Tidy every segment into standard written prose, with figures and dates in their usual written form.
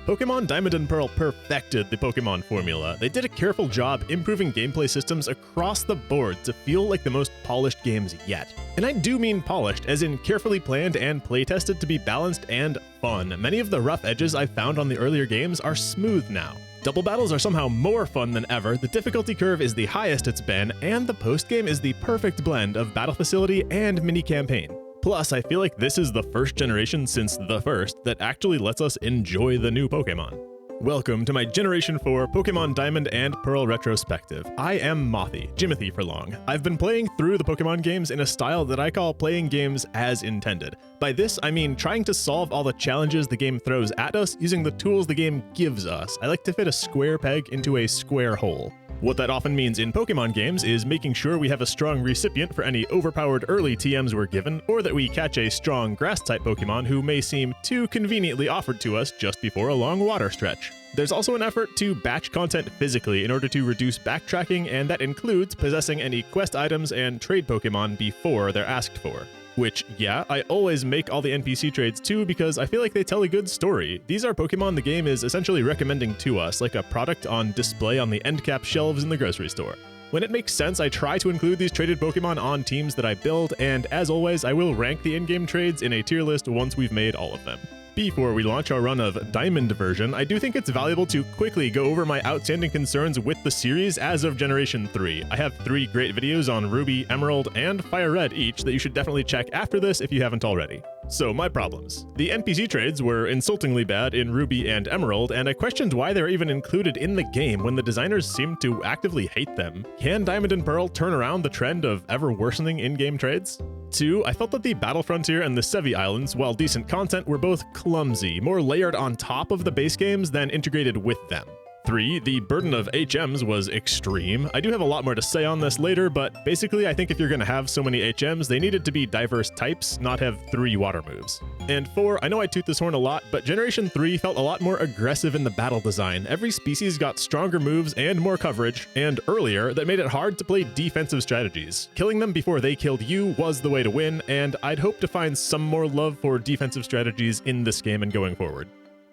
Pokémon Diamond and Pearl perfected the Pokémon formula. They did a careful job improving gameplay systems across the board to feel like the most polished games yet. And I do mean polished, as in carefully planned and playtested to be balanced and fun. Many of the rough edges I found on the earlier games are smooth now. Double battles are somehow more fun than ever, the difficulty curve is the highest it's been, and the postgame is the perfect blend of battle facility and mini-campaign. Plus, I feel like this is the first generation since the first that actually lets us enjoy the new Pokémon. Welcome to my Generation 4 Pokémon Diamond and Pearl retrospective. I am Mothy, Jimothy for long. I've been playing through the Pokémon games in a style that I call playing games as intended. By this, I mean trying to solve all the challenges the game throws at us using the tools the game gives us. I like to fit a square peg into a square hole. What that often means in Pokémon games is making sure we have a strong recipient for any overpowered early TMs we're given, or that we catch a strong grass-type Pokémon who may seem too conveniently offered to us just before a long water stretch. There's also an effort to batch content physically in order to reduce backtracking, and that includes possessing any quest items and trade Pokémon before they're asked for. Which, yeah, I always make all the NPC trades too because I feel like they tell a good story. These are Pokémon the game is essentially recommending to us, like a product on display on the end cap shelves in the grocery store. When it makes sense, I try to include these traded Pokémon on teams that I build, and as always, I will rank the in-game trades in a tier list once we've made all of them. Before we launch our run of Diamond version, I do think it's valuable to quickly go over my outstanding concerns with the series as of Generation 3. I have 3 great videos on Ruby, Emerald, and Fire Red each that you should definitely check after this if you haven't already. So, my problems. The NPC trades were insultingly bad in Ruby and Emerald, and I questioned why they're even included in the game when the designers seem to actively hate them. Can Diamond and Pearl turn around the trend of ever-worsening in-game trades? 2, I felt that the Battle Frontier and the Sevi Islands, while decent content, were both clumsy, more layered on top of the base games than integrated with them. 3, the burden of HMs was extreme. I do have a lot more to say on this later, but basically I think if you're going to have so many HMs, they needed to be diverse types, not have 3 water moves. And 4, I know I toot this horn a lot, but Generation 3 felt a lot more aggressive in the battle design. Every species got stronger moves and more coverage, and earlier, that made it hard to play defensive strategies. Killing them before they killed you was the way to win, and I'd hope to find some more love for defensive strategies in this game and going forward.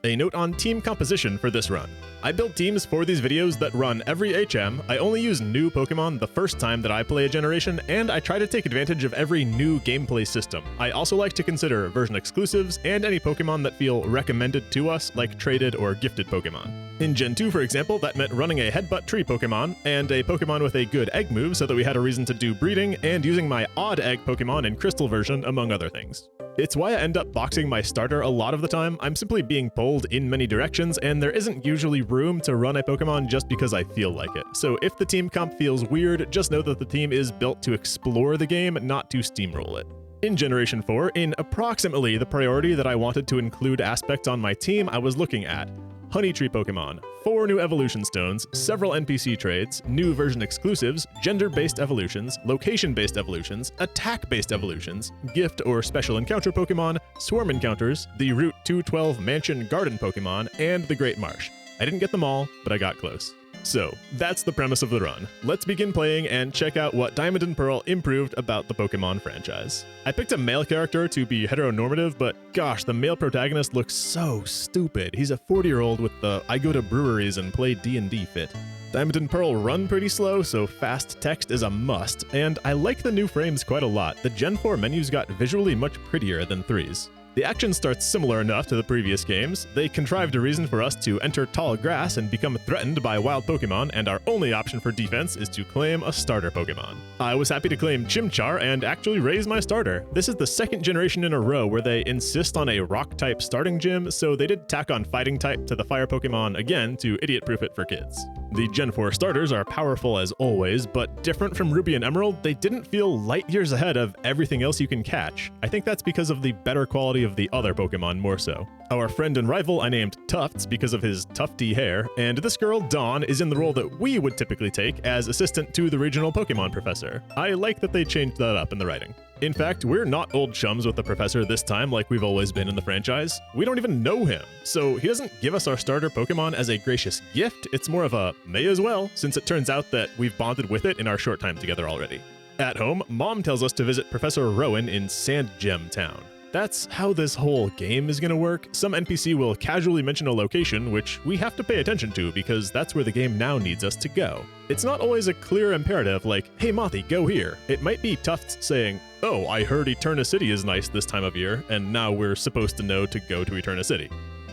A note on team composition for this run. I built teams for these videos that run every HM, I only use new Pokemon the first time that I play a generation, and I try to take advantage of every new gameplay system. I also like to consider version exclusives and any Pokemon that feel recommended to us, like traded or gifted Pokemon. In Gen 2, for example, that meant running a Headbutt Tree Pokemon, and a Pokemon with a good egg move so that we had a reason to do breeding, and using my odd egg Pokemon in Crystal version, among other things. It's why I end up boxing my starter a lot of the time. I'm simply being pulled in many directions, and there isn't usually room to run a Pokemon just because I feel like it. So if the team comp feels weird, just know that the team is built to explore the game, not to steamroll it. In Generation 4, in approximately the priority that I wanted to include aspects on my team, I was looking at Honey Tree Pokemon, 4 new evolution stones, several NPC trades, new version exclusives, gender-based evolutions, location-based evolutions, attack-based evolutions, gift or special encounter Pokemon, swarm encounters, the Route 212 Mansion Garden Pokemon, and the Great Marsh. I didn't get them all, but I got close. So, that's the premise of the run. Let's begin playing and check out what Diamond and Pearl improved about the Pokemon franchise. I picked a male character to be heteronormative, but gosh, the male protagonist looks so stupid. He's a 40-year-old with the I go to breweries and play D&D fit. Diamond and Pearl run pretty slow, so fast text is a must, and I like the new frames quite a lot. The Gen 4 menus got visually much prettier than 3's. The action starts similar enough to the previous games. They contrived a reason for us to enter tall grass and become threatened by wild Pokemon, and our only option for defense is to claim a starter Pokemon. I was happy to claim Chimchar and actually raise my starter. This is the second generation in a row where they insist on a rock-type starting gym, so they did tack on fighting type to the fire Pokemon again to idiot-proof it for kids. The Gen 4 starters are powerful as always, but different from Ruby and Emerald, they didn't feel light years ahead of everything else you can catch. I think that's because of the better quality of the other Pokemon more so. Our friend and rival I named Tufts because of his tufty hair, and this girl, Dawn, is in the role that we would typically take as assistant to the regional Pokemon professor. I like that they changed that up in the writing. In fact, we're not old chums with the professor this time like we've always been in the franchise. We don't even know him, so he doesn't give us our starter Pokemon as a gracious gift, it's more of a may as well, since it turns out that we've bonded with it in our short time together already. At home, Mom tells us to visit Professor Rowan in Sand Gem Town. That's how this whole game is going to work. Some NPC will casually mention a location, which we have to pay attention to because that's where the game now needs us to go. It's not always a clear imperative like, hey Mothi, go here. It might be Tufts saying, oh, I heard Eterna City is nice this time of year, and now we're supposed to know to go to Eterna City.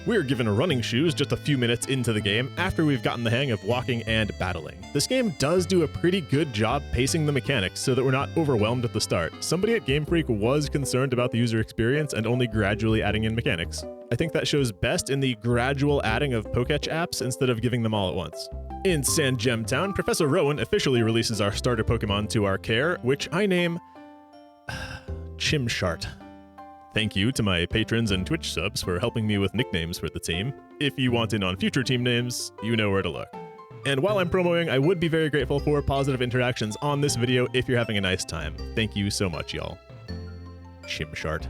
We're given running shoes just a few minutes into the game after we've gotten the hang of walking and battling. This game does do a pretty good job pacing the mechanics so that we're not overwhelmed at the start. Somebody at Game Freak was concerned about the user experience and only gradually adding in mechanics. I think that shows best in the gradual adding of Pokétch apps instead of giving them all at once. In Sand Gem Town, Professor Rowan officially releases our starter Pokemon to our care, which I name Chimchart. Thank you to my patrons and Twitch subs for helping me with nicknames for the team. If you want in on future team names, you know where to look. And while I'm promoting, I would be very grateful for positive interactions on this video if you're having a nice time. Thank you so much, y'all. Chimchart.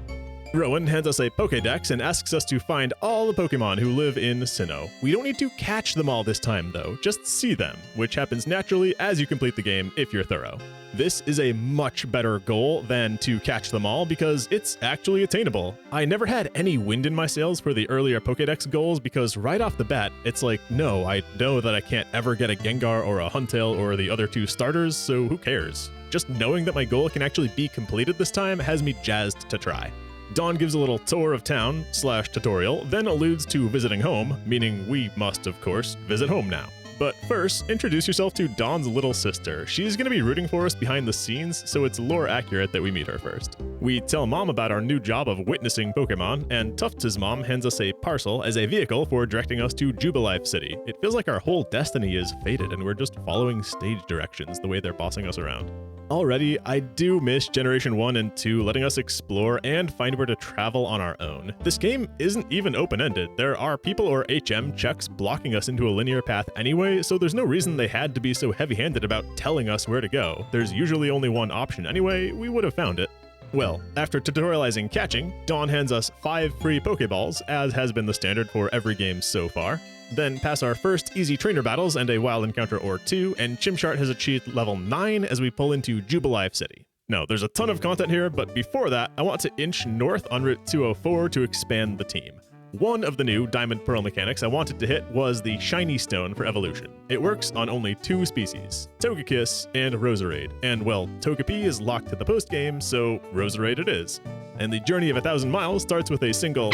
Rowan hands us a Pokédex and asks us to find all the Pokemon who live in Sinnoh. We don't need to catch them all this time though, just see them, which happens naturally as you complete the game if you're thorough. This is a much better goal than to catch them all because it's actually attainable. I never had any wind in my sails for the earlier Pokédex goals because right off the bat, it's like, no, I know that I can't ever get a Gengar or a Huntail or the other two starters, so who cares? Just knowing that my goal can actually be completed this time has me jazzed to try. Dawn gives a little tour of town / tutorial, then alludes to visiting home, meaning we must, of course, visit home now. But first, introduce yourself to Dawn's little sister. She's going to be rooting for us behind the scenes, so it's lore accurate that we meet her first. We tell Mom about our new job of witnessing Pokemon, and Tufts' mom hands us a parcel as a vehicle for directing us to Jubilife City. It feels like our whole destiny is fated and we're just following stage directions the way they're bossing us around. Already, I do miss Generation 1 and 2 letting us explore and find where to travel on our own. This game isn't even open-ended. There are people or HM checks blocking us into a linear path anyway, so there's no reason they had to be so heavy-handed about telling us where to go. There's usually only one option anyway, we would have found it. Well, after tutorializing catching, Dawn hands us 5 free Pokeballs, as has been the standard for every game so far. Then pass our first easy trainer battles and a wild encounter or 2, and Chimchart has achieved level 9 as we pull into Jubilife City. Now, there's a ton of content here, but before that, I want to inch north on Route 204 to expand the team. One of the new Diamond Pearl mechanics I wanted to hit was the Shiny Stone for evolution. It works on only 2 species, Togekiss and Roserade, and well, Togepi is locked to the postgame, so Roserade it is. And the journey of 1,000 miles starts with a single...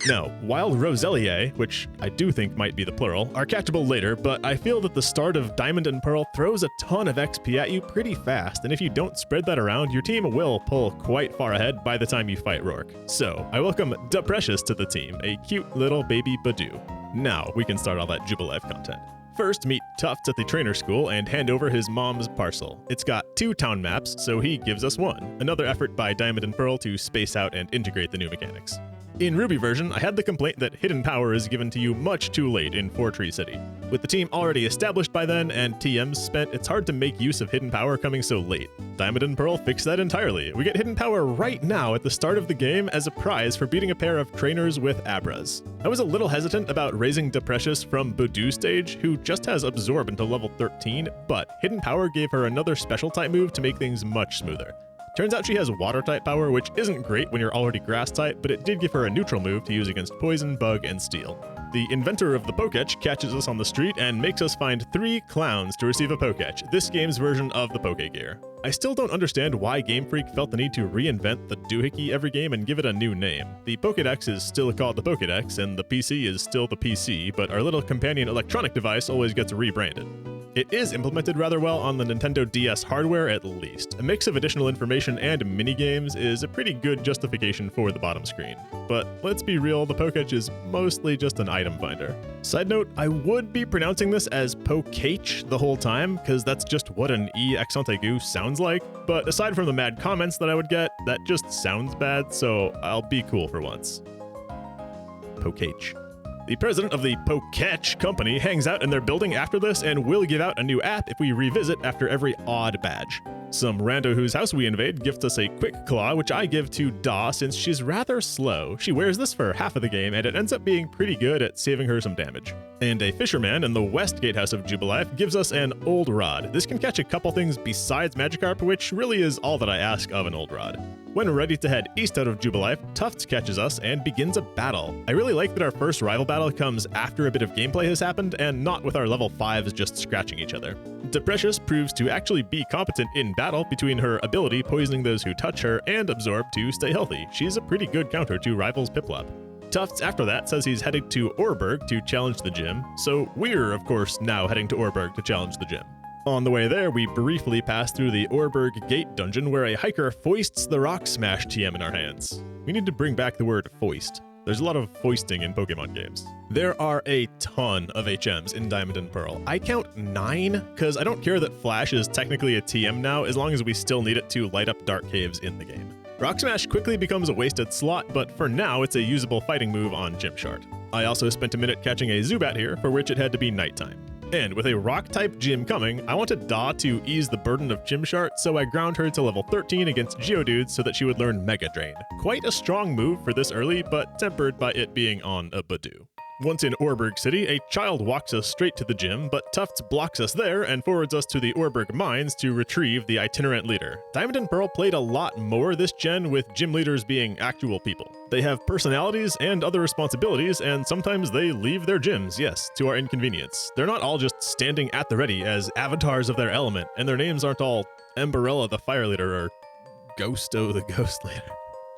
No, wild Roselia, which I do think might be the plural, are catchable later, but I feel that the start of Diamond and Pearl throws a ton of XP at you pretty fast, and if you don't spread that around, your team will pull quite far ahead by the time you fight Rourke. So, I welcome Da Precious to the team, a cute little baby Badoo. Now, we can start all that Jubilife content. First, meet Tufts at the trainer school and hand over his mom's parcel. It's got 2 town maps, so he gives us 1. Another effort by Diamond and Pearl to space out and integrate the new mechanics. In Ruby version, I had the complaint that hidden power is given to you much too late in Four Tree City. With the team already established by then and TMs spent, it's hard to make use of hidden power coming so late. Diamond and Pearl fixed that entirely. We get hidden power right now at the start of the game as a prize for beating a pair of trainers with Abras. I was a little hesitant about raising Da Precious from Badoo stage, who just has Absorb until level 13, but hidden power gave her another special type move to make things much smoother. Turns out she has water type power, which isn't great when you're already grass type, but it did give her a neutral move to use against poison, bug, and steel. The inventor of the Pokétch catches us on the street and makes us find 3 clowns to receive a Pokétch, this game's version of the Pokégear. I still don't understand why Game Freak felt the need to reinvent the doohickey every game and give it a new name. The Pokédex is still called the Pokédex, and the PC is still the PC, but our little companion electronic device always gets rebranded. It is implemented rather well on the Nintendo DS hardware at least. A mix of additional information and minigames is a pretty good justification for the bottom screen. But let's be real, the Pokétch is mostly just an item finder. Side note, I would be pronouncing this as Pokétch the whole time, because that's just what an E accent aigu sounds like, but aside from the mad comments that I would get, that just sounds bad, so I'll be cool for once. Pokétch. The president of the Pokétch company hangs out in their building after this and will give out a new app if we revisit after every odd badge. Some rando whose house we invade gifts us a quick claw, which I give to Da since she's rather slow. She wears this for half of the game and it ends up being pretty good at saving her some damage. And a fisherman in the West Gatehouse of Jubilife gives us an old rod. This can catch a couple things besides Magikarp, which really is all that I ask of an old rod. When ready to head east out of Jubilife, Tufts catches us and begins a battle. I really like that our first rival battle comes after a bit of gameplay has happened and not with our level 5s just scratching each other. Deprecious proves to actually be competent in battle between her ability poisoning those who touch her and Absorb to stay healthy. She's a pretty good counter to Rival's Piplup. Tufts after that says he's headed to Orberg to challenge the gym, so we're of course now heading to Orberg to challenge the gym. On the way there, we briefly pass through the Orberg Gate dungeon where a hiker foists the Rock Smash TM in our hands. We need to bring back the word foist. There's a lot of foisting in Pokemon games. There are a ton of HMs in Diamond and Pearl. I count 9, because I don't care that Flash is technically a TM now, as long as we still need it to light up dark caves in the game. Rock Smash quickly becomes a wasted slot, but for now it's a usable fighting move on Gymshark. I also spent a minute catching a Zubat here, for which it had to be nighttime. And with a Rock-type gym coming, I wanted Daw to ease the burden of Gymshark, so I ground her to level 13 against Geodude so that she would learn Mega Drain. Quite a strong move for this early, but tempered by it being on a Badoo. Once in Orberg City, a child walks us straight to the gym, but Tufts blocks us there and forwards us to the Orberg Mines to retrieve the itinerant leader. Diamond and Pearl played a lot more this gen, with gym leaders being actual people. They have personalities and other responsibilities, and sometimes they leave their gyms, yes, to our inconvenience. They're not all just standing at the ready as avatars of their element, and their names aren't all Emberella the Fire Leader or Ghosto the Ghost Leader.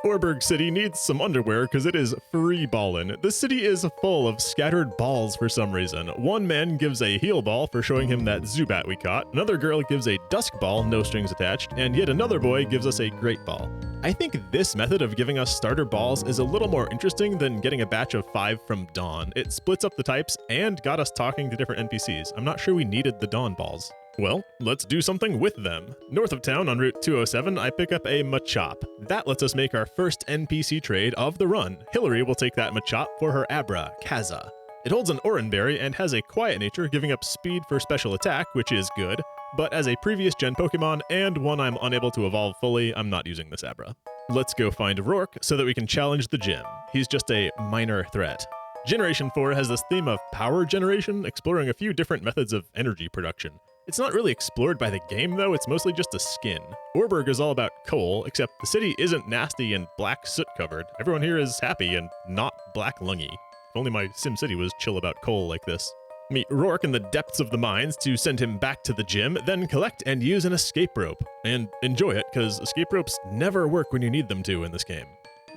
Orberg City needs some underwear because it is free ballin'. The city is full of scattered balls for some reason. One man gives a heal ball for showing him that Zubat we caught, another girl gives a dusk ball, no strings attached, and yet another boy gives us a great ball. I think this method of giving us starter balls is a little more interesting than getting a batch of 5 from Dawn. It splits up the types and got us talking to different NPCs. I'm not sure we needed the Dawn balls. Well, let's do something with them. North of town on Route 207, I pick up a Machop. That lets us make our first NPC trade of the run. Hillary will take that Machop for her Abra, Kaza. It holds an Oranberry and has a quiet nature, giving up speed for special attack, which is good, but as a previous gen Pokemon and one I'm unable to evolve fully, I'm not using this Abra. Let's go find Rourke so that we can challenge the gym. He's just a minor threat. Generation 4 has this theme of power generation, exploring a few different methods of energy production. It's not really explored by the game though, it's mostly just a skin. Orberg is all about coal, except the city isn't nasty and black soot covered. Everyone here is happy and not black lungy. If only my SimCity was chill about coal like this. Meet Rourke in the depths of the mines to send him back to the gym, then collect and use an escape rope. And enjoy it, because escape ropes never work when you need them to in this game.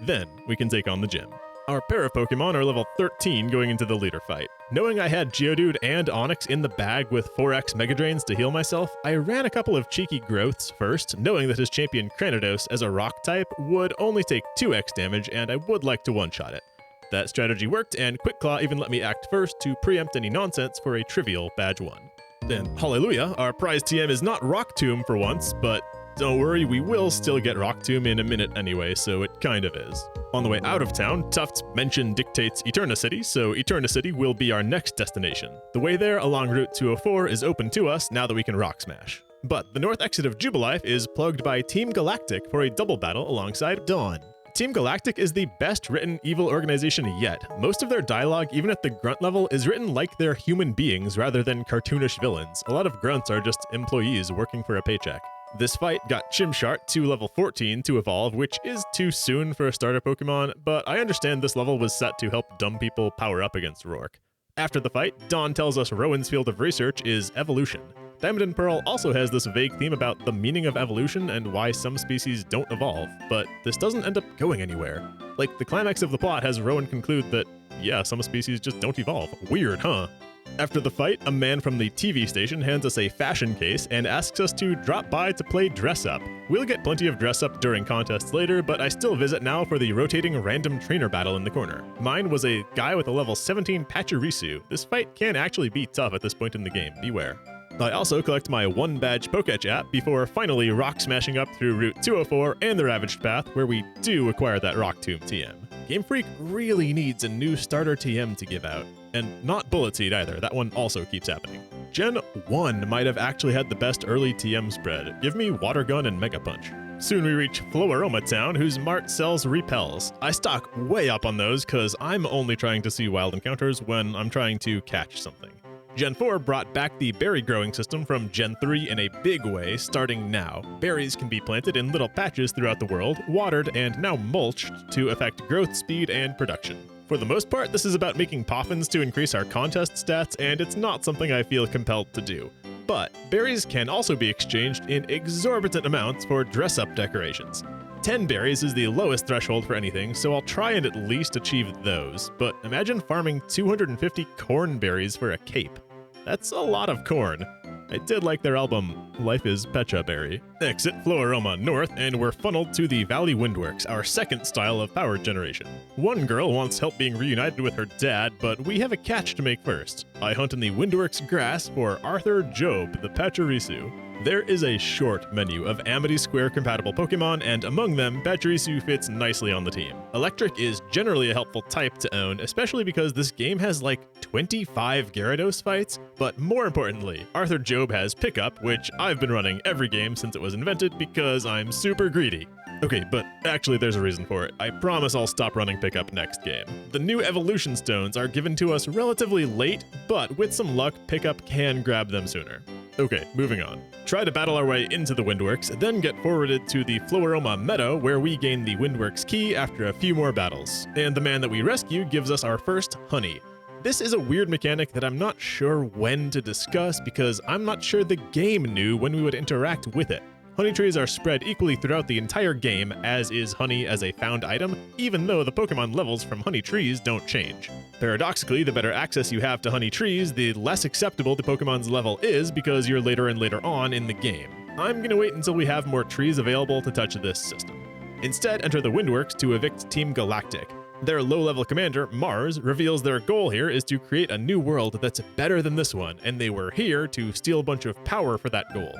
Then we can take on the gym. Our pair of Pokemon are level 13 going into the leader fight. Knowing I had Geodude and Onix in the bag with 4x Mega Drains to heal myself, I ran a couple of cheeky growths first, knowing that his champion Cranidos as a rock type would only take 2x damage and I would like to one-shot it. That strategy worked, and Quick Claw even let me act first to preempt any nonsense for a trivial badge 1. And hallelujah, our prize TM is not Rock Tomb for once, but don't worry, we will still get Rock Tomb in a minute anyway, so it kind of is. On the way out of town, Tufts mention dictates Eterna City, so Eterna City will be our next destination. The way there along Route 204 is open to us now that we can Rock Smash. But the north exit of Jubilife is plugged by Team Galactic for a double battle alongside Dawn. Team Galactic is the best written evil organization yet. Most of their dialogue, even at the grunt level, is written like they're human beings rather than cartoonish villains. A lot of grunts are just employees working for a paycheck. This fight got Chimchar to level 14 to evolve, which is too soon for a starter Pokemon, but I understand this level was set to help dumb people power up against Rourke. After the fight, Dawn tells us Rowan's field of research is evolution. Diamond and Pearl also has this vague theme about the meaning of evolution and why some species don't evolve, but this doesn't end up going anywhere. Like, the climax of the plot has Rowan conclude that, yeah, some species just don't evolve. Weird, huh? After the fight, a man from the TV station hands us a fashion case and asks us to drop by to play Dress Up. We'll get plenty of Dress Up during contests later, but I still visit now for the rotating random trainer battle in the corner. Mine was a guy with a level 17 Pachirisu. This fight can actually be tough at this point in the game, beware. I also collect my 1-badge Poketch app before finally rock smashing up through Route 204 and the Ravaged Path, where we do acquire that Rock Tomb TM. Game Freak really needs a new starter TM to give out. And not Bullet Seed either, that one also keeps happening. Gen 1 might have actually had the best early TM spread. Give me Water Gun and Mega Punch. Soon we reach Floaroma Town, whose mart sells repels. I stock way up on those because I'm only trying to see wild encounters when I'm trying to catch something. Gen 4 brought back the berry growing system from Gen 3 in a big way starting now. Berries can be planted in little patches throughout the world, watered, and now mulched to affect growth speed and production. For the most part, this is about making poffins to increase our contest stats, and it's not something I feel compelled to do. But berries can also be exchanged in exorbitant amounts for dress-up decorations. 10 berries is the lowest threshold for anything, so I'll try and at least achieve those. But imagine farming 250 corn berries for a cape. That's a lot of corn. I did like their album, Life is Pecha Berry. Exit Floaroma North, and we're funneled to the Valley Windworks, our second style of power generation. One girl wants help being reunited with her dad, but we have a catch to make first. I hunt in the Windworks grass for Arthur Job, the Pachirisu. There is a short menu of Amity Square compatible Pokemon, and among them, Pachirisu fits nicely on the team. Electric is generally a helpful type to own, especially because this game has like 25 Gyarados fights, but more importantly, Arthur Job has Pickup, which I've been running every game since it was invented because I'm super greedy. Okay, but actually there's a reason for it. I promise I'll stop running Pickup next game. The new evolution stones are given to us relatively late, but with some luck, Pickup can grab them sooner. Okay, moving on. Try to battle our way into the Windworks, then get forwarded to the Floaroma Meadow, where we gain the Windworks key after a few more battles. And the man that we rescue gives us our first honey. This is a weird mechanic that I'm not sure when to discuss because I'm not sure the game knew when we would interact with it. Honey trees are spread equally throughout the entire game, as is honey as a found item, even though the Pokemon levels from honey trees don't change. Paradoxically, the better access you have to honey trees, the less acceptable the Pokemon's level is because you're later and later on in the game. I'm gonna wait until we have more trees available to touch this system. Instead, enter the Windworks to evict Team Galactic. Their low-level commander, Mars, reveals their goal here is to create a new world that's better than this one, and they were here to steal a bunch of power for that goal.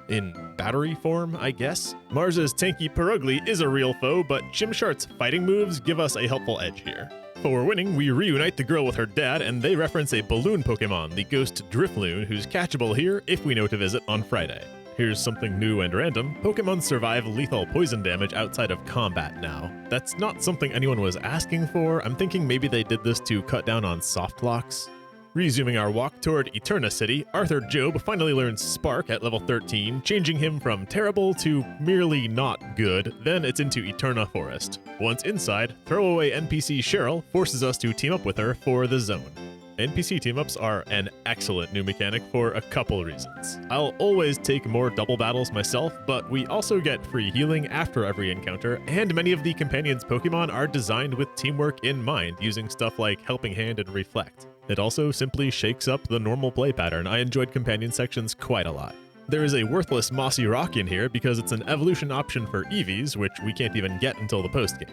In battery form, I guess? Mars's tanky Perugly is a real foe, but Chimchart's fighting moves give us a helpful edge here. For winning, we reunite the girl with her dad, and they reference a balloon Pokemon, the Ghost Drifloon, who's catchable here if we know to visit on Friday. Here's something new and random. Pokemon survive lethal poison damage outside of combat now. That's not something anyone was asking for. I'm thinking maybe they did this to cut down on soft locks. Resuming our walk toward Eterna City, Arthur Job finally learns Spark at level 13, changing him from terrible to merely not good, then it's into Eterna Forest. Once inside, throwaway NPC Cheryl forces us to team up with her for the zone. NPC team-ups are an excellent new mechanic for a couple reasons. I'll always take more double battles myself, but we also get free healing after every encounter, and many of the companions' Pokemon are designed with teamwork in mind, using stuff like Helping Hand and Reflect. It also simply shakes up the normal play pattern. I enjoyed companion sections quite a lot. There is a worthless mossy rock in here because it's an evolution option for Eevees, which we can't even get until the postgame.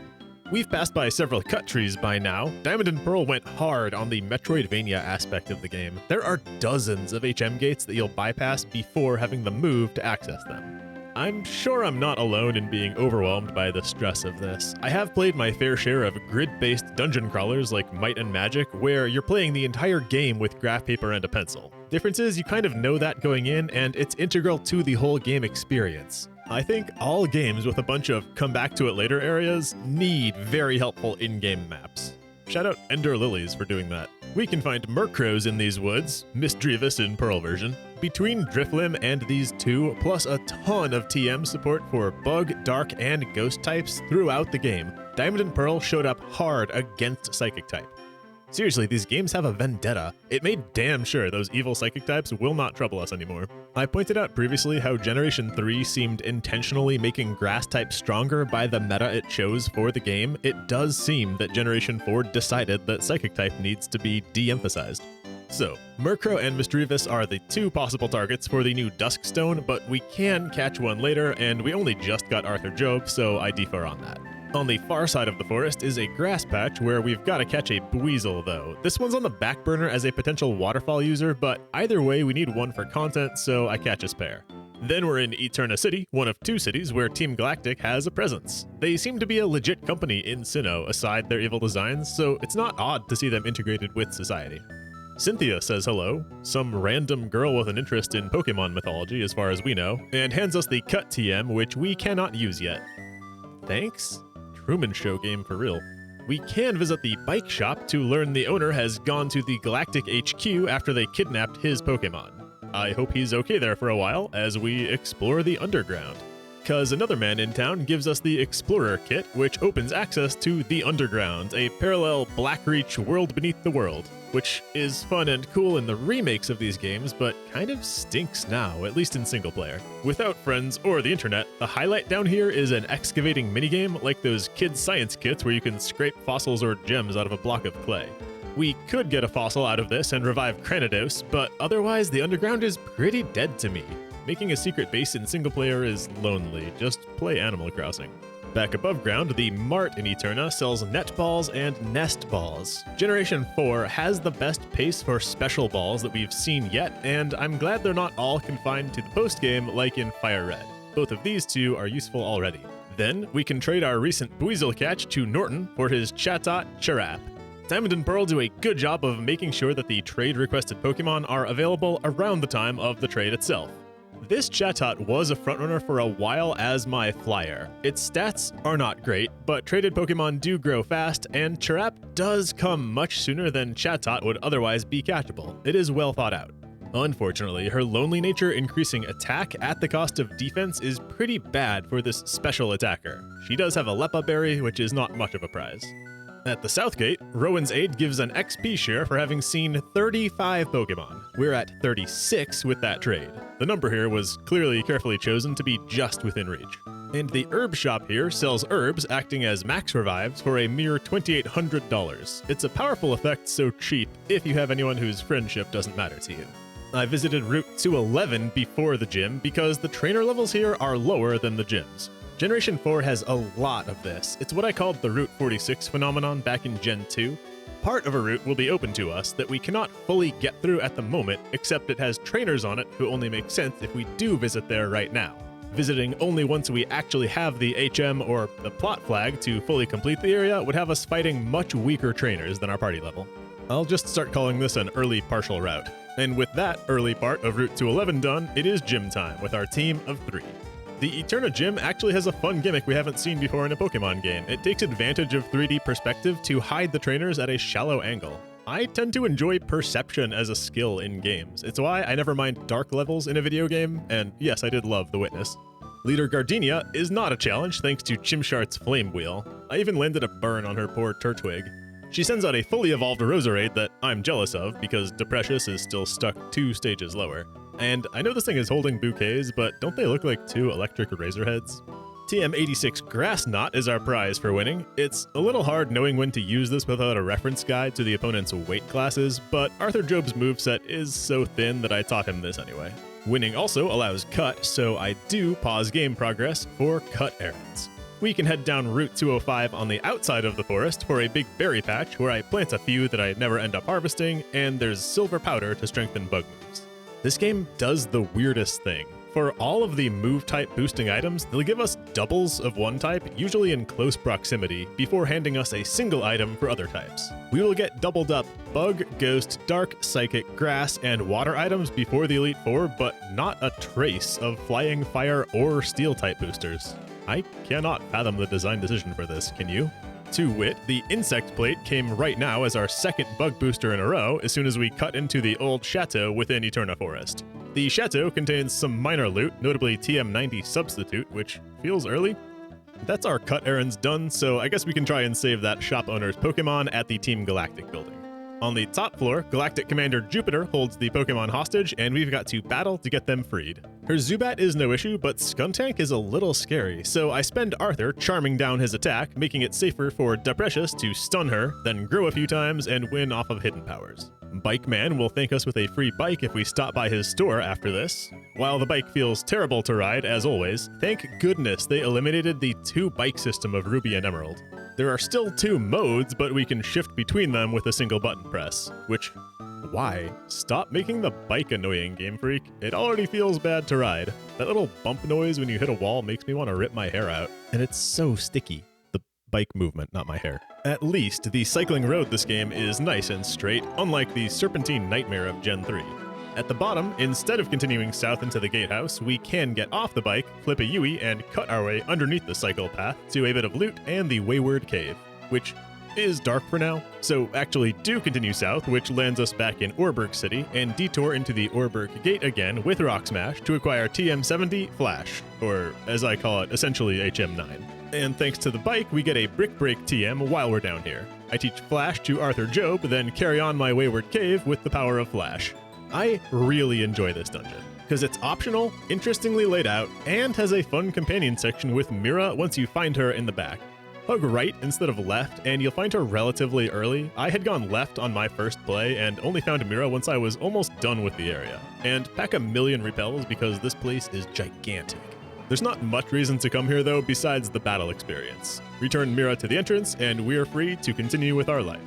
We've passed by several cut trees by now. Diamond and Pearl went hard on the Metroidvania aspect of the game. There are dozens of HM gates that you'll bypass before having the move to access them. I'm sure I'm not alone in being overwhelmed by the stress of this. I have played my fair share of grid-based dungeon crawlers like Might and Magic, where you're playing the entire game with graph paper and a pencil. Difference is you kind of know that going in, and it's integral to the whole game experience. I think all games with a bunch of come back to it later areas need very helpful in-game maps. Shout out Ender Lilies for doing that. We can find Murkrows in these woods, Misdreavus in Pearl version. Between Drifloon and these two, plus a ton of TM support for Bug, Dark, and Ghost types throughout the game, Diamond and Pearl showed up hard against Psychic type. Seriously, these games have a vendetta. It made damn sure those evil Psychic types will not trouble us anymore. I pointed out previously how Generation 3 seemed intentionally making Grass type stronger by the meta it chose for the game. It does seem that Generation 4 decided that Psychic type needs to be de-emphasized. So, Murkrow and Misdreavus are the two possible targets for the new Duskstone, but we can catch one later, and we only just got Arthur Job, so I defer on that. On the far side of the forest is a grass patch where we've got to catch a Buizel though. This one's on the back burner as a potential waterfall user, but either way we need one for content, so I catch a spare. Then we're in Eterna City, one of two cities where Team Galactic has a presence. They seem to be a legit company in Sinnoh, aside their evil designs, so it's not odd to see them integrated with society. Cynthia says hello, some random girl with an interest in Pokemon mythology as far as we know, and hands us the Cut TM, which we cannot use yet. Thanks? Truman Show game for real. We can visit the bike shop to learn the owner has gone to the Galactic HQ after they kidnapped his Pokemon. I hope he's okay there for a while as we explore the underground. Cause another man in town gives us the Explorer Kit, which opens access to the Underground, a parallel Blackreach world beneath the world, which is fun and cool in the remakes of these games, but kind of stinks now, at least in single player. Without friends or the internet, the highlight down here is an excavating minigame like those kids' science kits where you can scrape fossils or gems out of a block of clay. We could get a fossil out of this and revive Cranidos, but otherwise the Underground is pretty dead to me. Making a secret base in single player is lonely, just play Animal Crossing. Back above ground, the Mart in Eterna sells net balls and nest balls. Generation 4 has the best pace for special balls that we've seen yet, and I'm glad they're not all confined to the postgame like in Fire Red. Both of these two are useful already. Then, we can trade our recent Buizel catch to Norton for his Chatot Chirap. Diamond and Pearl do a good job of making sure that the trade-requested Pokemon are available around the time of the trade itself. This Chatot was a frontrunner for a while as my flyer. Its stats are not great, but traded Pokemon do grow fast, and Chirap does come much sooner than Chatot would otherwise be catchable. It is well thought out. Unfortunately, her lonely nature increasing attack at the cost of defense is pretty bad for this special attacker. She does have a Lepa Berry, which is not much of a prize. At the South Gate, Rowan's Aid gives an XP share for having seen 35 Pokemon. We're at 36 with that trade. The number here was clearly carefully chosen to be just within reach. And the herb shop here sells herbs acting as max revives for a mere $2,800. It's a powerful effect so cheap if you have anyone whose friendship doesn't matter to you. I visited Route 211 before the gym because the trainer levels here are lower than the gyms. Generation 4 has a lot of this. It's what I called the Route 46 phenomenon back in Gen 2. Part of a route will be open to us that we cannot fully get through at the moment, except it has trainers on it who only make sense if we do visit there right now. Visiting only once we actually have the HM or the plot flag to fully complete the area would have us fighting much weaker trainers than our party level. I'll just start calling this an early partial route. And with that early part of Route 211 done, it is gym time with our team of 3. The Eterna Gym actually has a fun gimmick we haven't seen before in a Pokemon game. It takes advantage of 3D perspective to hide the trainers at a shallow angle. I tend to enjoy perception as a skill in games. It's why I never mind dark levels in a video game, and yes, I did love The Witness. Leader Gardenia is not a challenge thanks to Chimchart's Flame Wheel. I even landed a burn on her poor Turtwig. She sends out a fully evolved Roserade that I'm jealous of because Deprecious is still stuck 2 stages lower. And I know this thing is holding bouquets, but don't they look like 2 electric Razorheads? TM86 Grass Knot is our prize for winning. It's a little hard knowing when to use this without a reference guide to the opponent's weight classes, but Arthur Job's moveset is so thin that I taught him this anyway. Winning also allows cut, so I do pause game progress for cut errands. We can head down Route 205 on the outside of the forest for a big berry patch where I plant a few that I never end up harvesting, and there's silver powder to strengthen bug moves. This game does the weirdest thing. For all of the move type boosting items, they'll give us doubles of one type, usually in close proximity, before handing us a single item for other types. We will get doubled up bug, ghost, dark, psychic, grass, and water items before the Elite Four, but not a trace of flying, fire, or steel type boosters. I cannot fathom the design decision for this, can you? To wit, the Insect Plate came right now as our second bug booster in a row as soon as we cut into the old Chateau within Eterna Forest. The Chateau contains some minor loot, notably TM90 Substitute, which feels early. That's our cut errands done, so I guess we can try and save that shop owner's Pokemon at the Team Galactic building. On the top floor, Galactic Commander Jupiter holds the Pokemon hostage, and we've got to battle to get them freed. Her Zubat is no issue, but Skuntank is a little scary, so I spend Arthur charming down his attack, making it safer for Deprecious to stun her, then grow a few times and win off of hidden powers. Bike Man will thank us with a free bike if we stop by his store after this. While the bike feels terrible to ride, as always, thank goodness they eliminated the 2-bike system of Ruby and Emerald. There are still 2 modes, but we can shift between them with a single button press. Which, why? Stop making the bike annoying, Game Freak. It already feels bad to ride. That little bump noise when you hit a wall makes me want to rip my hair out. And it's so sticky. The bike movement, not my hair. At least the cycling road this game is nice and straight, unlike the serpentine nightmare of Gen 3. At the bottom, instead of continuing south into the gatehouse, we can get off the bike, flip a Yui, and cut our way underneath the cycle path to a bit of loot and the Wayward Cave, which is dark for now, so actually do continue south, which lands us back in Orberg City, and detour into the Orberg Gate again with Rock Smash to acquire TM70 Flash, or as I call it, essentially HM9. And thanks to the bike, we get a Brick Break TM while we're down here. I teach Flash to Arthur Job, then carry on my Wayward Cave with the power of Flash. I really enjoy this dungeon, because it's optional, interestingly laid out, and has a fun companion section with Mira once you find her in the back. Hug right instead of left, and you'll find her relatively early. I had gone left on my first play, and only found Mira once I was almost done with the area. And pack a million repels because this place is gigantic. There's not much reason to come here though besides the battle experience. Return Mira to the entrance, and we're free to continue with our life.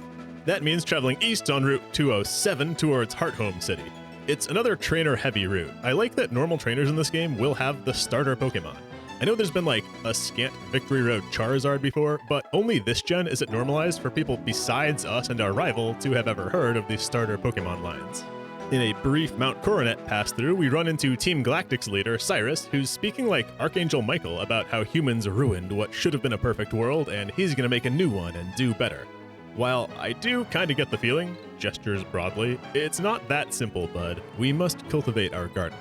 That means traveling east on Route 207 towards Hearthome City. It's another trainer-heavy route. I like that normal trainers in this game will have the starter Pokemon. I know there's been like a scant Victory Road Charizard before, but only this gen is it normalized for people besides us and our rival to have ever heard of the starter Pokemon lines. In a brief Mount Coronet pass-through, we run into Team Galactic's leader, Cyrus, who's speaking like Archangel Michael about how humans ruined what should have been a perfect world, and he's gonna make a new one and do better. While I do kinda get the feeling, gestures broadly, it's not that simple, bud. We must cultivate our garden.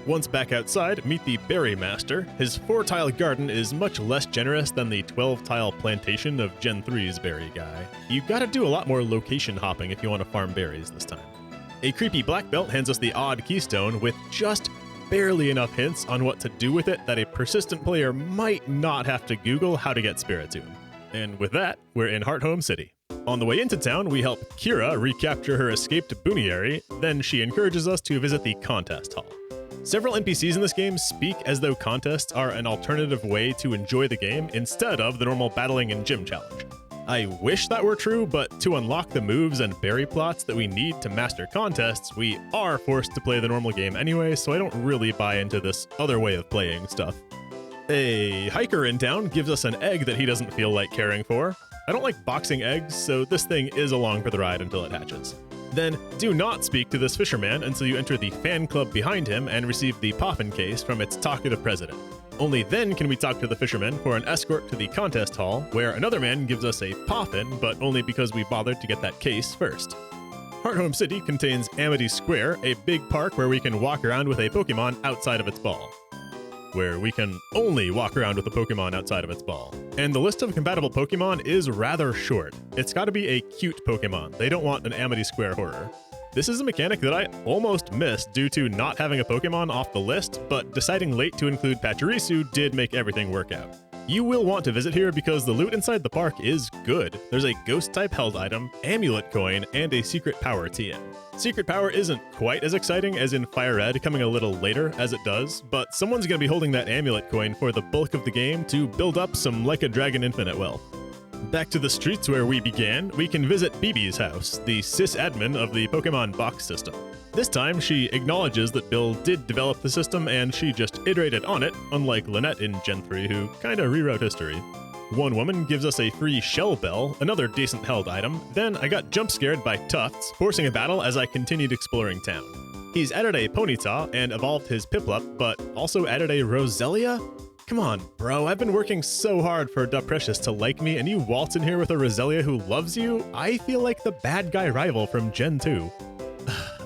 Once back outside, meet the Berry Master. His 4-tile garden is much less generous than the 12-tile plantation of Gen 3's berry guy. You gotta do a lot more location hopping if you want to farm berries this time. A creepy black belt hands us the odd keystone with just barely enough hints on what to do with it that a persistent player might not have to Google how to get Spiritomb. And with that, we're in Hearthome City. On the way into town, we help Kira recapture her escaped Boonieri, then she encourages us to visit the contest hall. Several NPCs in this game speak as though contests are an alternative way to enjoy the game instead of the normal battling and gym challenge. I wish that were true, but to unlock the moves and berry plots that we need to master contests, we are forced to play the normal game anyway, so I don't really buy into this other way of playing stuff. A hiker in town gives us an egg that he doesn't feel like caring for. I don't like boxing eggs, so this thing is along for the ride until it hatches. Then, do not speak to this fisherman until you enter the fan club behind him and receive the Poffin case from its talkative president. Only then can we talk to the fisherman for an escort to the contest hall, where another man gives us a Poffin, but only because we bothered to get that case first. Hearthome City contains Amity Square, a big park where we can walk around with a Pokemon outside of its ball. Where we can only walk around with a Pokemon outside of its ball. And the list of compatible Pokemon is rather short. It's gotta be a cute Pokemon. They don't want an Amity Square horror. This is a mechanic that I almost missed due to not having a Pokemon off the list, but deciding late to include Pachirisu did make everything work out. You will want to visit here because the loot inside the park is good. There's a Ghost-type held item, Amulet Coin, and a Secret Power TM. Secret Power isn't quite as exciting as in Fire Red, coming a little later as it does, but someone's gonna be holding that Amulet Coin for the bulk of the game to build up some Like a Dragon Infinite wealth. Back to the streets where we began, we can visit Bibi's house, the sysadmin of the Pokemon box system. This time, she acknowledges that Bill did develop the system and she just iterated on it, unlike Lynette in Gen 3 who kinda rewrote history. One woman gives us a free Shell Bell, another decent held item, then I got jump scared by Tufts, forcing a battle as I continued exploring town. He's added a Ponyta and evolved his Piplup, but also added a Roselia? Come on, bro, I've been working so hard for Precious to like me and you waltz in here with a Roselia who loves you? I feel like the bad guy rival from Gen 2.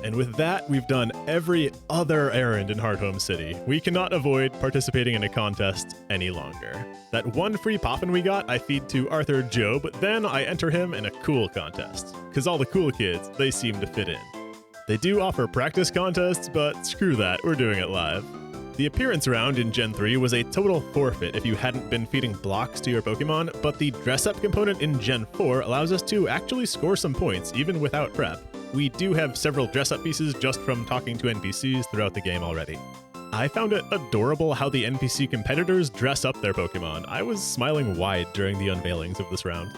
And with that, we've done every other errand in Hearthome City. We cannot avoid participating in a contest any longer. That one free Poffin we got, I feed to Arthur Job, then I enter him in a cool contest. Cause all the cool kids, they seem to fit in. They do offer practice contests, but screw that, we're doing it live. The appearance round in Gen 3 was a total forfeit if you hadn't been feeding blocks to your Pokemon, but the dress-up component in Gen 4 allows us to actually score some points, even without prep. We do have several dress-up pieces just from talking to NPCs throughout the game already. I found it adorable how the NPC competitors dress up their Pokemon. I was smiling wide during the unveilings of this round.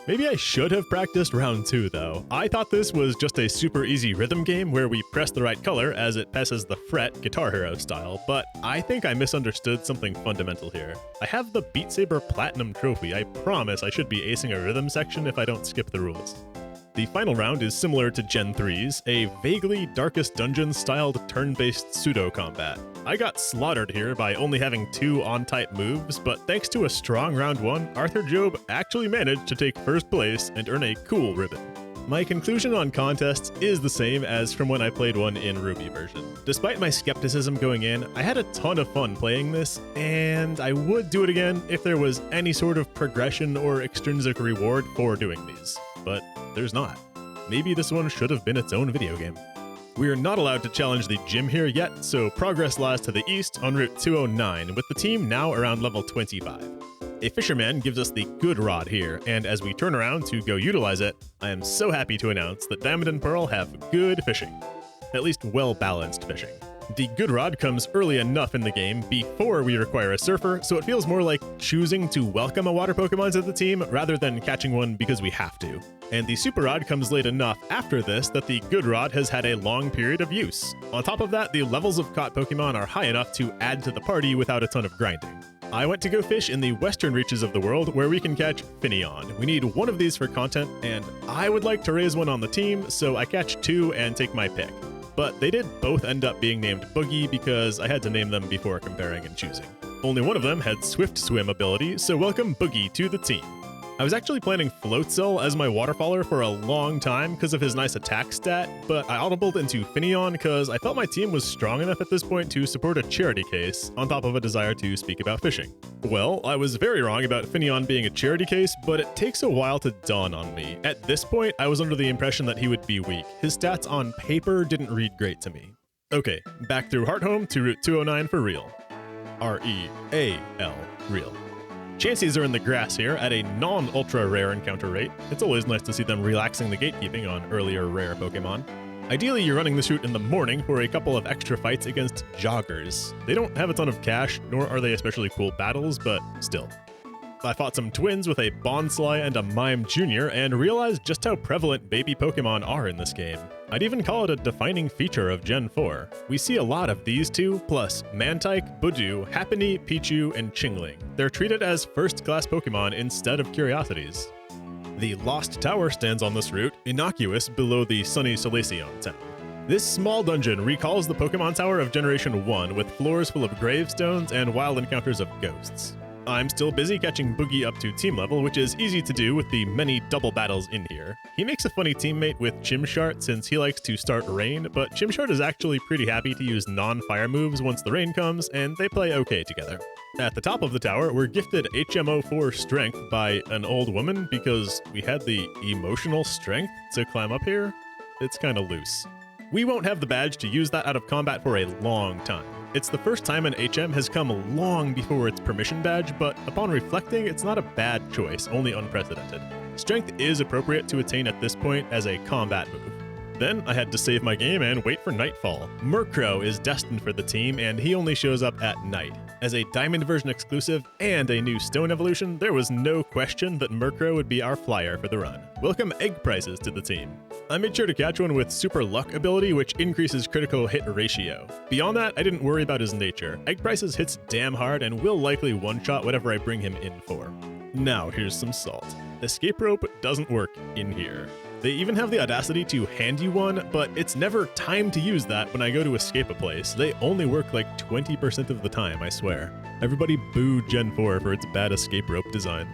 Maybe I should have practiced round 2 though. I thought this was just a super easy rhythm game where we press the right color as it passes the fret Guitar Hero style, but I think I misunderstood something fundamental here. I have the Beat Saber Platinum trophy. I promise I should be acing a rhythm section if I don't skip the rules. The final round is similar to Gen 3's, a vaguely Darkest Dungeon styled turn-based pseudo-combat. I got slaughtered here by only having 2 on-type moves, but thanks to a strong round 1, Arthur Job actually managed to take first place and earn a cool ribbon. My conclusion on contests is the same as from when I played one in Ruby version. Despite my skepticism going in, I had a ton of fun playing this, and I would do it again if there was any sort of progression or extrinsic reward for doing these. But there's not. Maybe this one should have been its own video game. We are not allowed to challenge the gym here yet, so progress lies to the east on Route 209, with the team now around level 25. A fisherman gives us the good rod here, and as we turn around to go utilize it, I am so happy to announce that Diamond and Pearl have good fishing. At least well-balanced fishing. The good rod comes early enough in the game before we require a surfer, so it feels more like choosing to welcome a water Pokemon to the team rather than catching one because we have to. And the super rod comes late enough after this that the good rod has had a long period of use. On top of that, the levels of caught Pokemon are high enough to add to the party without a ton of grinding. I went to go fish in the western reaches of the world where we can catch Finneon. We need one of these for content, and I would like to raise one on the team, so I catch 2 and take my pick. But they did both end up being named Boogie because I had to name them before comparing and choosing. Only one of them had Swift Swim ability, so welcome Boogie to the team. I was actually planning Floatzel as my waterfaller for a long time because of his nice attack stat, but I audibled into Finneon because I felt my team was strong enough at this point to support a charity case, on top of a desire to speak about fishing. Well, I was very wrong about Finneon being a charity case, but it takes a while to dawn on me. At this point, I was under the impression that he would be weak. His stats on paper didn't read great to me. Okay, back through Hearthome to Route 209 for real. R-E-A-L, real. Chanseys are in the grass here at a non-ultra rare encounter rate. It's always nice to see them relaxing the gatekeeping on earlier rare Pokemon. Ideally, you're running this route in the morning for a couple of extra fights against joggers. They don't have a ton of cash, nor are they especially cool battles, but still. I fought some twins with a Bonsly and a Mime Jr. and realized just how prevalent baby Pokemon are in this game. I'd even call it a defining feature of Gen 4. We see a lot of these two, plus Mantike, Budew, Happiny, Pichu, and Chingling. They're treated as first-class Pokemon instead of curiosities. The Lost Tower stands on this route, innocuous below the sunny Solaceon town. This small dungeon recalls the Pokemon Tower of Generation 1 with floors full of gravestones and wild encounters of ghosts. I'm still busy catching Boogie up to team level, which is easy to do with the many double battles in here. He makes a funny teammate with Chimchar since he likes to start rain, but Chimchar is actually pretty happy to use non-fire moves once the rain comes, and they play okay together. At the top of the tower, we're gifted HMO4 strength by an old woman because we had the emotional strength to climb up here. It's kinda loose. We won't have the badge to use that out of combat for a long time. It's the first time an HM has come long before its permission badge, but upon reflecting, it's not a bad choice, only unprecedented. Strength is appropriate to attain at this point as a combat move. Then I had to save my game and wait for nightfall. Murkrow is destined for the team, and he only shows up at night. As a Diamond version exclusive and a new Stone evolution, there was no question that Murkrow would be our flyer for the run. Welcome egg prices to the team. I made sure to catch one with Super Luck ability, which increases critical hit ratio. Beyond that, I didn't worry about his nature. Egg prices hits damn hard and will likely one-shot whatever I bring him in for. Now here's some salt. Escape rope doesn't work in here. They even have the audacity to hand you one, but it's never time to use that when I go to escape a place. They only work like 20% of the time, I swear. Everybody boo Gen 4 for its bad escape rope design.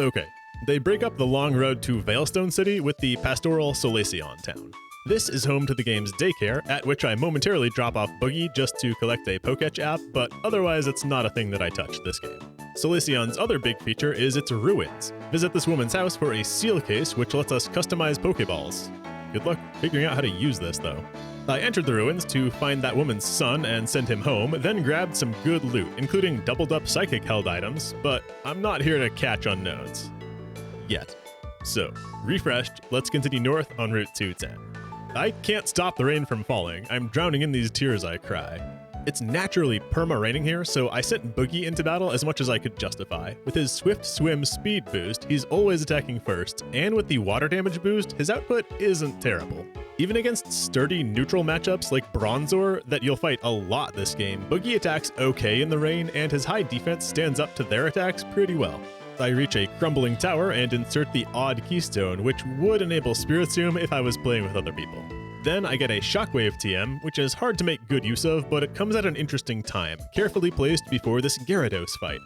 Okay, they break up the long road to Veilstone City with the pastoral Solaceon town. This is home to the game's daycare, at which I momentarily drop off Boogie just to collect a Poketch app, but otherwise it's not a thing that I touch this game. Solaceon's other big feature is its ruins. Visit this woman's house for a seal case, which lets us customize Pokeballs. Good luck figuring out how to use this, though. I entered the ruins to find that woman's son and send him home, then grabbed some good loot, including doubled-up Psychic held items, but I'm not here to catch unknowns. Yet. So, refreshed, let's continue north on Route 210. I can't stop the rain from falling. I'm drowning in these tears I cry. It's naturally perma-raining here, so I sent Boogie into battle as much as I could justify. With his Swift Swim speed boost, he's always attacking first, and with the water damage boost, his output isn't terrible. Even against sturdy neutral matchups like Bronzor that you'll fight a lot this game, Boogie attacks okay in the rain, and his high defense stands up to their attacks pretty well. I reach a crumbling tower and insert the odd keystone, which would enable Spiritomb if I was playing with other people. Then I get a Shockwave TM, which is hard to make good use of, but it comes at an interesting time, carefully placed before this Gyarados fight.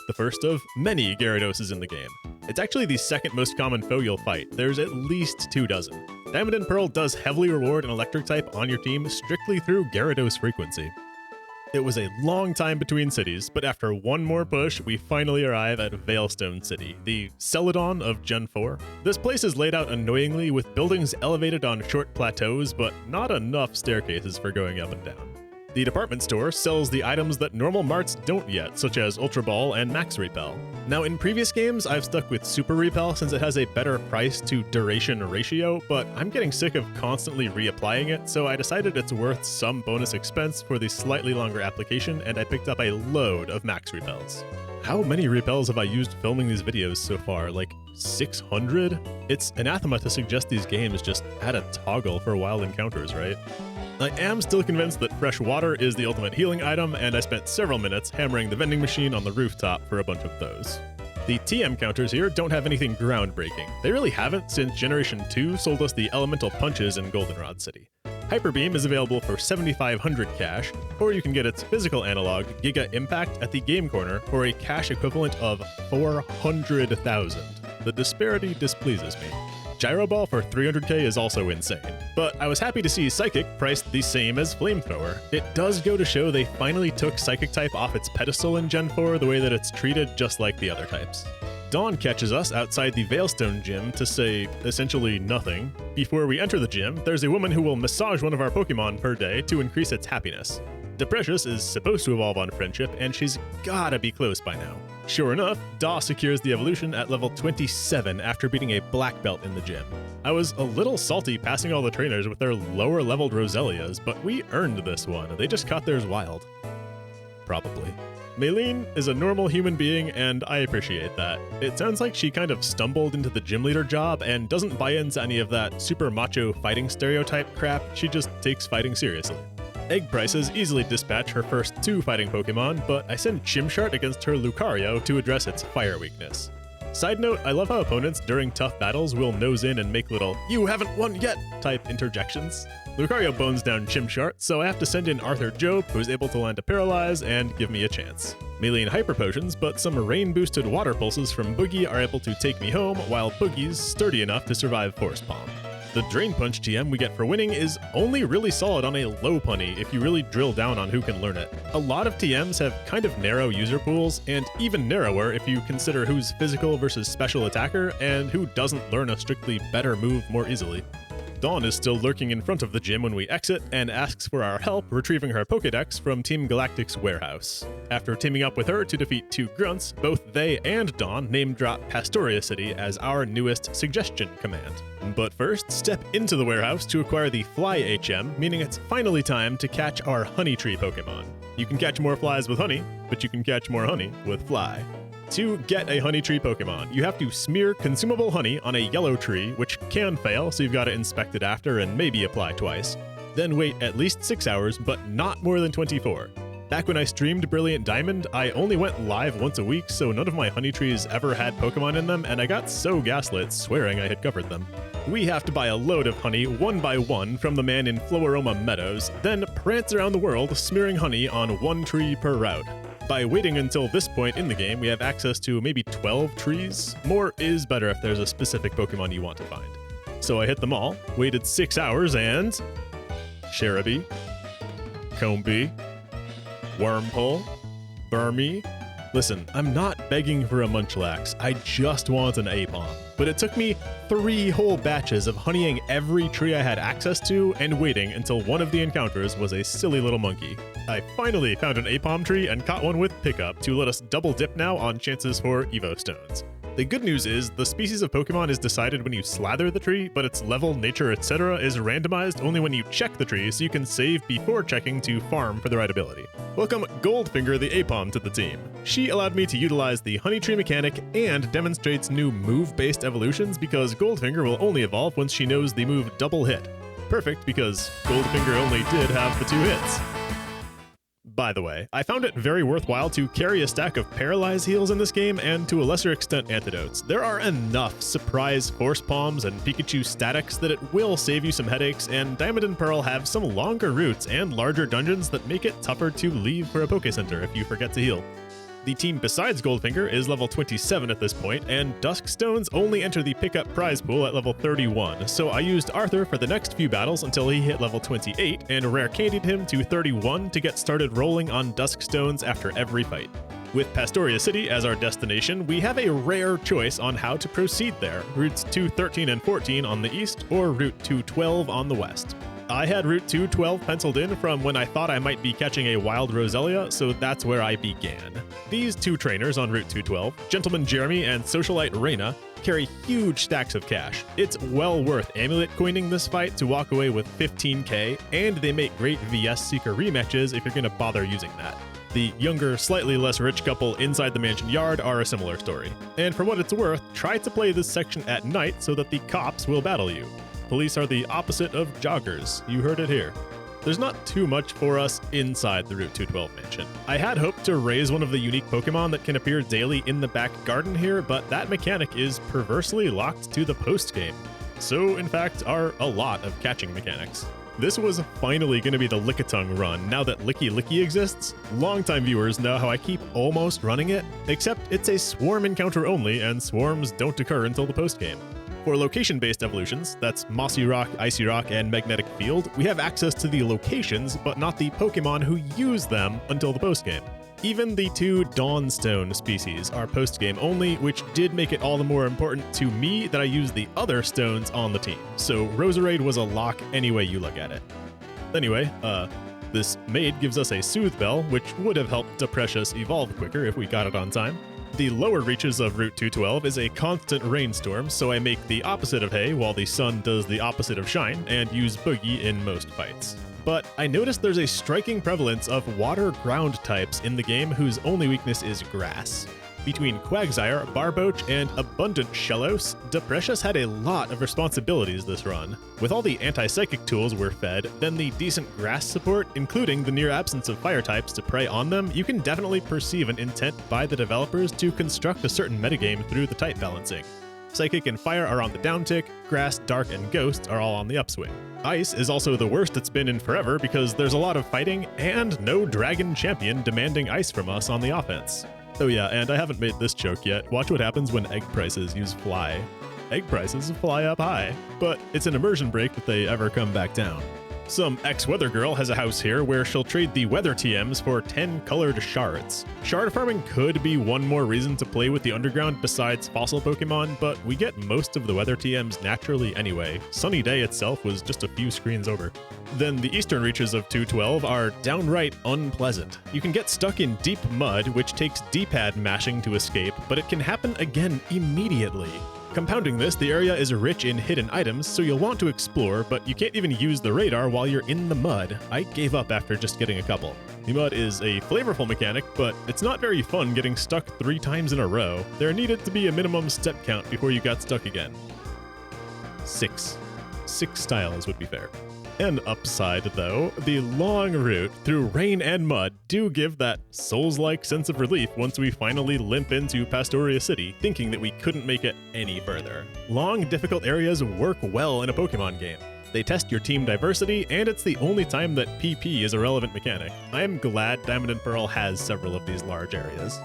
The first of many Gyaradoses in the game. It's actually the second most common foe you'll fight. There's at least 24. Diamond and Pearl does heavily reward an electric type on your team strictly through Gyarados frequency. It was a long time between cities, but after one more push, we finally arrive at Veilstone City, the Celadon of Gen 4. This place is laid out annoyingly with buildings elevated on short plateaus, but not enough staircases for going up and down. The department store sells the items that normal marts don't yet, such as Ultra Ball and Max Repel. Now, in previous games, I've stuck with Super Repel since it has a better price to duration ratio, but I'm getting sick of constantly reapplying it, so I decided it's worth some bonus expense for the slightly longer application, and I picked up a load of Max Repels. How many repels have I used filming these videos so far? Like 600? It's anathema to suggest these games just add a toggle for wild encounters, right? I am still convinced that fresh water is the ultimate healing item, and I spent several minutes hammering the vending machine on the rooftop for a bunch of those. The TM counters here don't have anything groundbreaking. They really haven't since Generation 2 sold us the elemental punches in Goldenrod City. Hyper Beam is available for 7,500 cash, or you can get its physical analog, Giga Impact, at the Game Corner for a cash equivalent of 400,000. The disparity displeases me. Gyro Ball for 300k is also insane, but I was happy to see Psychic priced the same as Flamethrower. It does go to show they finally took Psychic type off its pedestal in Gen 4 the way that it's treated just like the other types. Dawn catches us outside the Veilstone gym to say essentially nothing. Before we enter the gym, there's a woman who will massage one of our Pokemon per day to increase its happiness. Deprecious is supposed to evolve on Friendship, and she's gotta be close by now. Sure enough, Daw secures the evolution at level 27 after beating a black belt in the gym. I was a little salty passing all the trainers with their lower leveled Roselias, but we earned this one. They just caught theirs wild. Probably. Maylene is a normal human being, and I appreciate that. It sounds like she kind of stumbled into the gym leader job and doesn't buy into any of that super macho fighting stereotype crap. She just takes fighting seriously. Egg Prices easily dispatch her first 2 fighting Pokemon, but I send Chimchar against her Lucario to address its fire weakness. Side note, I love how opponents during tough battles will nose in and make little "you haven't won yet" type interjections. Lucario bones down Chimchar, so I have to send in Arthur Jobe, who's able to land a Paralyze and give me a chance. Maylene Hyper Potions, but some rain-boosted water pulses from Boogie are able to take me home, while Boogie's sturdy enough to survive Force Palm. The Drain Punch TM we get for winning is only really solid on a low punny if you really drill down on who can learn it. A lot of TMs have kind of narrow user pools, and even narrower if you consider who's physical versus special attacker and who doesn't learn a strictly better move more easily. Dawn is still lurking in front of the gym when we exit and asks for our help retrieving her Pokédex from Team Galactic's warehouse. After teaming up with her to defeat 2 grunts, both they and Dawn name drop Pastoria City as our newest suggestion command. But first, step into the warehouse to acquire the Fly HM, meaning it's finally time to catch our Honey Tree Pokemon. You can catch more flies with honey, but you can catch more honey with Fly. To get a Honey Tree Pokemon, you have to smear consumable honey on a yellow tree, which can fail, so you've got to inspect it after and maybe apply twice. Then wait at least 6 hours, but not more than 24. Back when I streamed Brilliant Diamond, I only went live once a week, so none of my honey trees ever had Pokemon in them, and I got so gaslit swearing I had covered them. We have to buy a load of honey one by one from the man in Floaroma Meadows, then prance around the world smearing honey on 1 tree per route. By waiting until this point in the game, we have access to maybe 12 trees. More is better if there's a specific Pokemon you want to find. So I hit them all, waited 6 hours, and Cherubi, Combee, Wormhole, Burmy. Listen, I'm not begging for a Munchlax, I just want an Aipom. But it took me 3 whole batches of honeying every tree I had access to and waiting until one of the encounters was a silly little monkey. I finally found an Aipom tree and caught one with Pickup to let us double dip now on chances for Evo Stones. The good news is, the species of Pokemon is decided when you slather the tree, but its level, nature, etc. is randomized only when you check the tree, so you can save before checking to farm for the right ability. Welcome Goldfinger the Apom to the team. She allowed me to utilize the Honey Tree mechanic and demonstrates new move-based evolutions because Goldfinger will only evolve once she knows the move Double Hit. Perfect, because Goldfinger only did have the 2 hits. By the way, I found it very worthwhile to carry a stack of Paralyze heals in this game and to a lesser extent antidotes. There are enough surprise Force Palms and Pikachu statics that it will save you some headaches, and Diamond and Pearl have some longer routes and larger dungeons that make it tougher to leave for a Poké Center if you forget to heal. The team besides Goldfinger is level 27 at this point, and Duskstones only enter the pickup prize pool at level 31, so I used Arthur for the next few battles until he hit level 28, and rare candied him to 31 to get started rolling on Duskstones after every fight. With Pastoria City as our destination, we have a rare choice on how to proceed there, routes 213 and 14 on the east, or route 212 on the west. I had Route 212 penciled in from when I thought I might be catching a wild Roselia, so that's where I began. These 2 trainers on Route 212, Gentleman Jeremy and Socialite Reyna, carry huge stacks of cash. It's well worth amulet coining this fight to walk away with 15k, and they make great VS Seeker rematches if you're gonna bother using that. The younger, slightly less rich couple inside the mansion yard are a similar story. And for what it's worth, try to play this section at night so that the cops will battle you. Police are the opposite of joggers. You heard it here. There's not too much for us inside the Route 212 mansion. I had hoped to raise one of the unique Pokemon that can appear daily in the back garden here, but that mechanic is perversely locked to the post-game. So, in fact, are a lot of catching mechanics. This was finally going to be the Lickitung run now that Licky Licky exists. Longtime viewers know how I keep almost running it, except it's a swarm encounter only, and swarms don't occur until the post-game. For location-based evolutions, that's Mossy Rock, Icy Rock, and Magnetic Field, we have access to the locations, but not the Pokemon who use them until the postgame. Even the 2 Dawnstone species are postgame only, which did make it all the more important to me that I used the other stones on the team, so Roserade was a lock any way you look at it. Anyway, this maid gives us a Soothe Bell, which would have helped Deprecious evolve quicker if we got it on time. The lower reaches of Route 212 is a constant rainstorm, so I make the opposite of hay while the sun does the opposite of shine, and use Boogie in most fights. But I noticed there's a striking prevalence of water ground types in the game whose only weakness is grass. Between Quagsire, Barboach, and Abundant Shellos, Deprecious had a lot of responsibilities this run. With all the anti-psychic tools we're fed, then the decent grass support, including the near absence of fire types to prey on them, you can definitely perceive an intent by the developers to construct a certain metagame through the type balancing. Psychic and Fire are on the downtick, Grass, Dark, and Ghost are all on the upswing. Ice is also the worst it's been in forever because there's a lot of fighting and no Dragon Champion demanding Ice from us on the offense. Oh yeah, and I haven't made this joke yet. Watch what happens when egg prices use Fly. Egg prices fly up high, but it's an immersion break if they ever come back down. Some ex-weather girl has a house here where she'll trade the weather TMs for 10 colored shards. Shard farming could be one more reason to play with the underground besides fossil Pokemon, but we get most of the weather TMs naturally anyway. Sunny Day itself was just a few screens over. Then the eastern reaches of 212 are downright unpleasant. You can get stuck in deep mud, which takes D-pad mashing to escape, but it can happen again immediately. Compounding this, the area is rich in hidden items, so you'll want to explore, but you can't even use the radar while you're in the mud. I gave up after just getting a couple. The mud is a flavorful mechanic, but it's not very fun getting stuck 3 times in a row. There needed to be a minimum step count before you got stuck again. 6 tiles would be fair. An upside, though, the long route through rain and mud do give that Souls-like sense of relief once we finally limp into Pastoria City, thinking that we couldn't make it any further. Long, difficult areas work well in a Pokemon game. They test your team diversity, and it's the only time that PP is a relevant mechanic. I am glad Diamond and Pearl has several of these large areas.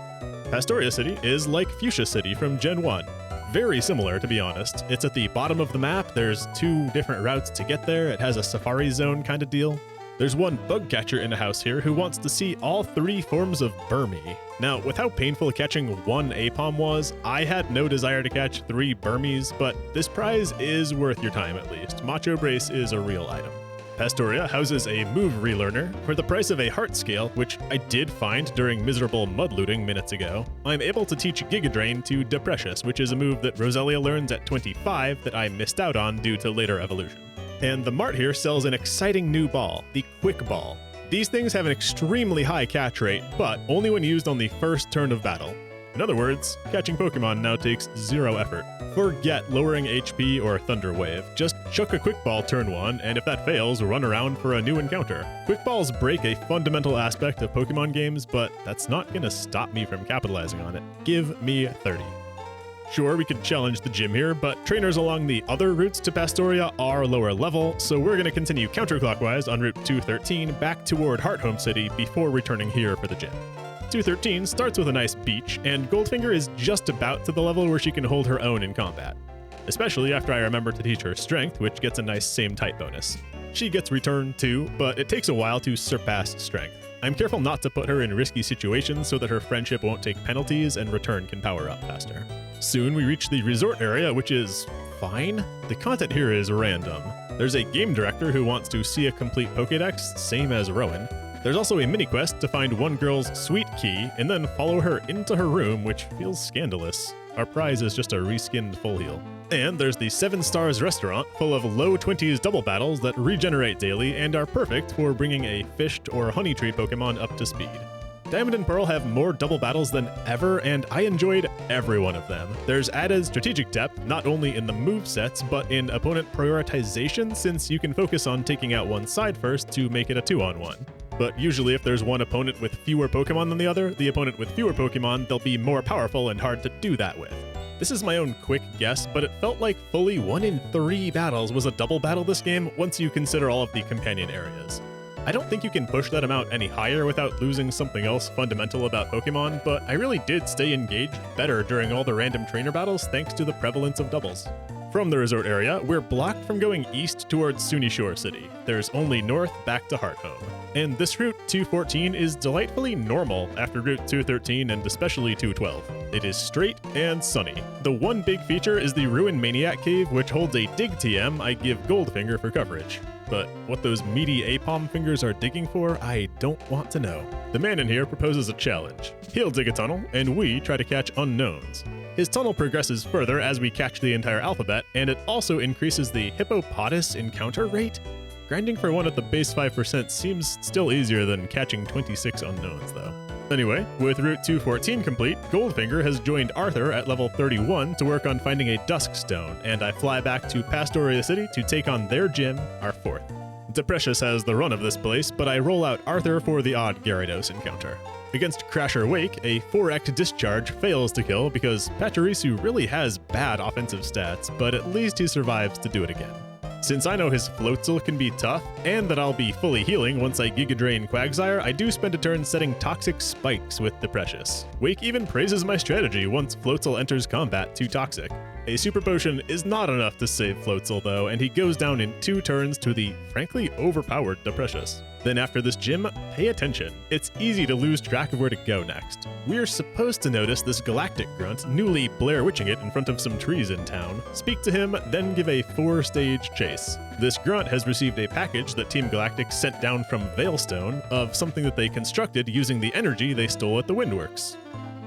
Pastoria City is like Fuchsia City from Gen 1. Very similar, to be honest. It's at the bottom of the map, there's 2 different routes to get there, it has a safari zone kind of deal. There's one bug catcher in a house here who wants to see all 3 forms of Burmy. Now, with how painful catching 1 Apom was, I had no desire to catch 3 Burmies, but this prize is worth your time at least. Macho Brace is a real item. Pastoria houses a move relearner. For the price of a heart scale, which I did find during miserable mud looting minutes ago, I'm able to teach Giga Drain to Deprecious, which is a move that Roselia learns at 25 that I missed out on due to later evolution. And the mart here sells an exciting new ball, the Quick Ball. These things have an extremely high catch rate, but only when used on the first turn of battle. In other words, catching Pokemon now takes 0 effort. Forget lowering HP or Thunder Wave. Just chuck a Quick Ball turn 1, and if that fails, run around for a new encounter. Quick Balls break a fundamental aspect of Pokemon games, but that's not gonna stop me from capitalizing on it. Give me 30. Sure, we could challenge the gym here, but trainers along the other routes to Pastoria are lower level, so we're going to continue counterclockwise on Route 213 back toward Hearthome City before returning here for the gym. 213 starts with a nice beach, and Goldfinger is just about to the level where she can hold her own in combat. Especially after I remember to teach her Strength, which gets a nice same type bonus. She gets Return too, but it takes a while to surpass Strength. I'm careful not to put her in risky situations so that her friendship won't take penalties and Return can power up faster. Soon we reach the resort area, which is fine. The content here is random. There's a game director who wants to see a complete Pokédex, same as Rowan. There's also a mini quest to find one girl's sweet key and then follow her into her room, which feels scandalous. Our prize is just a reskinned full heal. And there's the 7 Stars restaurant full of low 20s double battles that regenerate daily and are perfect for bringing a fished or honey tree Pokemon up to speed. Diamond and Pearl have more double battles than ever, and I enjoyed every one of them. There's added strategic depth, not only in the movesets, but in opponent prioritization, since you can focus on taking out one side first to make it a 2-on-1. But usually if there's one opponent with fewer Pokemon than the other, the opponent with fewer Pokemon, they'll be more powerful and hard to do that with. This is my own quick guess, but it felt like fully 1 in 3 battles was a double battle this game once you consider all of the companion areas. I don't think you can push that amount any higher without losing something else fundamental about Pokemon, but I really did stay engaged better during all the random trainer battles thanks to the prevalence of doubles. From the resort area, we're blocked from going east towards Sunishore City. There's only north back to Hearthome. And this Route 214 is delightfully normal after Route 213 and especially 212. It is straight and sunny. The one big feature is the Ruin Maniac Cave, which holds a dig TM I give Goldfinger for coverage. But what those meaty Apom fingers are digging for, I don't want to know. The man in here proposes a challenge. He'll dig a tunnel, and we try to catch unknowns. His tunnel progresses further as we catch the entire alphabet, and it also increases the Hippopotas encounter rate. Grinding for one at the base 5% seems still easier than catching 26 unknowns, though. Anyway, with Route 214 complete, Goldfinger has joined Arthur at level 31 to work on finding a Dusk Stone, and I fly back to Pastoria City to take on their gym, our 4th. Deprecious has the run of this place, but I roll out Arthur for the odd Gyarados encounter. Against Crasher Wake, a 4x discharge fails to kill because Pachirisu really has bad offensive stats, but at least he survives to do it again. Since I know his Floatzel can be tough, and that I'll be fully healing once I Giga Drain Quagsire, I do spend a turn setting Toxic Spikes with Deprecious. Wake even praises my strategy once Floatzel enters combat too toxic. A Super Potion is not enough to save Floatzel though, and he goes down in 2 turns to the frankly overpowered Deprecious. Then after this gym, pay attention. It's easy to lose track of where to go next. We're supposed to notice this galactic grunt, newly Blair Witching it in front of some trees in town, speak to him, then give a 4-stage chase. This grunt has received a package that Team Galactic sent down from Veilstone of something that they constructed using the energy they stole at the Windworks.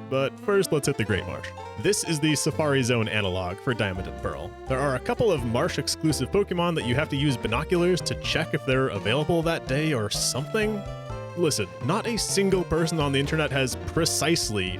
But first, let's hit the Great Marsh. This is the Safari Zone analog for Diamond and Pearl. There are a couple of Marsh-exclusive Pokemon that you have to use binoculars to check if they're available that day or something. Listen, not a single person on the internet has precisely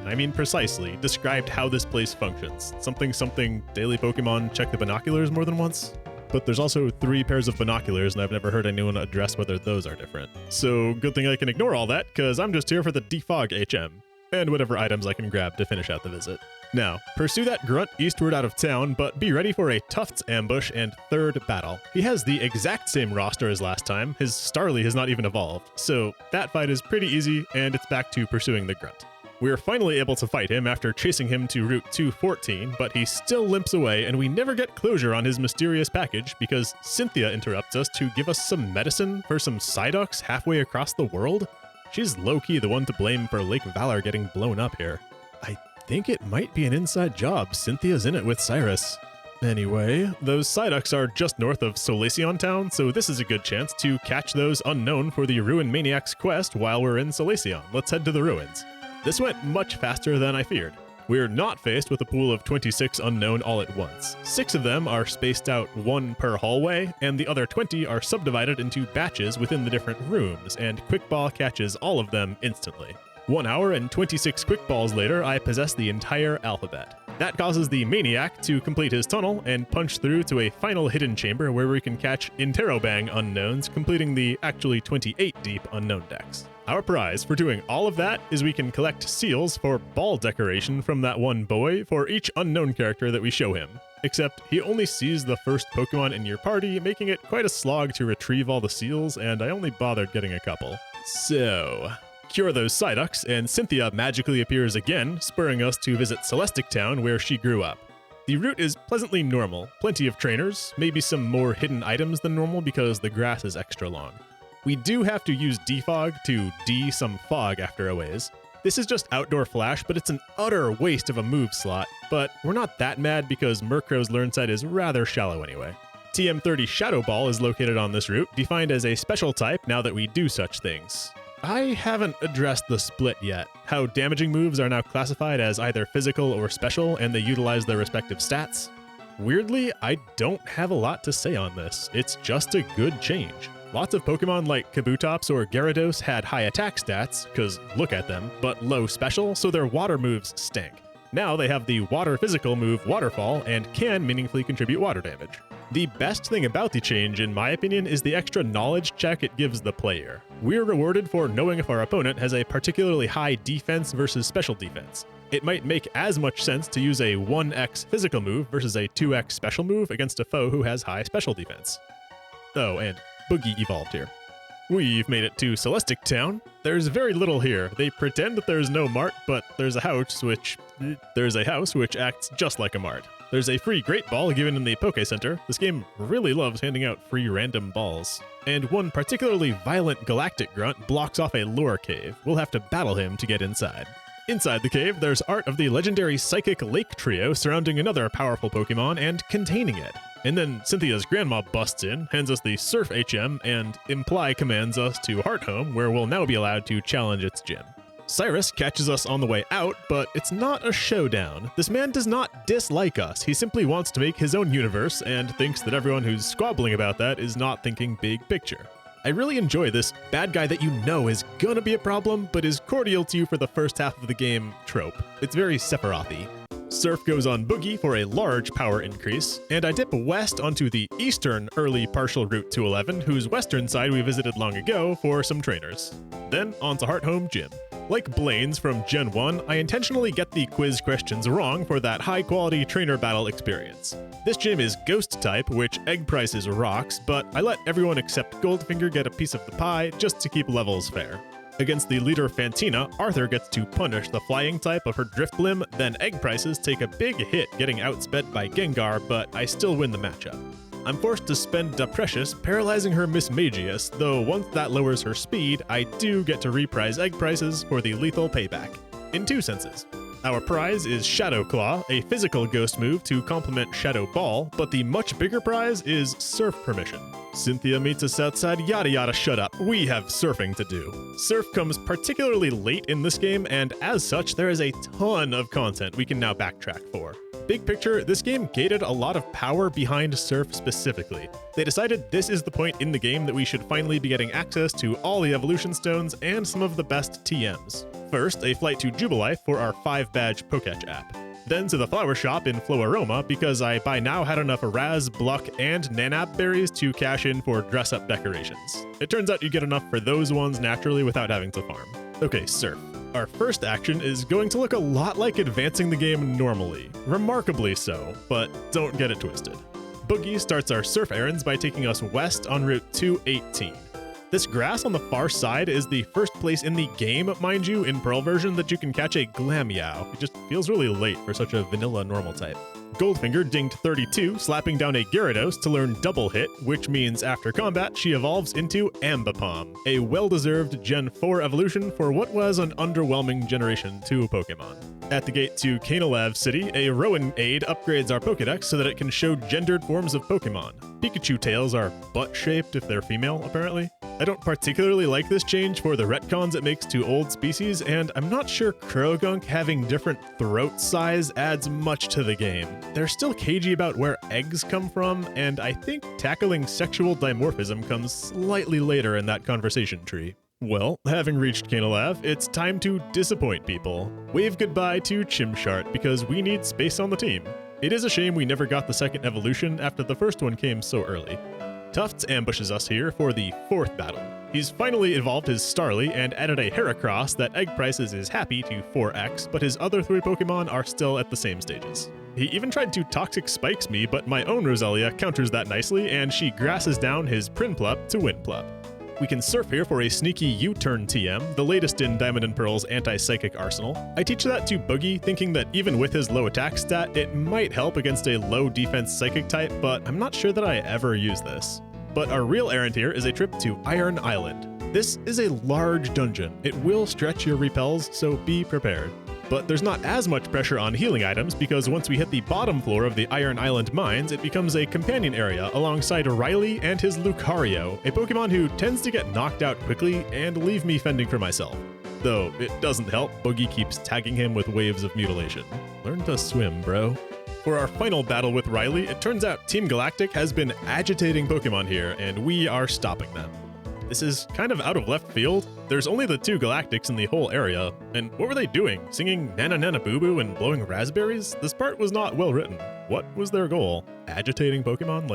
described how this place functions. Something, daily Pokemon check the binoculars more than once? But there's also 3 pairs of binoculars, and I've never heard anyone address whether those are different. So good thing I can ignore all that, because I'm just here for the Defog HM. And whatever items I can grab to finish out the visit. Now, pursue that grunt eastward out of town, but be ready for a Tufts ambush and 3rd battle. He has the exact same roster as last time, his Starly has not even evolved, so that fight is pretty easy, and it's back to pursuing the grunt. We're finally able to fight him after chasing him to Route 214, but he still limps away, and we never get closure on his mysterious package because Cynthia interrupts us to give us some medicine for some Psyducks halfway across the world. She's low-key the one to blame for Lake Valor getting blown up here. I think it might be an inside job. Cynthia's in it with Cyrus. Anyway, those Psyducks are just north of Solaceon Town, so this is a good chance to catch those unknown for the Ruin Maniac's quest while we're in Solaceon. Let's head to the ruins. This went much faster than I feared. We're not faced with a pool of 26 unknown all at once. 6 of them are spaced out 1 per hallway, and the other 20 are subdivided into batches within the different rooms, and Quick Ball catches all of them instantly. 1 hour and 26 Quick Balls later, I possess the entire alphabet. That causes the Maniac to complete his tunnel and punch through to a final hidden chamber where we can catch Interrobang unknowns, completing the actually 28 deep unknown decks. Our prize for doing all of that is we can collect seals for ball decoration from that one boy for each unknown character that we show him. Except he only sees the first Pokemon in your party, making it quite a slog to retrieve all the seals, and I only bothered getting a couple. So, cure those Psyducks, and Cynthia magically appears again, spurring us to visit Celestic Town where she grew up. The route is pleasantly normal, plenty of trainers, maybe some more hidden items than normal because the grass is extra long. We do have to use defog to some fog after a ways. This is just outdoor flash, but it's an utter waste of a move slot, but we're not that mad because Murkrow's learn set is rather shallow anyway. TM30 Shadow Ball is located on this route, defined as a special type now that we do such things. I haven't addressed the split yet, how damaging moves are now classified as either physical or special and they utilize their respective stats. Weirdly, I don't have a lot to say on this, it's just a good change. Lots of Pokemon like Kabutops or Gyarados had high attack stats, cause look at them, but low special, so their water moves stank. Now they have the water physical move Waterfall and can meaningfully contribute water damage. The best thing about the change, in my opinion, is the extra knowledge check it gives the player. We're rewarded for knowing if our opponent has a particularly high defense versus special defense. It might make as much sense to use a 1x physical move versus a 2x special move against a foe who has high special defense. Oh, and Boogie evolved here. We've made it to Celestic Town. There's very little here. They pretend that there's no mart, but there's a house which acts just like a mart. There's a free Great Ball given in the Poké Center. This game really loves handing out free random balls. And one particularly violent galactic grunt blocks off a lure cave. We'll have to battle him to get inside. Inside the cave, there's art of the legendary Psychic Lake Trio surrounding another powerful Pokemon and containing it. And then Cynthia's grandma busts in, hands us the Surf HM, and Imply commands us to Heart Home, where we'll now be allowed to challenge its gym. Cyrus catches us on the way out, but it's not a showdown. This man does not dislike us, he simply wants to make his own universe and thinks that everyone who's squabbling about that is not thinking big picture. I really enjoy this bad guy that you know is gonna be a problem, but is cordial to you for the first half of the game trope. It's very Sephiroth-y. Surf goes on Boogie for a large power increase, and I dip west onto the eastern early partial route to 11, whose western side we visited long ago for some trainers. Then onto Heart Home Gym. Like Blaine's from Gen 1, I intentionally get the quiz questions wrong for that high-quality trainer battle experience. This gym is Ghost type, which egg prices rocks, but I let everyone except Goldfinger get a piece of the pie just to keep levels fair. Against the leader Fantina, Arthur gets to punish the flying type of her Driftblim, then egg prices take a big hit getting outsped by Gengar, but I still win the matchup. I'm forced to spend Da Precious paralyzing her Mismagius, though once that lowers her speed, I do get to reprise egg prices for the lethal payback. In 2 senses. Our prize is Shadow Claw, a physical ghost move to complement Shadow Ball, but the much bigger prize is Surf Permission. Cynthia meets us outside, yada yada shut up, we have surfing to do. Surf comes particularly late in this game, and as such, there is a ton of content we can now backtrack for. Big picture, this game gated a lot of power behind Surf specifically. They decided this is the point in the game that we should finally be getting access to all the evolution stones and some of the best TMs. First, a flight to Jubilife for our 5-badge Poketch app. Then to the flower shop in Floaroma because I by now had enough Raz, Bluck, and Nanab berries to cash in for dress-up decorations. It turns out you get enough for those ones naturally without having to farm. Okay, Surf. Our first action is going to look a lot like advancing the game normally. Remarkably so, but don't get it twisted. Boogie starts our surf errands by taking us west on Route 218. This grass on the far side is the first place in the game, mind you, in Pearl version that you can catch a Glameow. It just feels really late for such a vanilla normal type. Goldfinger dinged 32, slapping down a Gyarados to learn Double Hit, which means after combat she evolves into Ambipom, a well-deserved Gen 4 evolution for what was an underwhelming Generation 2 Pokemon. At the gate to Kanalav City, a Rowan aid upgrades our Pokedex so that it can show gendered forms of Pokemon. Pikachu tails are butt-shaped if they're female, apparently. I don't particularly like this change for the retcons it makes to old species, and I'm not sure Krogunk having different throat size adds much to the game. They're still cagey about where eggs come from, and I think tackling sexual dimorphism comes slightly later in that conversation tree. Well, having reached Kanalav, it's time to disappoint people. Wave goodbye to Chimchar because we need space on the team. It is a shame we never got the second evolution after the first one came so early. Tufts ambushes us here for the 4th battle. He's finally evolved his Starly and added a Heracross that Egg Prices is happy to 4x, but his other 3 Pokemon are still at the same stages. He even tried to Toxic Spikes me, but my own Roselia counters that nicely, and she grasses down his Prinplup to Winplup. We can surf here for a sneaky U-turn TM, the latest in Diamond and Pearl's anti-psychic arsenal. I teach that to Boogie, thinking that even with his low attack stat, it might help against a low defense psychic type, but I'm not sure that I ever use this. But our real errand here is a trip to Iron Island. This is a large dungeon. It will stretch your repels, so be prepared. But there's not as much pressure on healing items because once we hit the bottom floor of the Iron Island mines, it becomes a companion area alongside Riley and his Lucario, a Pokemon who tends to get knocked out quickly and leave me fending for myself. Though it doesn't help, Boogie keeps tagging him with waves of mutilation. Learn to swim, bro. For our final battle with Riley, it turns out Team Galactic has been agitating Pokemon here, and we are stopping them. This is kind of out of left field. There's only the 2 Galactics in the whole area, and what were they doing? Singing Nana Nana Boo Boo and blowing raspberries? This part was not well written. What was their goal? Agitating Pokemon?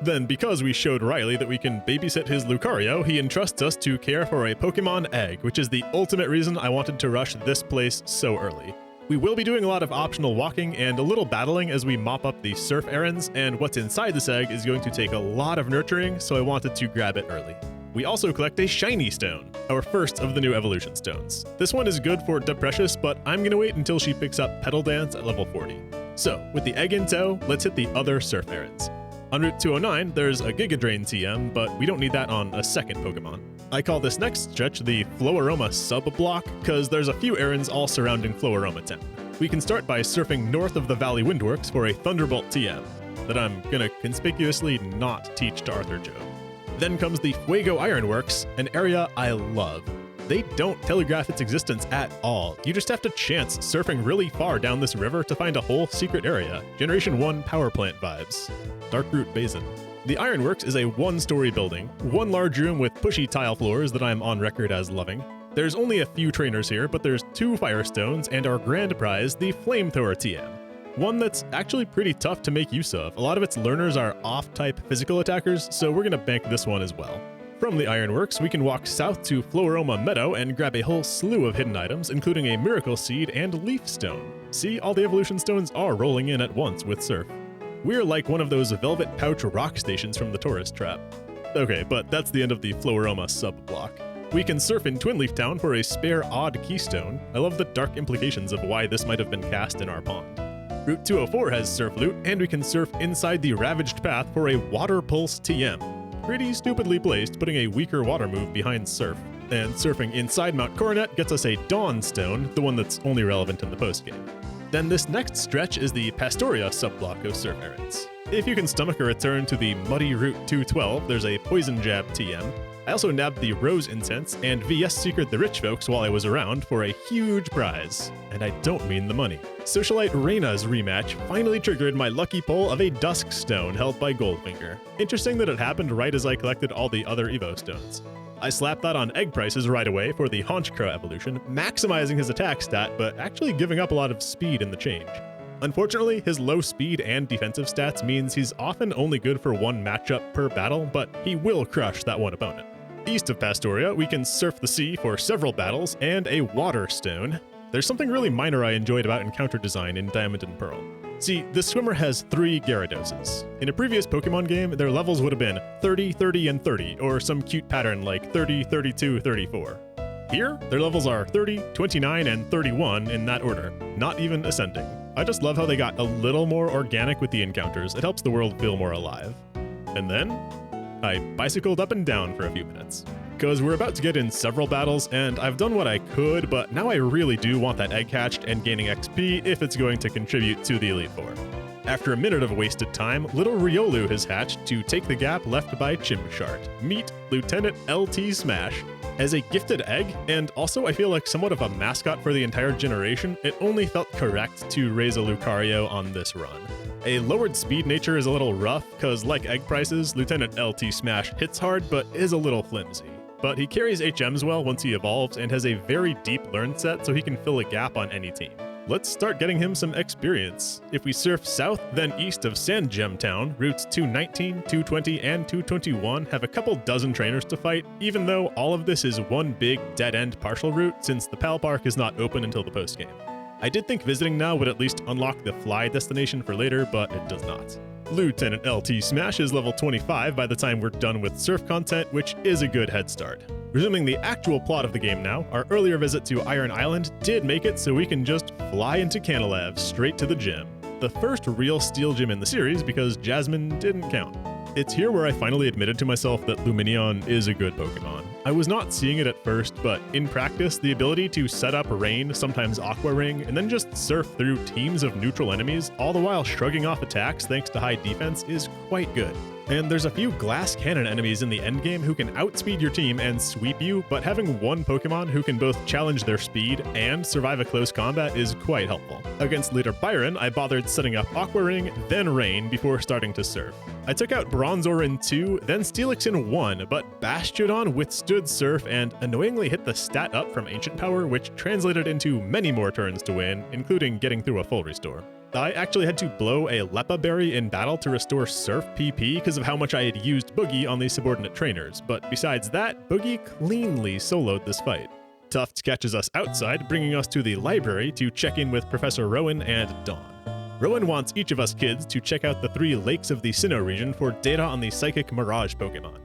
Then because we showed Riley that we can babysit his Lucario, he entrusts us to care for a Pokemon egg, which is the ultimate reason I wanted to rush this place so early. We will be doing a lot of optional walking and a little battling as we mop up the surf errands, and what's inside this egg is going to take a lot of nurturing, so I wanted to grab it early. We also collect a shiny stone, our first of the new evolution stones. This one is good for Deprecious, but I'm gonna wait until she picks up Petal Dance at level 40. So, with the egg in tow, let's hit the other surf errands. On Route 209, there's a Giga Drain TM, but we don't need that on a second Pokemon. I call this next stretch the Floaroma sub-block, because there's a few errands all surrounding Floaroma Town. We can start by surfing north of the Valley Windworks for a Thunderbolt TM, that I'm gonna conspicuously not teach to Arthur Joe. Then comes the Fuego Ironworks, an area I love. They don't telegraph its existence at all. You just have to chance surfing really far down this river to find a whole secret area. Generation 1 power plant vibes. Darkroot Basin. The Ironworks is a 1-story building, 1 large room with pushy tile floors that I'm on record as loving. There's only a few trainers here, but there's 2 Firestones and our grand prize, the Flamethrower TM. One that's actually pretty tough to make use of. A lot of its learners are off-type physical attackers, so we're gonna bank this one as well. From the Ironworks, we can walk south to Floaroma Meadow and grab a whole slew of hidden items, including a Miracle Seed and Leaf Stone. See, all the evolution stones are rolling in at once with Surf. We're like one of those velvet pouch rock stations from the tourist trap. Okay, but that's the end of the Floaroma sub-block. We can surf in Twinleaf Town for a spare odd keystone. I love the dark implications of why this might have been cast in our pond. Route 204 has surf loot, and we can surf inside the Ravaged Path for a Water Pulse TM. Pretty stupidly placed, putting a weaker water move behind Surf. And surfing inside Mount Coronet gets us a Dawn Stone, the one that's only relevant in the postgame. Then this next stretch is the Pastoria subblock of surf errands. If you can stomach a return to the muddy Route 212, there's a Poison Jab TM. I also nabbed the Rose Incense and VS Secret the Rich Folks while I was around for a huge prize. And I don't mean the money. Socialite Reina's rematch finally triggered my lucky pull of a Dusk Stone held by Goldfinger. Interesting that it happened right as I collected all the other Evo Stones. I slapped that on Egg Prices right away for the Haunchcrow evolution, maximizing his attack stat, but actually giving up a lot of speed in the change. Unfortunately, his low speed and defensive stats means he's often only good for 1 matchup per battle, but he will crush that one opponent. East of Pastoria, we can surf the sea for several battles and a Water Stone. There's something really minor I enjoyed about encounter design in Diamond and Pearl. See, this swimmer has 3 Gyarados. In a previous Pokemon game, their levels would have been 30, 30, and 30, or some cute pattern like 30, 32, 34. Here, their levels are 30, 29, and 31 in that order, not even ascending. I just love how they got a little more organic with the encounters. It helps the world feel more alive. And then I bicycled up and down for a few minutes. Because we're about to get in several battles, and I've done what I could, but now I really do want that egg hatched and gaining XP if it's going to contribute to the Elite Four. After a minute of wasted time, little Riolu has hatched to take the gap left by Chimchart. Meet Lieutenant LT Smash. As a gifted egg, and also I feel like somewhat of a mascot for the entire generation, it only felt correct to raise a Lucario on this run. A lowered speed nature is a little rough, cause like egg prices, Lieutenant LT Smash hits hard but is a little flimsy. But he carries HMs well once he evolves and has a very deep learn set so he can fill a gap on any team. Let's start getting him some experience. If we surf south, then east of Sand Gem Town, routes 219, 220, and 221 have a couple dozen trainers to fight, even though all of this is one big dead-end partial route since the Pal Park is not open until the postgame. I did think visiting now would at least unlock the fly destination for later, but it does not. Lieutenant LT Smash is level 25 by the time we're done with surf content, which is a good head start. Resuming the actual plot of the game now, our earlier visit to Iron Island did make it so we can just fly into Canalev straight to the gym. The first real steel gym in the series because Jasmine didn't count. It's here where I finally admitted to myself that Lumineon is a good Pokemon. I was not seeing it at first, but in practice, the ability to set up Rain, sometimes Aqua Ring, and then just surf through teams of neutral enemies, all the while shrugging off attacks thanks to high defense, is quite good. And there's a few glass cannon enemies in the endgame who can outspeed your team and sweep you, but having one Pokemon who can both challenge their speed and survive a close combat is quite helpful. Against leader Byron, I bothered setting up Aqua Ring, then Rain before starting to surf. I took out Bronzor in 2, then Steelix in 1, but Bastiodon withstood Surf and annoyingly hit the stat up from Ancient Power, which translated into many more turns to win, including getting through a full restore. I actually had to blow a Leppa Berry in battle to restore Surf PP because of how much I had used Boogie on the subordinate trainers, but besides that, Boogie cleanly soloed this fight. Tufts catches us outside, bringing us to the library to check in with Professor Rowan and Dawn. Rowan wants each of us kids to check out the 3 lakes of the Sinnoh region for data on the Psychic Mirage Pokemon.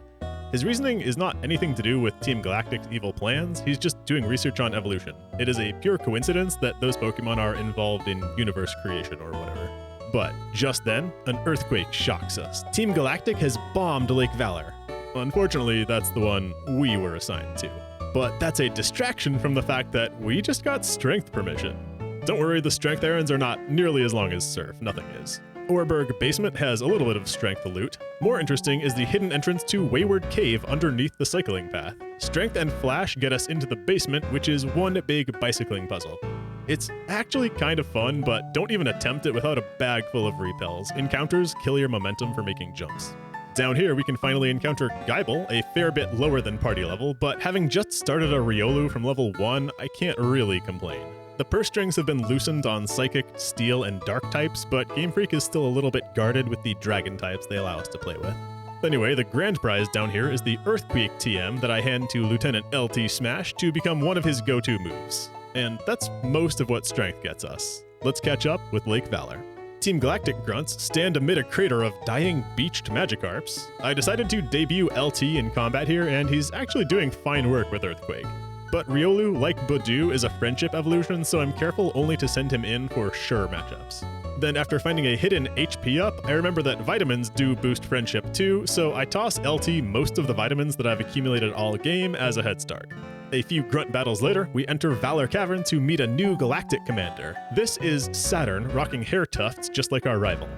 His reasoning is not anything to do with Team Galactic's evil plans, he's just doing research on evolution. It is a pure coincidence that those Pokemon are involved in universe creation or whatever. But just then, an earthquake shocks us. Team Galactic has bombed Lake Valor. Unfortunately, that's the one we were assigned to. But that's a distraction from the fact that we just got strength permission. Don't worry, the strength errands are not nearly as long as Surf, nothing is. Oreburg Basement has a little bit of strength to loot. More interesting is the hidden entrance to Wayward Cave underneath the cycling path. Strength and Flash get us into the basement, which is one big bicycling puzzle. It's actually kind of fun, but don't even attempt it without a bag full of repels. Encounters kill your momentum for making jumps. Down here, we can finally encounter Geibel, a fair bit lower than party level, but having just started a Riolu from level 1, I can't really complain. The purse strings have been loosened on Psychic, Steel, and Dark types, but Game Freak is still a little bit guarded with the Dragon types they allow us to play with. Anyway, the grand prize down here is the Earthquake TM that I hand to Lieutenant LT Smash to become one of his go-to moves. And that's most of what strength gets us. Let's catch up with Lake Valor. Team Galactic grunts stand amid a crater of dying beached Magikarps. I decided to debut LT in combat here, and he's actually doing fine work with Earthquake. But Riolu, like Budew, is a friendship evolution, so I'm careful only to send him in for sure matchups. Then after finding a hidden HP up, I remember that vitamins do boost friendship too, so I toss LT most of the vitamins that I've accumulated all game as a head start. A few grunt battles later, we enter Valor Cavern to meet a new galactic commander. This is Saturn, rocking hair tufts just like our rival.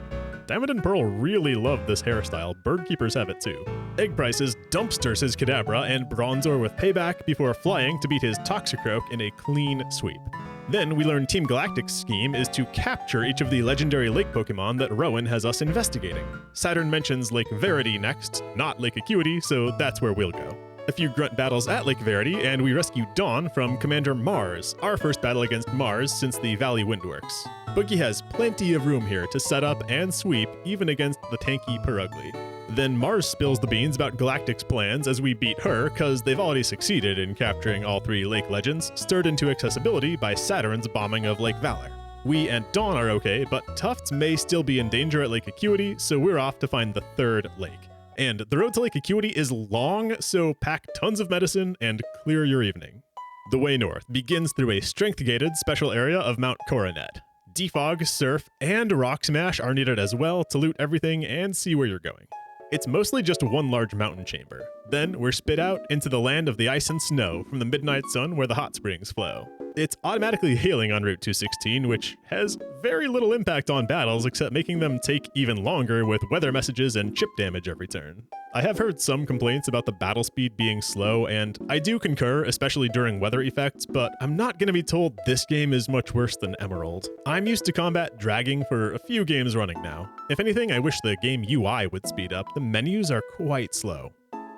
Diamond and Pearl really love this hairstyle, bird keepers have it too. Egg Prices dumpsters his Kadabra and Bronzor with payback before flying to beat his Toxicroak in a clean sweep. Then we learn Team Galactic's scheme is to capture each of the legendary lake Pokemon that Rowan has us investigating. Saturn mentions Lake Verity next, not Lake Acuity, so that's where we'll go. A few grunt battles at Lake Verity, and we rescue Dawn from Commander Mars, our first battle against Mars since the Valley Windworks. Boogie has plenty of room here to set up and sweep, even against the tanky Perugly. Then Mars spills the beans about Galactic's plans as we beat her, cause they've already succeeded in capturing all 3 lake legends, stirred into accessibility by Saturn's bombing of Lake Valor. We and Dawn are okay, but Tufts may still be in danger at Lake Acuity, so we're off to find the 3rd lake. And the road to Lake Acuity is long, so pack tons of medicine and clear your evening. The way north begins through a strength-gated special area of Mount Coronet. Defog, Surf, and Rock Smash are needed as well to loot everything and see where you're going. It's mostly just one large mountain chamber. Then we're spit out into the land of the ice and snow from the midnight sun where the hot springs flow. It's automatically healing on Route 216, which has very little impact on battles except making them take even longer with weather messages and chip damage every turn. I have heard some complaints about the battle speed being slow, and I do concur, especially during weather effects, but I'm not going to be told this game is much worse than Emerald. I'm used to combat dragging for a few games running now. If anything, I wish the game UI would speed up. The menus are quite slow.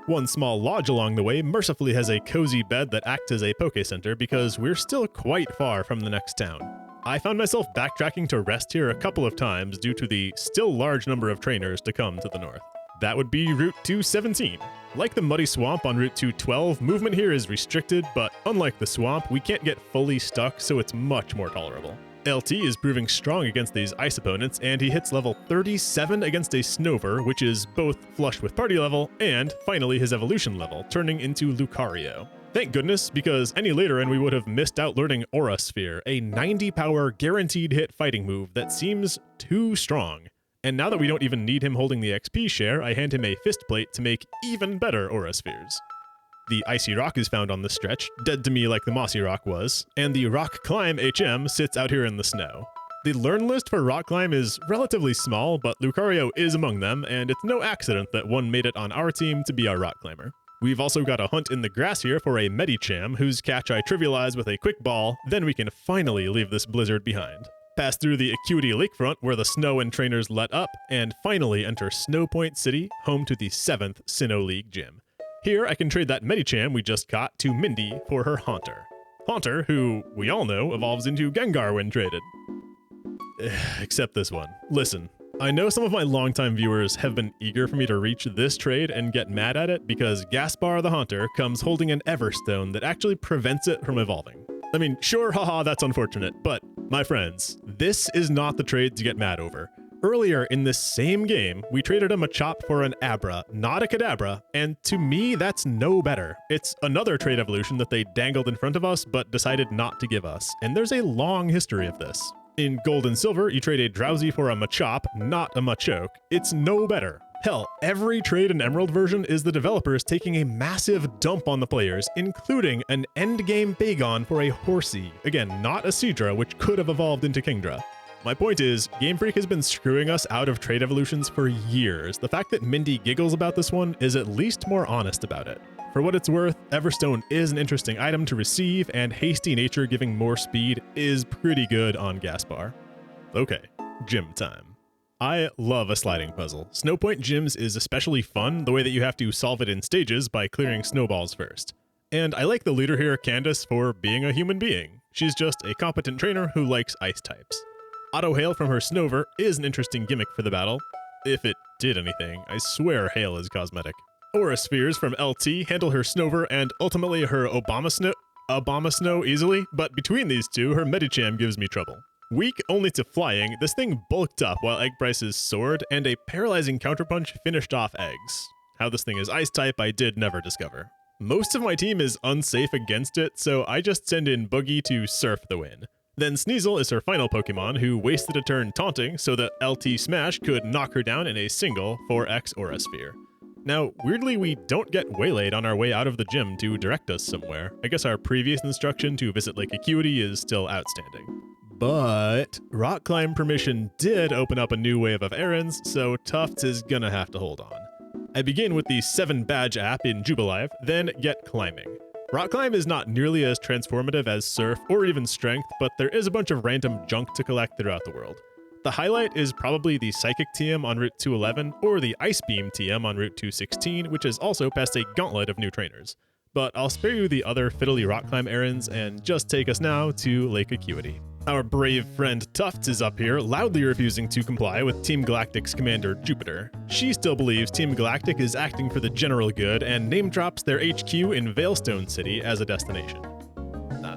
One small lodge along the way mercifully has a cozy bed that acts as a Poké Center because we're still quite far from the next town. I found myself backtracking to rest here a couple of times due to the still large number of trainers to come to the north. That would be Route 217. Like the muddy swamp on Route 212, movement here is restricted, but unlike the swamp, we can't get fully stuck, so it's much more tolerable. LT is proving strong against these ice opponents, and he hits level 37 against a Snover, which is both flush with party level and finally his evolution level, turning into Lucario. Thank goodness, because any later and we would have missed out learning Aura Sphere, a 90 power guaranteed hit fighting move that seems too strong. And now that we don't even need him holding the XP share, I hand him a fist plate to make even better Aura Spheres. The Icy Rock is found on this stretch, dead to me like the Mossy Rock was, and the Rock Climb HM sits out here in the snow. The learn list for Rock Climb is relatively small, but Lucario is among them, and it's no accident that one made it on our team to be our Rock Climber. We've also got a hunt in the grass here for a Medicham, whose catch I trivialize with a quick ball, then we can finally leave this blizzard behind. Pass through the Acuity Lakefront where the snow and trainers let up, and finally enter Snow Point City, home to the 7th Sinnoh League gym. Here, I can trade that Medicham we just caught to Mindy for her Haunter. Haunter, who we all know evolves into Gengar when traded. Except this one. Listen, I know some of my longtime viewers have been eager for me to reach this trade and get mad at it because Gaspar the Haunter comes holding an Everstone that actually prevents it from evolving. I mean, sure, haha, that's unfortunate, but my friends, this is not the trade to get mad over. Earlier in this same game, we traded a Machop for an Abra, not a Kadabra, and to me, that's no better. It's another trade evolution that they dangled in front of us, but decided not to give us, and there's a long history of this. In Gold and Silver, you trade a Drowsy for a Machop, not a Machoke. It's no better. Hell, every trade in Emerald version is the developers taking a massive dump on the players, including an endgame Bagon for a Horsey. Again, not a Seadra, which could have evolved into Kingdra. My point is, Game Freak has been screwing us out of trade evolutions for years. The fact that Mindy giggles about this one is at least more honest about it. For what it's worth, Everstone is an interesting item to receive, and Hasty Nature giving more speed is pretty good on Gaspar. Okay, gym time. I love a sliding puzzle. Snowpoint gyms is especially fun, the way that you have to solve it in stages by clearing snowballs first. And I like the leader here, Candace, for being a human being. She's just a competent trainer who likes ice types. Auto Hail from her Snover is an interesting gimmick for the battle. If it did anything, I swear Hail is cosmetic. Aura Spheres from LT handle her Snover and ultimately her Abomasnow easily, but between these two, her Medicham gives me trouble. Weak only to flying, this thing bulked up while Egg Bryce's sword and a paralyzing counterpunch finished off Eggs. How this thing is ice type I did never discover. Most of my team is unsafe against it, so I just send in Boogie to surf the win. Then Sneasel is her final Pokemon, who wasted a turn taunting so that LT Smash could knock her down in a single 4x Aura Sphere. Now, weirdly, we don't get waylaid on our way out of the gym to direct us somewhere. I guess our previous instruction to visit Lake Acuity is still outstanding. But Rock Climb permission did open up a new wave of errands, so Tufts is gonna have to hold on. I begin with the 7 badge app in Jubilife, then get climbing. Rock Climb is not nearly as transformative as Surf or even Strength, but there is a bunch of random junk to collect throughout the world. The highlight is probably the Psychic TM on Route 211 or the Ice Beam TM on Route 216, which is also past a gauntlet of new trainers. But I'll spare you the other fiddly Rock Climb errands and just take us now to Lake Acuity. Our brave friend Tufts is up here, loudly refusing to comply with Team Galactic's commander, Jupiter. She still believes Team Galactic is acting for the general good and name drops their HQ in Veilstone City as a destination.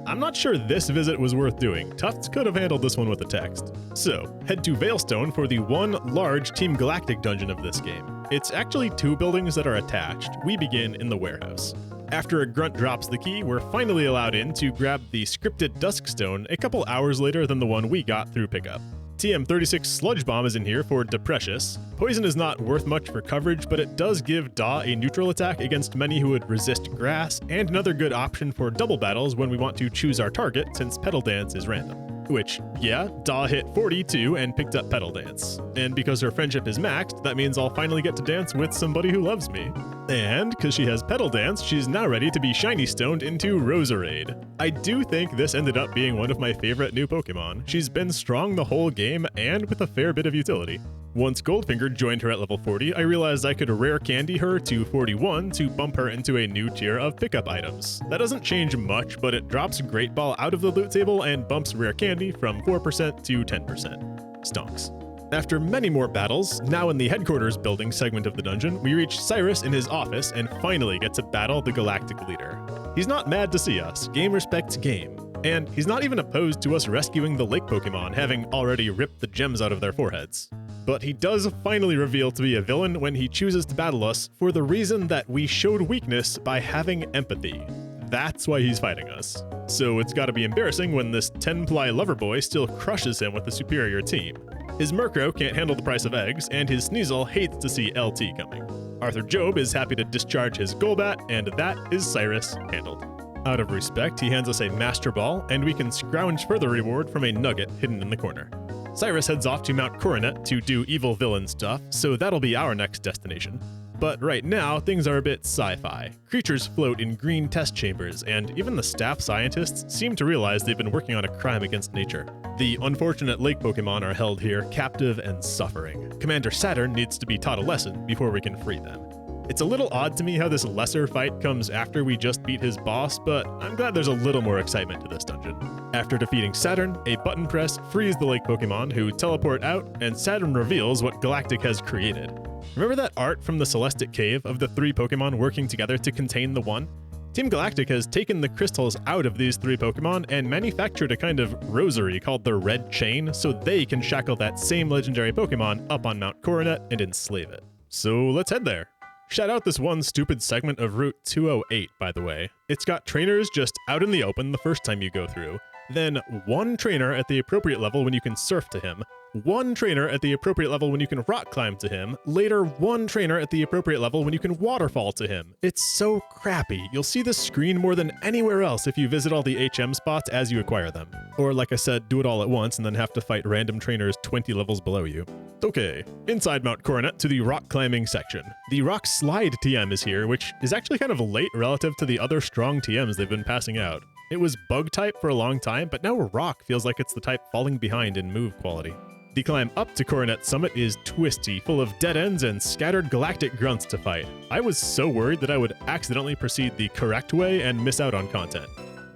I'm not sure this visit was worth doing. Tufts could have handled this one with a text. So, head to Veilstone for the one large Team Galactic dungeon of this game. It's actually 2 buildings that are attached. We begin in the warehouse. After a grunt drops the key, we're finally allowed in to grab the scripted Duskstone a couple hours later than the one we got through pickup. TM36 Sludge Bomb is in here for Deprecious. Poison is not worth much for coverage, but it does give Daw a neutral attack against many who would resist Grass, and another good option for double battles when we want to choose our target since Petal Dance is random. Which, yeah, Daw hit 42 and picked up Petal Dance. And because her friendship is maxed, that means I'll finally get to dance with somebody who loves me. And because she has Petal Dance, she's now ready to be Shiny Stoned into Roserade. I do think this ended up being one of my favorite new Pokemon. She's been strong the whole game and with a fair bit of utility. Once Goldfinger joined her at level 40, I realized I could rare candy her to 41 to bump her into a new tier of pickup items. That doesn't change much, but it drops Great Ball out of the loot table and bumps rare candy from 4% to 10%. Stonks. After many more battles, now in the headquarters building segment of the dungeon, we reach Cyrus in his office and finally get to battle the galactic leader. He's not mad to see us, game respects game. And he's not even opposed to us rescuing the lake Pokemon, having already ripped the gems out of their foreheads. But he does finally reveal to be a villain when he chooses to battle us for the reason that we showed weakness by having empathy. That's why he's fighting us. So it's gotta be embarrassing when this 10-ply lover boy still crushes him with a superior team. His Murkrow can't handle the price of eggs, and his Sneasel hates to see LT coming. Arthur Job is happy to discharge his Golbat, and that is Cyrus handled. Out of respect, he hands us a Master Ball, and we can scrounge further reward from a nugget hidden in the corner. Cyrus heads off to Mount Coronet to do evil villain stuff, so that'll be our next destination. But right now, things are a bit sci-fi. Creatures float in green test chambers, and even the staff scientists seem to realize they've been working on a crime against nature. The unfortunate lake Pokemon are held here captive and suffering. Commander Saturn needs to be taught a lesson before we can free them. It's a little odd to me how this lesser fight comes after we just beat his boss, but I'm glad there's a little more excitement to this dungeon. After defeating Saturn, a button press frees the lake Pokemon, who teleport out, and Saturn reveals what Galactic has created. Remember that art from the Celestic Cave of the 3 Pokemon working together to contain the one? Team Galactic has taken the crystals out of these 3 Pokemon and manufactured a kind of rosary called the Red Chain so they can shackle that same legendary Pokemon up on Mount Coronet and enslave it. So let's head there. Shout out this one stupid segment of Route 208, by the way. It's got trainers just out in the open the first time you go through, then 1 trainer at the appropriate level when you can surf to him, 1 trainer at the appropriate level when you can rock climb to him, later 1 trainer at the appropriate level when you can waterfall to him. It's so crappy. You'll see this screen more than anywhere else if you visit all the HM spots as you acquire them. Or like I said, do it all at once and then have to fight random trainers 20 levels below you. Okay, inside Mount Coronet to the rock climbing section. The rock slide TM is here, which is actually kind of late relative to the other strong TMs they've been passing out. It was bug type for a long time, but now rock feels like it's the type falling behind in move quality. The climb up to Coronet Summit is twisty, full of dead ends and scattered galactic grunts to fight. I was so worried that I would accidentally proceed the correct way and miss out on content.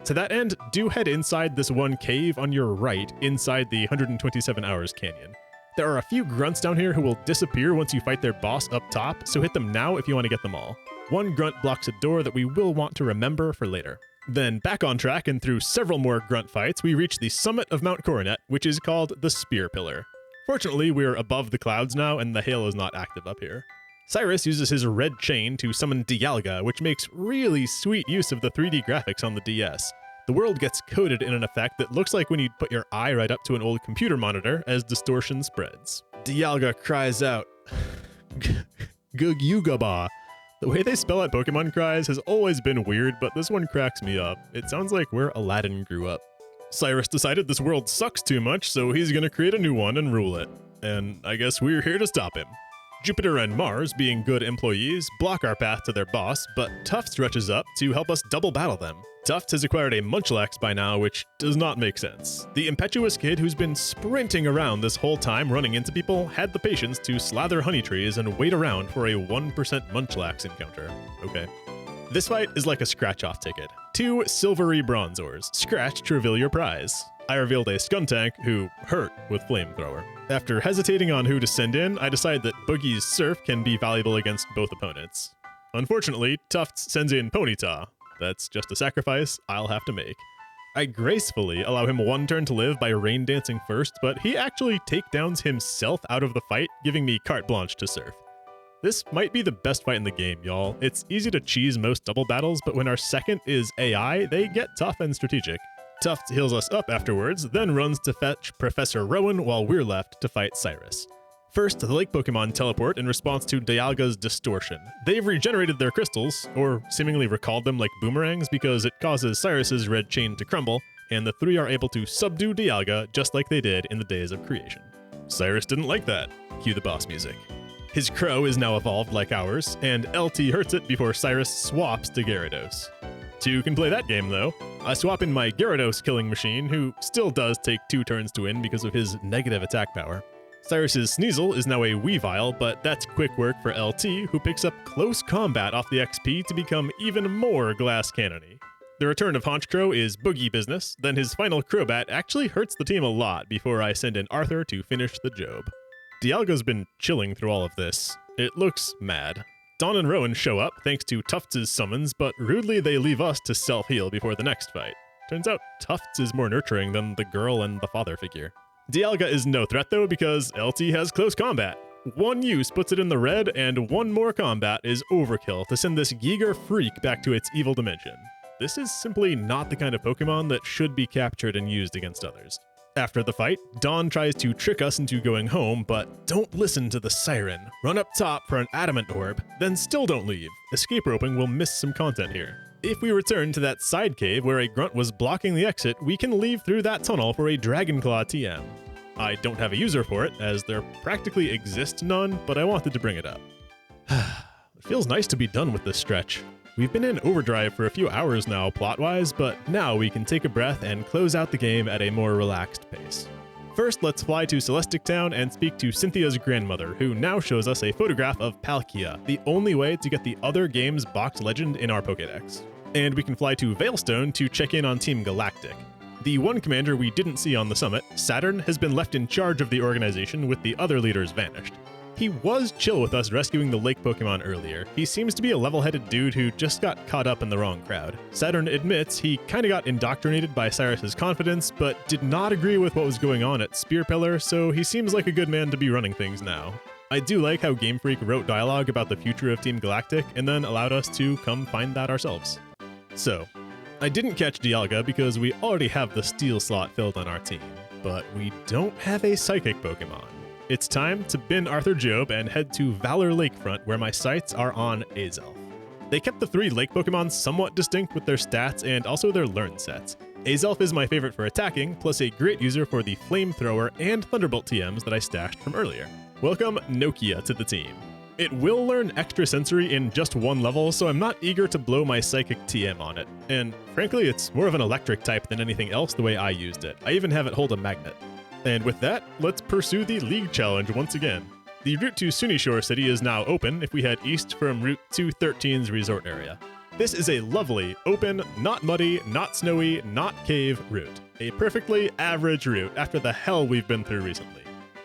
To that end, do head inside this one cave on your right, inside the 127 Hours Canyon. There are a few grunts down here who will disappear once you fight their boss up top, so hit them now if you want to get them all. 1 grunt blocks a door that we will want to remember for later. Then back on track and through several more grunt fights, we reach the summit of Mount Coronet, which is called the Spear Pillar. Fortunately, we're above the clouds now and the hail is not active up here. Cyrus uses his red chain to summon Dialga, which makes really sweet use of the 3D graphics on the DS. The world gets coated in an effect that looks like when you put your eye right up to an old computer monitor as distortion spreads. Dialga cries out, Gugugaba. The way they spell out Pokemon cries has always been weird, but this one cracks me up. It sounds like where Aladdin grew up. Cyrus decided this world sucks too much, so he's gonna create a new one and rule it. And I guess we're here to stop him. Jupiter and Mars, being good employees, block our path to their boss, but Tuft stretches up to help us double battle them. Tuft has acquired a Munchlax by now, which does not make sense. The impetuous kid who's been sprinting around this whole time running into people had the patience to slather honey trees and wait around for a 1% Munchlax encounter. Okay. This fight is like a scratch-off ticket. 2 silvery Bronzors, scratch to reveal your prize. I revealed a Skuntank who hurt with Flamethrower. After hesitating on who to send in, I decide that Boogie's Surf can be valuable against both opponents. Unfortunately, Tufts sends in Ponyta. That's just a sacrifice I'll have to make. I gracefully allow him 1 turn to live by rain dancing first, but he actually takedowns himself out of the fight, giving me carte blanche to surf. This might be the best fight in the game, y'all. It's easy to cheese most double battles, but when our second is AI, they get tough and strategic. Tufts heals us up afterwards, then runs to fetch Professor Rowan while we're left to fight Cyrus. First, the lake Pokemon teleport in response to Dialga's distortion. They've regenerated their crystals, or seemingly recalled them like boomerangs because it causes Cyrus's red chain to crumble, and the three are able to subdue Dialga just like they did in the days of creation. Cyrus didn't like that. Cue the boss music. His crow is now evolved like ours, and LT hurts it before Cyrus swaps to Gyarados. 2 can play that game though. I swap in my Gyarados killing machine, who still does take 2 turns to win because of his negative attack power. Cyrus's Sneasel is now a Weavile, but that's quick work for LT, who picks up close combat off the XP to become even more glass cannony. The return of Honchkrow is boogie business, then his final Crobat actually hurts the team a lot before I send in Arthur to finish the job. Dialga's been chilling through all of this. It looks mad. Dawn and Rowan show up thanks to Tufts' summons, but rudely they leave us to self-heal before the next fight. Turns out Tufts is more nurturing than the girl and the father figure. Dialga is no threat though because LT has close combat. 1 use puts it in the red, and 1 more combat is overkill to send this Giger freak back to its evil dimension. This is simply not the kind of Pokemon that should be captured and used against others. After the fight, Dawn tries to trick us into going home, but don't listen to the siren. Run up top for an adamant orb, then still don't leave. Escape roping will miss some content here. If we return to that side cave where a grunt was blocking the exit, we can leave through that tunnel for a Dragonclaw TM. I don't have a user for it, as there practically exists none, but I wanted to bring it up. It feels nice to be done with this stretch. We've been in overdrive for a few hours now plot-wise, but now we can take a breath and close out the game at a more relaxed pace. First, let's fly to Celestic Town and speak to Cynthia's grandmother, who now shows us a photograph of Palkia, the only way to get the other game's box legend in our Pokédex. And we can fly to Veilstone to check in on Team Galactic. The one commander we didn't see on the summit, Saturn, has been left in charge of the organization with the other leaders vanished. He was chill with us rescuing the lake Pokemon earlier. He seems to be a level-headed dude who just got caught up in the wrong crowd. Saturn admits he kinda got indoctrinated by Cyrus's confidence, but did not agree with what was going on at Spear Pillar, so he seems like a good man to be running things now. I do like how Game Freak wrote dialogue about the future of Team Galactic and then allowed us to come find that ourselves. So, I didn't catch Dialga because we already have the Steel slot filled on our team, but we don't have a Psychic Pokemon. It's time to bin Arthur Job and head to Valor Lakefront, where my sights are on Azelf. They kept the 3 lake Pokemon somewhat distinct with their stats and also their learn sets. Azelf is my favorite for attacking, plus a great user for the Flamethrower and Thunderbolt TMs that I stashed from earlier. Welcome Nokia to the team. It will learn extra sensory in just 1 level, so I'm not eager to blow my Psychic TM on it. And frankly, it's more of an electric type than anything else the way I used it. I even have it hold a magnet. And with that, let's pursue the League Challenge once again. The route to Sunishore City is now open if we head east from Route 213's resort area. This is a lovely, open, not muddy, not snowy, not cave route. A perfectly average route after the hell we've been through recently.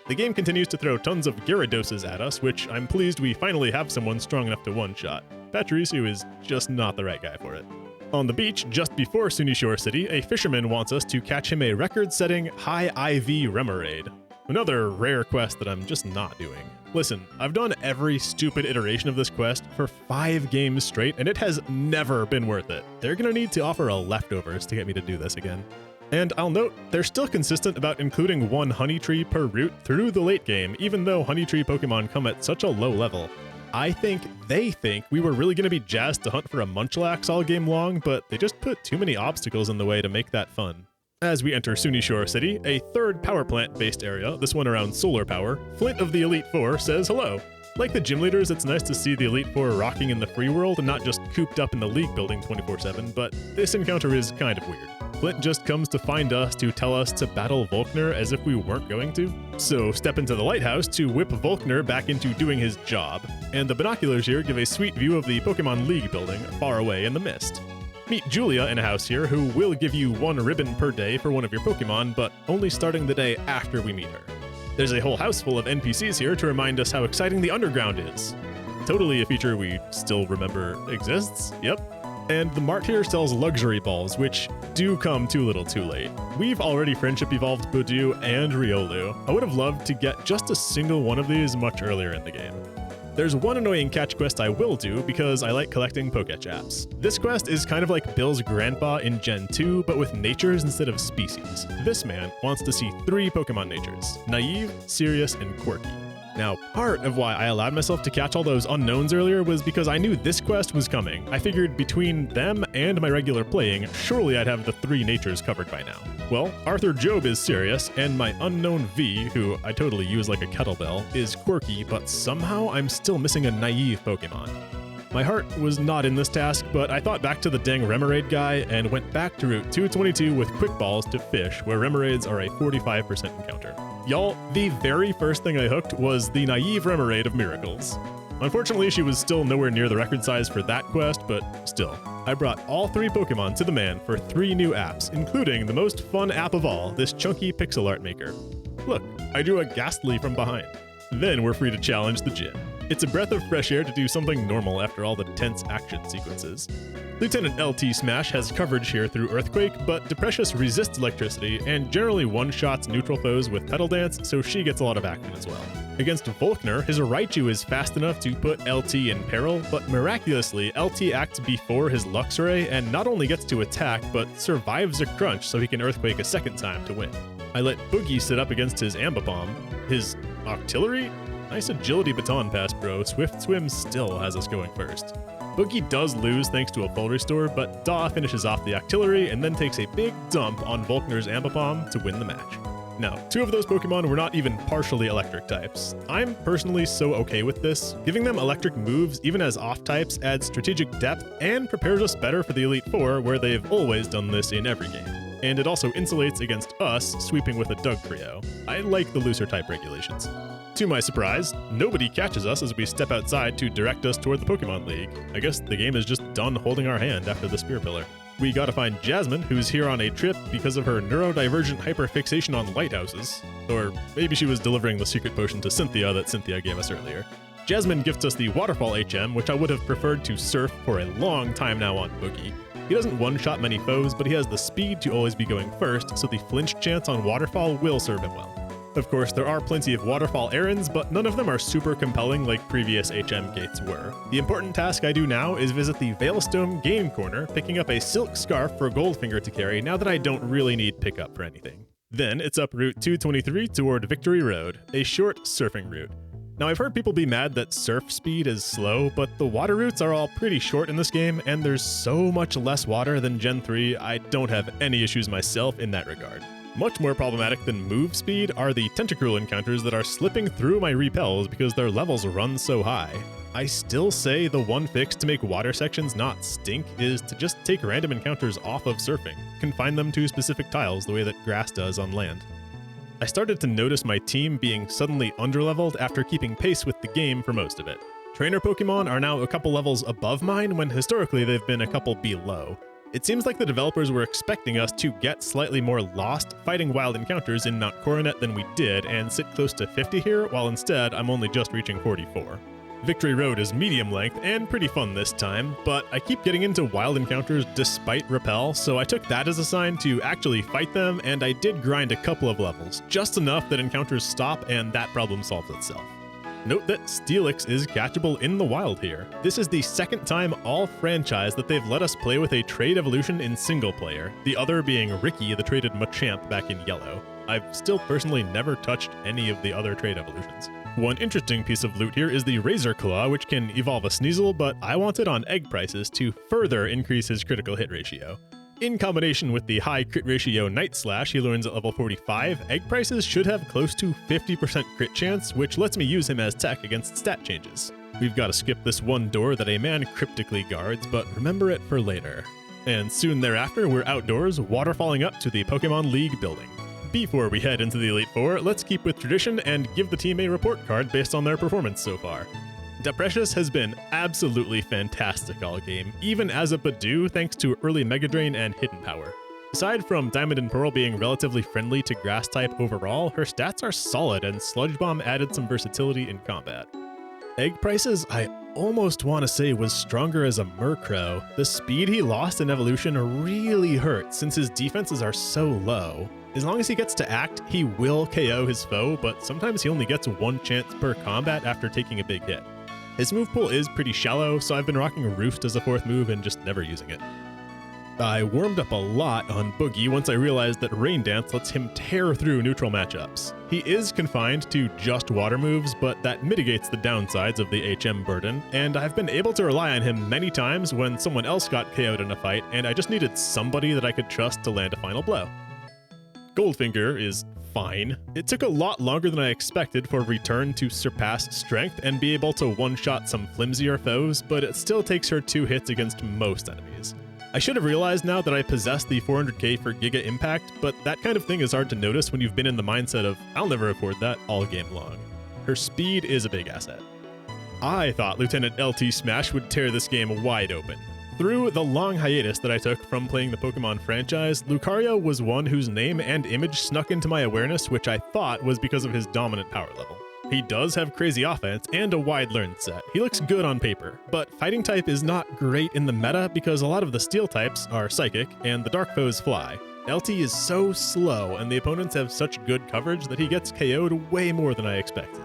The game continues to throw tons of Gyarados at us, which I'm pleased we finally have someone strong enough to one-shot. Pachirisu is just not the right guy for it. On the beach, just before Sunishore City, a fisherman wants us to catch him a record-setting high IV Remoraid. Another rare quest that I'm just not doing. Listen, I've done every stupid iteration of this quest for 5 games straight, and it has never been worth it. They're gonna need to offer a leftovers to get me to do this again. And I'll note, they're still consistent about including 1 Honey Tree per route through the late game, even though Honey Tree Pokemon come at such a low level. I think they think we were really going to be jazzed to hunt for a Munchlax all game long, but they just put too many obstacles in the way to make that fun. As we enter Sunishore City, a 3rd power plant-based area, this one around solar power, Flint of the Elite Four says hello. Like the gym leaders, it's nice to see the Elite Four rocking in the free world and not just cooped up in the league building 24/7, but this encounter is kind of weird. Flint just comes to find us to tell us to battle Volkner as if we weren't going to. So step into the lighthouse to whip Volkner back into doing his job. And the binoculars here give a sweet view of the Pokemon League building far away in the mist. Meet Julia in a house here who will give you 1 ribbon per day for one of your Pokemon, but only starting the day after we meet her. There's a whole house full of NPCs here to remind us how exciting the underground is. Totally a feature we still remember exists, yep. And the mart here sells luxury balls, which do come too little too late. We've already friendship evolved Budew and Riolu. I would have loved to get just a single one of these much earlier in the game. There's one annoying catch quest I will do because I like collecting Pokechaps. This quest is kind of like Bill's grandpa in Gen 2, but with natures instead of species. This man wants to see 3 Pokemon natures: Naive, Serious, and Quirky. Now, part of why I allowed myself to catch all those unknowns earlier was because I knew this quest was coming. I figured between them and my regular playing, surely I'd have the 3 natures covered by now. Well, Arthur Job is Serious, and my unknown V, who I totally use like a kettlebell, is Quirky, but somehow I'm still missing a Naive Pokemon. My heart was not in this task, but I thought back to the dang Roserade guy and went back to Route 222 with Quick Balls to fish, where Roserades are a 45% encounter. Y'all, the very first thing I hooked was the Naive Roserade of Miracles. Unfortunately, she was still nowhere near the record size for that quest, but still. I brought all 3 Pokemon to the man for 3 new apps, including the most fun app of all, this chunky pixel art maker. Look, I drew a Ghastly from behind. Then we're free to challenge the gym. It's a breath of fresh air to do something normal after all the tense action sequences. Lieutenant LT Smash has coverage here through Earthquake, but Deprecious resists electricity and generally one-shots neutral foes with Petal Dance, so she gets a lot of action as well. Against Volkner, his Raichu is fast enough to put LT in peril, but miraculously, LT acts before his Luxray and not only gets to attack, but survives a crunch so he can Earthquake a second time to win. I let Boogie sit up against his Ambipom. His Octillery? Nice agility baton pass, bro. Swift Swim still has us going first. Boogie does lose thanks to a full restore, but Daw finishes off the Octillery and then takes a big dump on Volkner's Ambipom to win the match. Now, 2 of those Pokemon were not even partially electric types. I'm personally so okay with this. Giving them electric moves, even as off types, adds strategic depth and prepares us better for the Elite Four, where they've always done this in every game. And it also insulates against us sweeping with a Dugtrio. I like the looser type regulations. To my surprise, nobody catches us as we step outside to direct us toward the Pokemon League. I guess the game is just done holding our hand after the Spear Pillar. We gotta find Jasmine, who's here on a trip because of her neurodivergent hyperfixation on lighthouses. Or maybe she was delivering the secret potion to Cynthia that Cynthia gave us earlier. Jasmine gifts us the Waterfall HM, which I would have preferred to Surf for a long time now on Boogie. He doesn't one-shot many foes, but he has the speed to always be going first, so the flinch chance on Waterfall will serve him well. Of course, there are plenty of Waterfall errands, but none of them are super compelling like previous HM gates were. The important task I do now is visit the Veilstone Game Corner, picking up a silk scarf for Goldfinger to carry now that I don't really need pickup for anything. Then it's up Route 223 toward Victory Road, a short surfing route. Now, I've heard people be mad that surf speed is slow, but the water routes are all pretty short in this game, and there's so much less water than Gen 3, I don't have any issues myself in that regard. Much more problematic than move speed are the Tentacruel encounters that are slipping through my repels because their levels run so high. I still say the one fix to make water sections not stink is to just take random encounters off of surfing, confine them to specific tiles the way that grass does on land. I started to notice my team being suddenly underleveled after keeping pace with the game for most of it. Trainer Pokemon are now a couple levels above mine when historically they've been a couple below. It seems like the developers were expecting us to get slightly more lost fighting wild encounters in Mount Coronet than we did and sit close to 50 here, while instead I'm only just reaching 44. Victory Road is medium length and pretty fun this time, but I keep getting into wild encounters despite repel, so I took that as a sign to actually fight them, and I did grind a couple of levels, just enough that encounters stop and that problem solves itself. Note that Steelix is catchable in the wild here. This is the second time all franchise that they've let us play with a trade evolution in single player, the other being Ricky, the traded Machamp back in yellow. I've still personally never touched any of the other trade evolutions. One interesting piece of loot here is the Razor Claw, which can evolve a Sneasel, but I want it on egg prices to further increase his critical hit ratio. In combination with the high crit ratio Night Slash he learns at level 45, egg prices should have close to 50% crit chance, which lets me use him as tech against stat changes. We've got to skip this one door that a man cryptically guards, but remember it for later. And soon thereafter, we're outdoors, waterfalling up to the Pokemon League building. Before we head into the Elite Four, let's keep with tradition and give the team a report card based on their performance so far. Deprecious has been absolutely fantastic all game, even as a Badoo thanks to early Mega Drain and Hidden Power. Aside from Diamond and Pearl being relatively friendly to Grass type overall, her stats are solid and Sludge Bomb added some versatility in combat. Egg prices, I almost want to say was stronger as a Murkrow. The speed he lost in evolution really hurt since his defenses are so low. As long as he gets to act, he will KO his foe, but sometimes he only gets one chance per combat after taking a big hit. His move pool is pretty shallow, so I've been rocking Roost as a 4th move and just never using it. I warmed up a lot on Boogie once I realized that Rain Dance lets him tear through neutral matchups. He is confined to just water moves, but that mitigates the downsides of the HM burden, and I've been able to rely on him many times when someone else got KO'd in a fight, and I just needed somebody that I could trust to land a final blow. Goldfinger is fine. It took a lot longer than I expected for Return to surpass Strength and be able to one-shot some flimsier foes, but it still takes her 2 hits against most enemies. I should have realized now that I possess the 400k for Giga Impact, but that kind of thing is hard to notice when you've been in the mindset of, I'll never afford that all game long. Her speed is a big asset. I thought Lieutenant LT Smash would tear this game wide open. Through the long hiatus that I took from playing the Pokemon franchise, Lucario was one whose name and image snuck into my awareness, which I thought was because of his dominant power level. He does have crazy offense and a wide learn set. He looks good on paper, but fighting type is not great in the meta because a lot of the steel types are psychic and the dark foes fly. LT is so slow and the opponents have such good coverage that he gets KO'd way more than I expected.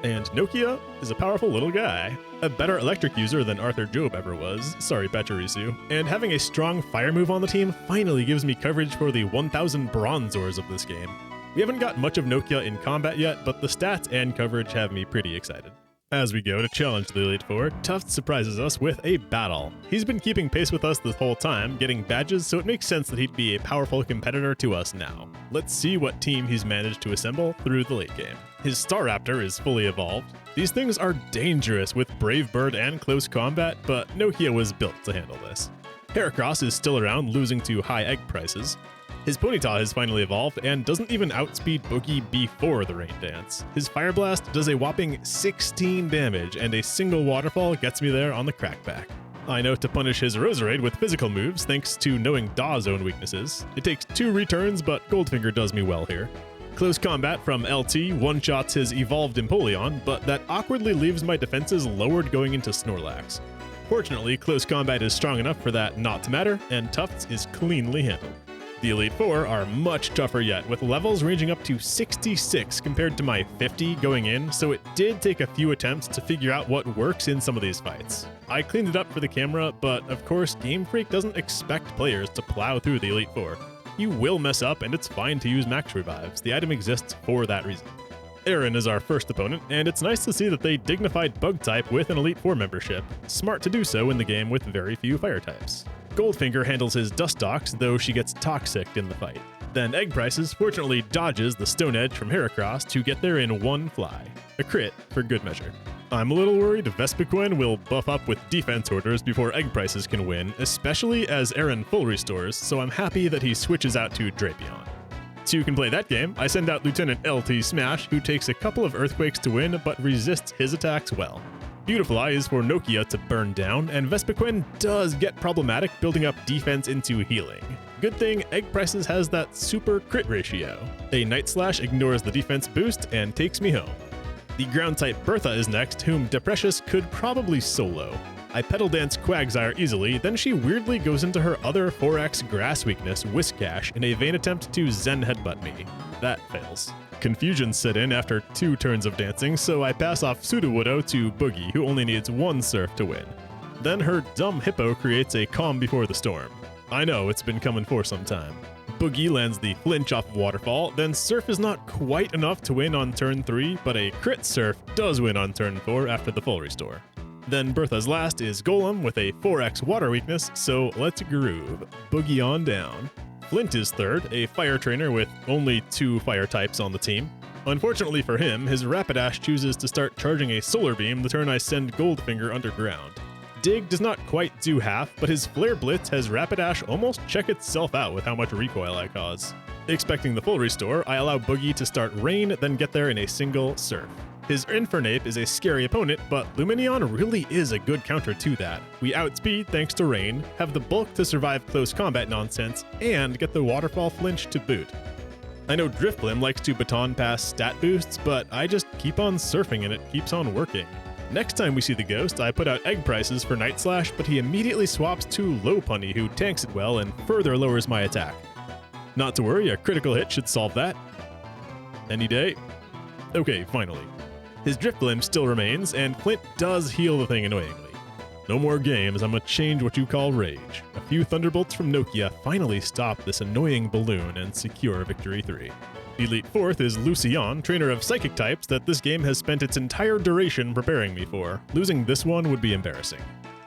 And Nokia is a powerful little guy. A better electric user than Arthur Job ever was, sorry Pachirisu, and having a strong fire move on the team finally gives me coverage for the 1000 Bronzors of this game. We haven't got much of Nokia in combat yet, but the stats and coverage have me pretty excited. As we go to challenge the Elite Four, Tufts surprises us with a battle. He's been keeping pace with us this whole time, getting badges, so it makes sense that he'd be a powerful competitor to us now. Let's see what team he's managed to assemble through the late game. His Staraptor is fully evolved. These things are dangerous with Brave Bird and close combat, but Nokia was built to handle this. Heracross is still around, losing to high egg prices. His Ponyta has finally evolved and doesn't even outspeed Boogie before the Rain Dance. His Fire Blast does a whopping 16 damage, and a single waterfall gets me there on the crackback. I know to punish his Roserade with physical moves thanks to knowing Daw's own weaknesses. It takes 2 returns, but Goldfinger does me well here. Close combat from LT one-shots his evolved Empoleon, but that awkwardly leaves my defenses lowered going into Snorlax. Fortunately, close combat is strong enough for that not to matter, and Tufts is cleanly handled. The Elite Four are much tougher yet, with levels ranging up to 66 compared to my 50 going in, so it did take a few attempts to figure out what works in some of these fights. I cleaned it up for the camera, but of course Game Freak doesn't expect players to plow through the Elite Four. You will mess up, and it's fine to use max revives. The item exists for that reason. Aaron is our first opponent, and it's nice to see that they dignified bug type with an Elite Four membership. Smart to do so in the game with very few fire types. Goldfinger handles his Dustox, though she gets toxic in the fight. Then Egg Prices fortunately dodges the Stone Edge from Heracross to get there in one fly. A crit for good measure. I'm a little worried Vespiquen will buff up with defense orders before Egg Prices can win, especially as Aaron full restores, so I'm happy that he switches out to Drapion. To can play that game, I send out Lieutenant LT Smash, who takes a couple of Earthquakes to win, but resists his attacks well. Beautifly is for Nokia to burn down, and Vespiquen does get problematic building up defense into healing. Good thing Egg Prices has that super crit ratio. A Night Slash ignores the defense boost and takes me home. The ground-type Bertha is next, whom Deprecious could probably solo. I Petal Dance Quagsire easily, then she weirdly goes into her other 4x grass weakness, Whiskash, in a vain attempt to Zen Headbutt me. That fails. Confusion set in after 2 turns of dancing, so I pass off Sudowoodo to Boogie, who only needs 1 Surf to win. Then her dumb Hippo creates a Calm Before the Storm. I know, it's been coming for some time. Boogie lands the flinch off of Waterfall, then Surf is not quite enough to win on turn 3, but a crit Surf does win on turn 4 after the full restore. Then Bertha's last is Golem with a 4x water weakness, so let's groove. Boogie on down. Flint is third, a fire trainer with only 2 fire types on the team. Unfortunately for him, his Rapidash chooses to start charging a Solar Beam the turn I send Goldfinger underground. Dig does not quite do half, but his Flare Blitz has Rapidash almost check itself out with how much recoil I cause. Expecting the full restore, I allow Boogie to start Rain, then get there in a single Surf. His Infernape is a scary opponent, but Lumineon really is a good counter to that. We outspeed thanks to Rain, have the bulk to survive close combat nonsense, and get the Waterfall flinch to boot. I know Drifblim likes to baton pass stat boosts, but I just keep on surfing and it keeps on working. Next time we see the Ghost, I put out Egg Prices for Night Slash, but he immediately swaps to Lopunny, who tanks it well and further lowers my attack. Not to worry, a critical hit should solve that. Any day. Okay, finally. His Drifblim still remains, and Flint does heal the thing annoyingly. No more games, I'm gonna change what you call rage. A few Thunderbolts from Nokia finally stop this annoying balloon and secure Victory 3. Elite Fourth is Lucian, trainer of Psychic types that this game has spent its entire duration preparing me for. Losing this one would be embarrassing.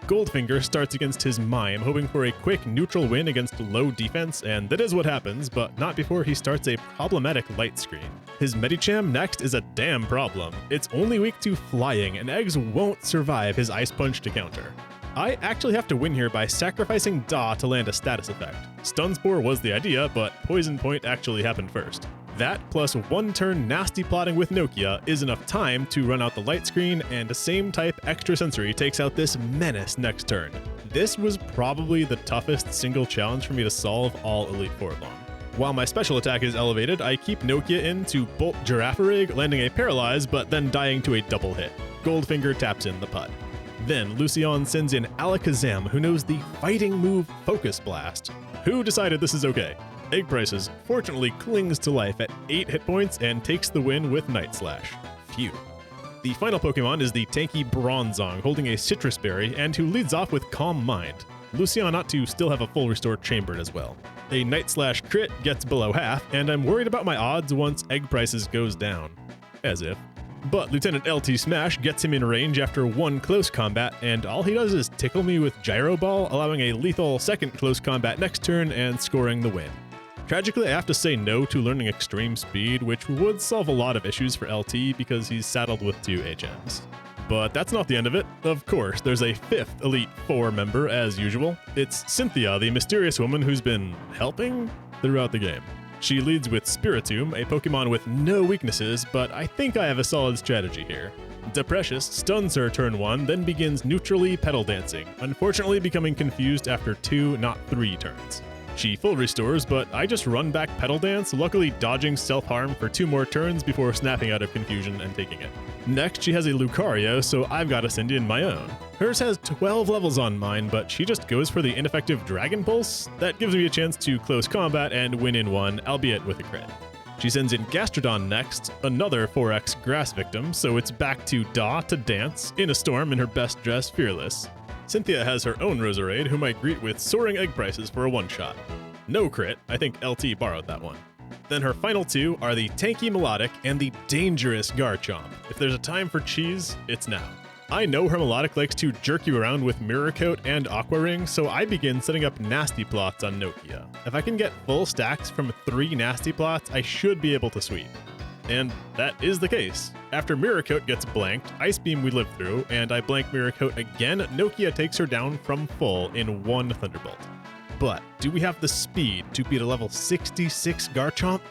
Goldfinger starts against his Mime, hoping for a quick neutral win against low defense, and that is what happens, but not before he starts a problematic light screen. His Medicham next is a damn problem. It's only weak to flying, and Eggs won't survive his Ice Punch to counter. I actually have to win here by sacrificing Da to land a status effect. Stun Spore was the idea, but Poison Point actually happened first. That plus one turn nasty plotting with Nokia is enough time to run out the light screen, and the same type extrasensory takes out this menace next turn. This was probably the toughest single challenge for me to solve all Elite Four long. While my special attack is elevated, I keep Nokia in to Bolt Girafarig, landing a Paralyze, but then dying to a double hit. Goldfinger taps in the putt. Then Lucian sends in Alakazam, who knows the fighting move Focus Blast. Who decided this is okay? Egg Prices fortunately clings to life at 8 hit points and takes the win with Night Slash. Phew. The final Pokemon is the tanky Bronzong, holding a Citrus Berry, and who leads off with Calm Mind. Lucian ought to still have a full restore chambered as well. A Night Slash crit gets below half, and I'm worried about my odds once Egg Prices goes down. As if. But Lieutenant LT Smash gets him in range after one close combat, and all he does is tickle me with Gyro Ball, allowing a lethal second close combat next turn and scoring the win. Tragically, I have to say no to learning Extreme Speed, which would solve a lot of issues for LT because he's saddled with 2 HMs. But that's not the end of it. Of course, there's a 5th Elite Four member, as usual. It's Cynthia, the mysterious woman who's been helping throughout the game. She leads with Spiritomb, a Pokemon with no weaknesses, but I think I have a solid strategy here. Deprecious stuns her turn 1, then begins neutrally Petal Dancing, unfortunately becoming confused after 2, not 3 turns. She full restores, but I just run back Petal Dance, luckily dodging self-harm for 2 more turns before snapping out of confusion and taking it. Next, she has a Lucario, so I've got to send in my own. Hers has 12 levels on mine, but she just goes for the ineffective Dragon Pulse. That gives me a chance to close combat and win in 1, albeit with a crit. She sends in Gastrodon next, another 4x Grass Victim, so it's back to Da to dance, in a storm in her best dress, Fearless. Cynthia has her own Roserade, whom I greet with Soaring Egg Prices for a one-shot. No crit, I think LT borrowed that one. Then her final 2 are the tanky Melodic and the dangerous Garchomp. If there's a time for cheese, it's now. I know her Melodic likes to jerk you around with Mirror Coat and Aqua Ring, so I begin setting up nasty plots on Nokia. If I can get full stacks from 3 nasty plots, I should be able to sweep. And that is the case. After Mirror Coat gets blanked, Ice Beam we live through, and I blank Mirror Coat again, Nokia takes her down from full in 1 Thunderbolt. But do we have the speed to beat a level 66 Garchomp?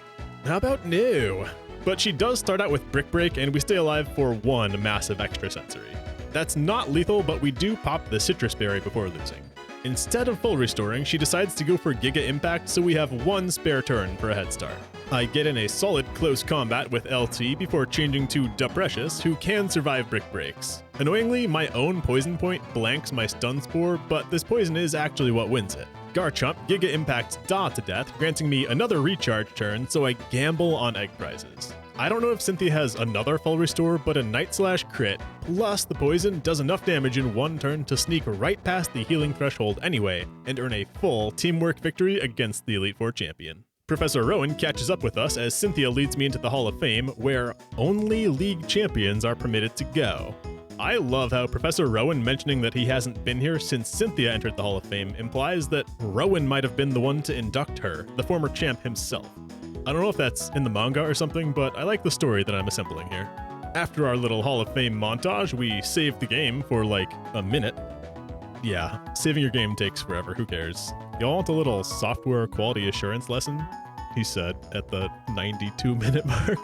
How about no? But she does start out with Brick Break, and we stay alive for 1 massive extrasensory. That's not lethal, but we do pop the Citrus Berry before losing. Instead of full restoring, she decides to go for Giga Impact, so we have 1 spare turn for a head start. I get in a solid close combat with LT before changing to Deprecious, who can survive Brick Breaks. Annoyingly, my own Poison Point blanks my Stun Spore, but this poison is actually what wins it. Garchomp Giga Impacts Da to death, granting me another recharge turn, so I gamble on Egg Prizes. I don't know if Cynthia has another full restore, but a Night Slash crit, plus the poison, does enough damage in 1 turn to sneak right past the healing threshold anyway, and earn a full teamwork victory against the Elite Four champion. Professor Rowan catches up with us as Cynthia leads me into the Hall of Fame, where only League champions are permitted to go. I love how Professor Rowan mentioning that he hasn't been here since Cynthia entered the Hall of Fame implies that Rowan might have been the one to induct her, the former champ himself. I don't know if that's in the manga or something, but I like the story that I'm assembling here. After our little Hall of Fame montage, we save the game for like a minute. Yeah, saving your game takes forever, who cares? Y'all want a little software quality assurance lesson? He said at the 92-minute mark.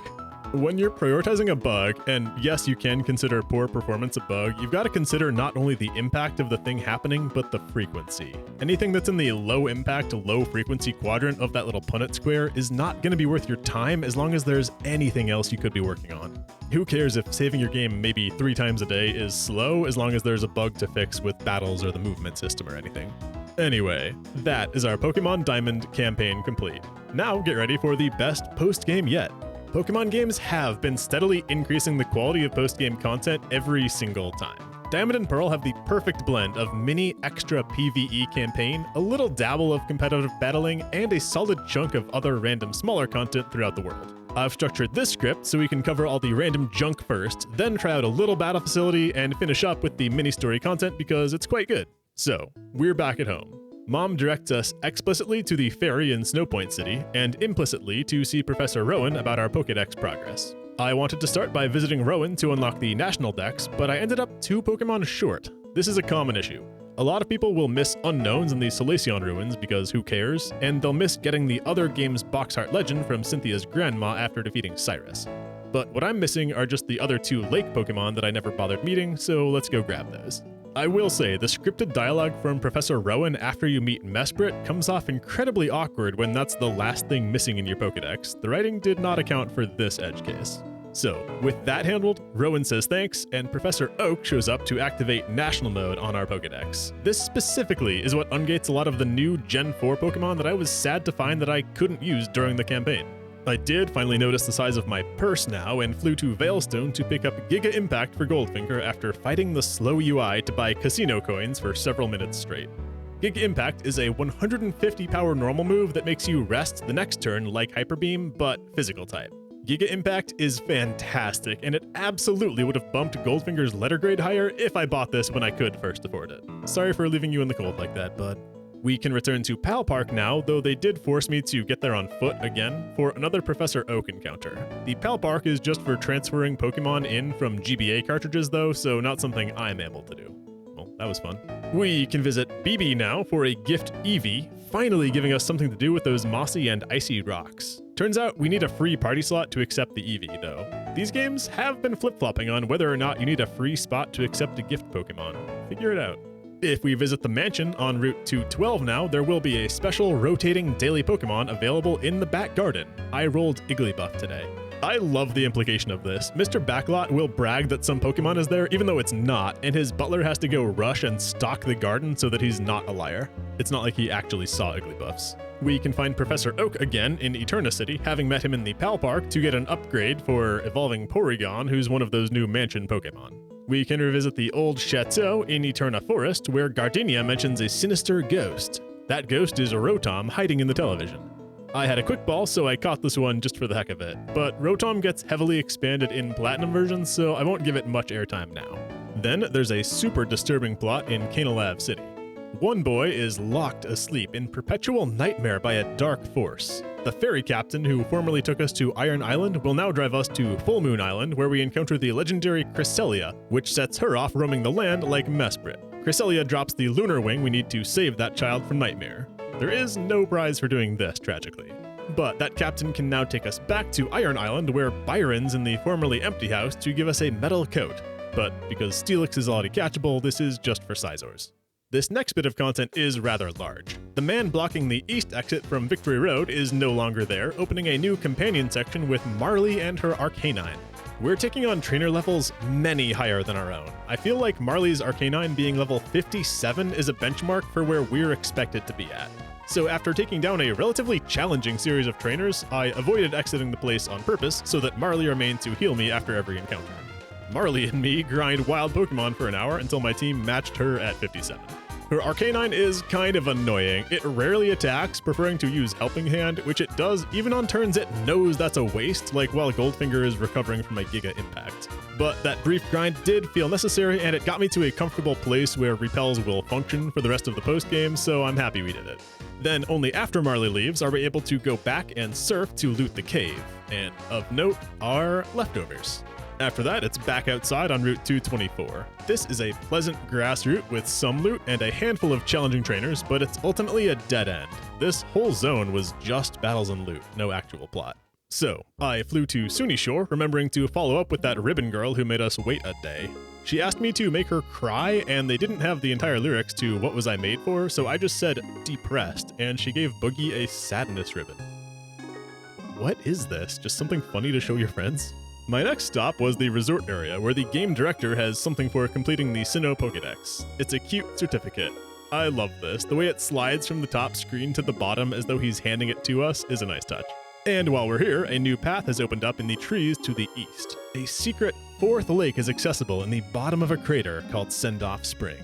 When you're prioritizing a bug, and yes, you can consider poor performance a bug, you've got to consider not only the impact of the thing happening, but the frequency. Anything that's in the low impact, low frequency quadrant of that little Punnett square is not going to be worth your time as long as there's anything else you could be working on. Who cares if saving your game maybe 3 times a day is slow as long as there's a bug to fix with battles or the movement system or anything. Anyway, that is our Pokemon Diamond campaign complete. Now get ready for the best post-game yet. Pokemon games have been steadily increasing the quality of post-game content every single time. Diamond and Pearl have the perfect blend of mini extra PvE campaign, a little dabble of competitive battling, and a solid chunk of other random smaller content throughout the world. I've structured this script so we can cover all the random junk first, then try out a little battle facility, and finish up with the mini-story content because it's quite good. So, we're back at home. Mom directs us explicitly to the ferry in Snowpoint City, and implicitly to see Professor Rowan about our Pokédex progress. I wanted to start by visiting Rowan to unlock the national dex, but I ended up 2 Pokemon short. This is a common issue. A lot of people will miss Unknowns in the Solaceon ruins because who cares, and they'll miss getting the other game's Boxheart legend from Cynthia's grandma after defeating Cyrus. But what I'm missing are just the other 2 lake Pokemon that I never bothered meeting, so let's go grab those. I will say, the scripted dialogue from Professor Rowan after you meet Mesprit comes off incredibly awkward when that's the last thing missing in your Pokédex. The writing did not account for this edge case. So, with that handled, Rowan says thanks, and Professor Oak shows up to activate National Mode on our Pokédex. This specifically is what ungates a lot of the new Gen 4 Pokemon that I was sad to find that I couldn't use during the campaign. I did finally notice the size of my purse now and flew to Veilstone to pick up Giga Impact for Goldfinger after fighting the slow UI to buy casino coins for several minutes straight. Giga Impact is a 150 power normal move that makes you rest the next turn like Hyper Beam, but physical type. Giga Impact is fantastic, and it absolutely would have bumped Goldfinger's letter grade higher if I bought this when I could first afford it. Sorry for leaving you in the cold like that, bud. We can return to Pal Park now, though they did force me to get there on foot again for another Professor Oak encounter. The Pal Park is just for transferring Pokemon in from GBA cartridges though, so not something I'm able to do. Well, that was fun. We can visit BB now for a gift Eevee, finally giving us something to do with those mossy and icy rocks. Turns out we need a free party slot to accept the Eevee, though. These games have been flip-flopping on whether or not you need a free spot to accept a gift Pokemon. Figure it out. If we visit the mansion on Route 212 now, there will be a special rotating daily Pokemon available in the back garden. I rolled Igglybuff today. I love the implication of this. Mr. Backlot will brag that some Pokemon is there even though it's not, and his butler has to go rush and stalk the garden so that he's not a liar. It's not like he actually saw Igglybuffs. We can find Professor Oak again in Eterna City, having met him in the Pal Park to get an upgrade for evolving Porygon, who's one of those new mansion Pokemon. We can revisit the old chateau in Eterna Forest, where Gardenia mentions a sinister ghost. That ghost is a Rotom hiding in the television. I had a quick ball, so I caught this one just for the heck of it, but Rotom gets heavily expanded in Platinum versions, so I won't give it much airtime now. Then there's a super disturbing plot in Canalave City. One boy is locked asleep in perpetual nightmare by a dark force. The ferry captain who formerly took us to Iron Island will now drive us to Full Moon Island, where we encounter the legendary Cresselia, which sets her off roaming the land like Mesprit. Cresselia drops the lunar wing we need to save that child from nightmare. There is no prize for doing this, tragically. But that captain can now take us back to Iron Island, where Byron's in the formerly empty house to give us a metal coat. But because Steelix is already catchable, this is just for Sizors. This next bit of content is rather large. The man blocking the east exit from Victory Road is no longer there, opening a new companion section with Marley and her Arcanine. We're taking on trainer levels many higher than our own. I feel like Marley's Arcanine being level 57 is a benchmark for where we're expected to be at. So after taking down a relatively challenging series of trainers, I avoided exiting the place on purpose so that Marley remained to heal me after every encounter. Marley and me grind wild Pokemon for an hour until my team matched her at 57. Her Arcanine is kind of annoying. It rarely attacks, preferring to use Helping Hand, which it does even on turns it knows that's a waste, like while Goldfinger is recovering from a Giga Impact. But that brief grind did feel necessary, and it got me to a comfortable place where Repels will function for the rest of the postgame, so I'm happy we did it. Then only after Marley leaves are we able to go back and surf to loot the cave, and of note are leftovers. After that, it's back outside on Route 224. This is a pleasant grass route with some loot and a handful of challenging trainers, but it's ultimately a dead end. This whole zone was just battles and loot, no actual plot. So, I flew to Sunny Shore, remembering to follow up with that ribbon girl who made us wait a day. She asked me to make her cry, and they didn't have the entire lyrics to What Was I Made For, so I just said depressed, and she gave Boogie a sadness ribbon. What is this? Just something funny to show your friends? My next stop was the resort area, where the game director has something for completing the Sinnoh Pokédex. It's a cute certificate. I love this. The way it slides from the top screen to the bottom as though he's handing it to us is a nice touch. And while we're here, a new path has opened up in the trees to the east. A secret 4th lake is accessible in the bottom of a crater called Sendoff Spring.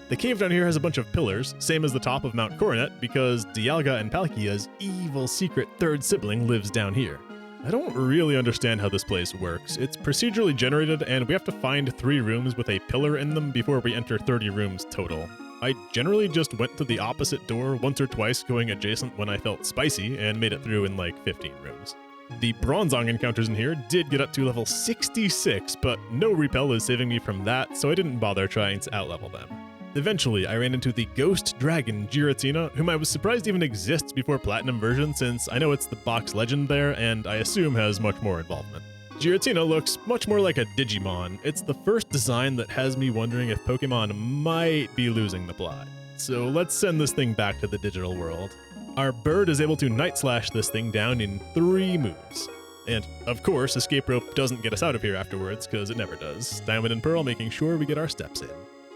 The cave down here has a bunch of pillars, same as the top of Mount Coronet, because Dialga and Palkia's evil secret 3rd sibling lives down here. I don't really understand how this place works. It's procedurally generated, and we have to find 3 rooms with a pillar in them before we enter 30 rooms total. I generally just went to the opposite door once or twice going adjacent when I felt spicy and made it through in like 15 rooms. The Bronzong encounters in here did get up to level 66, but no repel is saving me from that, so I didn't bother trying to outlevel them. Eventually, I ran into the Ghost Dragon Giratina, whom I was surprised even exists before Platinum version since I know it's the box legend there and I assume has much more involvement. Giratina looks much more like a Digimon. It's the first design that has me wondering if Pokemon might be losing the plot. So let's send this thing back to the digital world. Our bird is able to Night Slash this thing down in 3 moves. And, of course, Escape Rope doesn't get us out of here afterwards, because it never does. Diamond and Pearl making sure we get our steps in.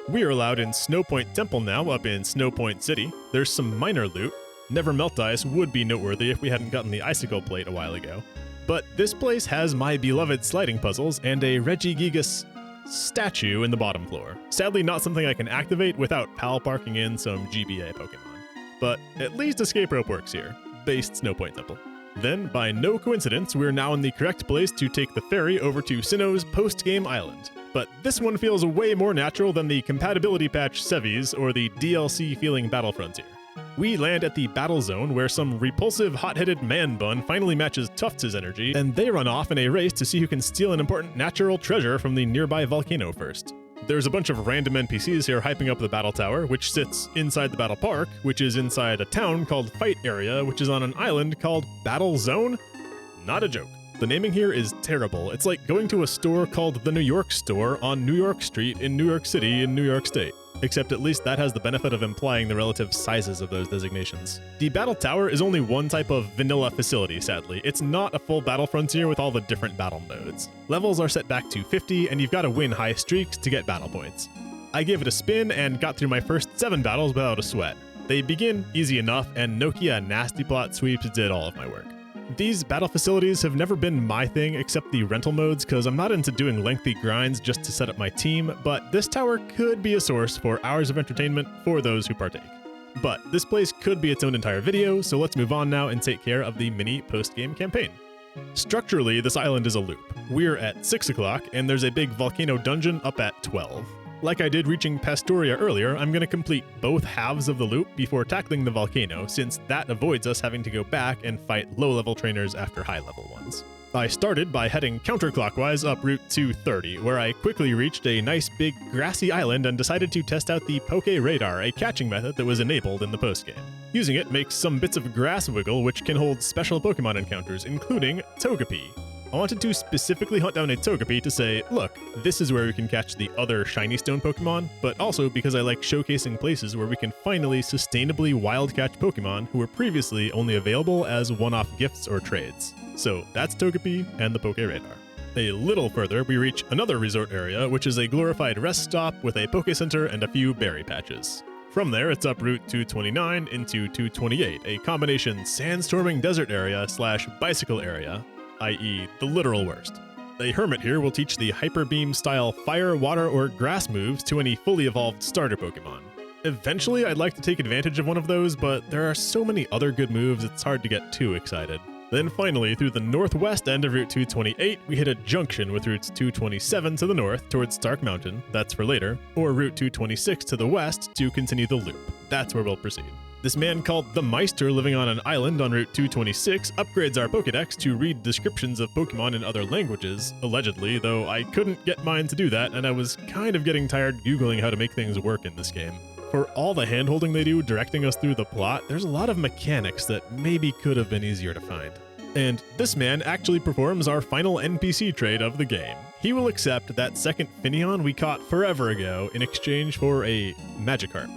We are allowed in Snowpoint Temple now, up in Snowpoint City. There's some minor loot. Never Melt Ice would be noteworthy if we hadn't gotten the Icicle Plate a while ago. But this place has my beloved sliding puzzles and a Regigigas statue in the bottom floor. Sadly, not something I can activate without pal parking in some GBA Pokemon. But at least Escape Rope works here, based Snowpoint Temple. Then, by no coincidence, we're now in the correct place to take the ferry over to Sinnoh's postgame island. But this one feels way more natural than the compatibility patch Sevi's or the DLC feeling Battle Frontier. We land at the battle zone where some repulsive hot-headed man bun finally matches Tufts' energy, and they run off in a race to see who can steal an important natural treasure from the nearby volcano first. There's a bunch of random NPCs here hyping up the battle tower, which sits inside the battle park, which is inside a town called Fight Area, which is on an island called Battle Zone? Not a joke. The naming here is terrible. It's like going to a store called the New York Store on New York Street in New York City in New York State. Except at least that has the benefit of implying the relative sizes of those designations. The Battle Tower is only one type of vanilla facility, sadly. It's not a full Battle Frontier with all the different battle modes. Levels are set back to 50, and you've got to win high streaks to get battle points. I gave it a spin and got through my first 7 battles without a sweat. They begin easy enough, and Nokia Nasty Plot Sweeps did all of my work. These battle facilities have never been my thing except the rental modes because I'm not into doing lengthy grinds just to set up my team, but this tower could be a source for hours of entertainment for those who partake. But this place could be its own entire video, so let's move on now and take care of the mini post-game campaign. Structurally, this island is a loop. We're at 6 o'clock, and there's a big volcano dungeon up at 12. Like I did reaching Pastoria earlier, I'm going to complete both halves of the loop before tackling the volcano, since that avoids us having to go back and fight low-level trainers after high-level ones. I started by heading counterclockwise up Route 230, where I quickly reached a nice big grassy island and decided to test out the Poke Radar, a catching method that was enabled in the postgame. Using it makes some bits of grass wiggle which can hold special Pokemon encounters, including Togepi. I wanted to specifically hunt down a Togepi to say, look, this is where we can catch the other Shiny Stone Pokemon, but also because I like showcasing places where we can finally sustainably wild catch Pokemon who were previously only available as one-off gifts or trades. So that's Togepi and the Poke Radar. A little further, we reach another resort area, which is a glorified rest stop with a Poke Center and a few berry patches. From there, it's up Route 229 into 228, a combination sandstorming desert area / bicycle area, i.e. the literal worst. A hermit here will teach the Hyper Beam style fire, water, or grass moves to any fully evolved starter Pokemon. Eventually, I'd like to take advantage of one of those, but there are so many other good moves it's hard to get too excited. Then finally, through the northwest end of Route 228, we hit a junction with routes 227 to the north towards Stark Mountain, that's for later, or Route 226 to the west to continue the loop. That's where we'll proceed. This man called the Meister living on an island on Route 226 upgrades our Pokedex to read descriptions of Pokemon in other languages, allegedly, though I couldn't get mine to do that, and I was kind of getting tired Googling how to make things work in this game. For all the hand-holding they do directing us through the plot, there's a lot of mechanics that maybe could have been easier to find. And this man actually performs our final NPC trade of the game. He will accept that second Finneon we caught forever ago in exchange for a Magikarp.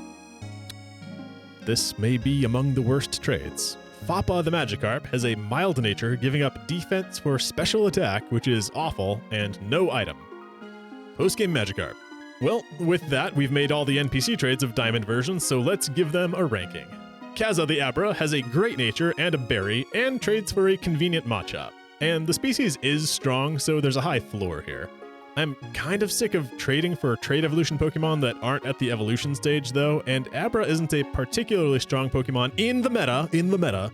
This may be among the worst trades. Fappa the Magikarp has a mild nature, giving up defense for special attack, which is awful, and no item. Postgame Magikarp. Well, with that, we've made all the NPC trades of Diamond versions, so let's give them a ranking. Kaza the Abra has a great nature and a berry, and trades for a convenient Machop. And the species is strong, so there's a high floor here. I'm kind of sick of trading for trade evolution Pokemon that aren't at the evolution stage though, and Abra isn't a particularly strong Pokemon in the meta,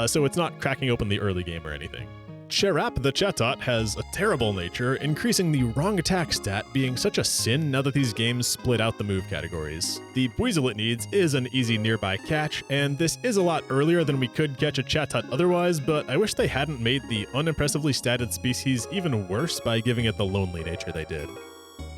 so it's not cracking open the early game or anything. Cherap the Chatot has a terrible nature, increasing the wrong attack stat being such a sin now that these games split out the move categories. The Buizel it needs is an easy nearby catch, and this is a lot earlier than we could catch a Chatot otherwise, but I wish they hadn't made the unimpressively statted species even worse by giving it the lonely nature they did.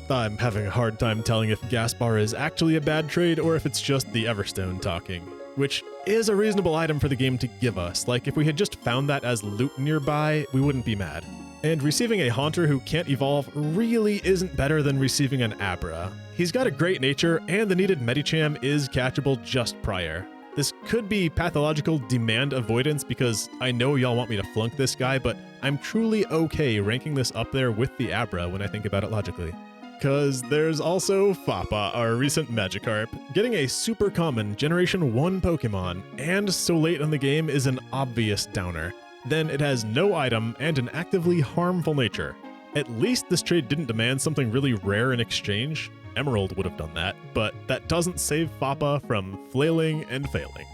I'm having a hard time telling if Gaspar is actually a bad trade or if it's just the Everstone talking, which is a reasonable item for the game to give us. Like, if we had just found that as loot nearby, we wouldn't be mad. And receiving a Haunter who can't evolve really isn't better than receiving an Abra. He's got a great nature, and the needed Medicham is catchable just prior. This could be pathological demand avoidance because I know y'all want me to flunk this guy, but I'm truly okay ranking this up there with the Abra when I think about it logically. Cause there's also Fappa, our recent Magikarp. Getting a super common Generation 1 Pokemon, and so late in the game is an obvious downer. Then it has no item and an actively harmful nature. At least this trade didn't demand something really rare in exchange. Emerald would have done that, but that doesn't save Fappa from flailing and failing.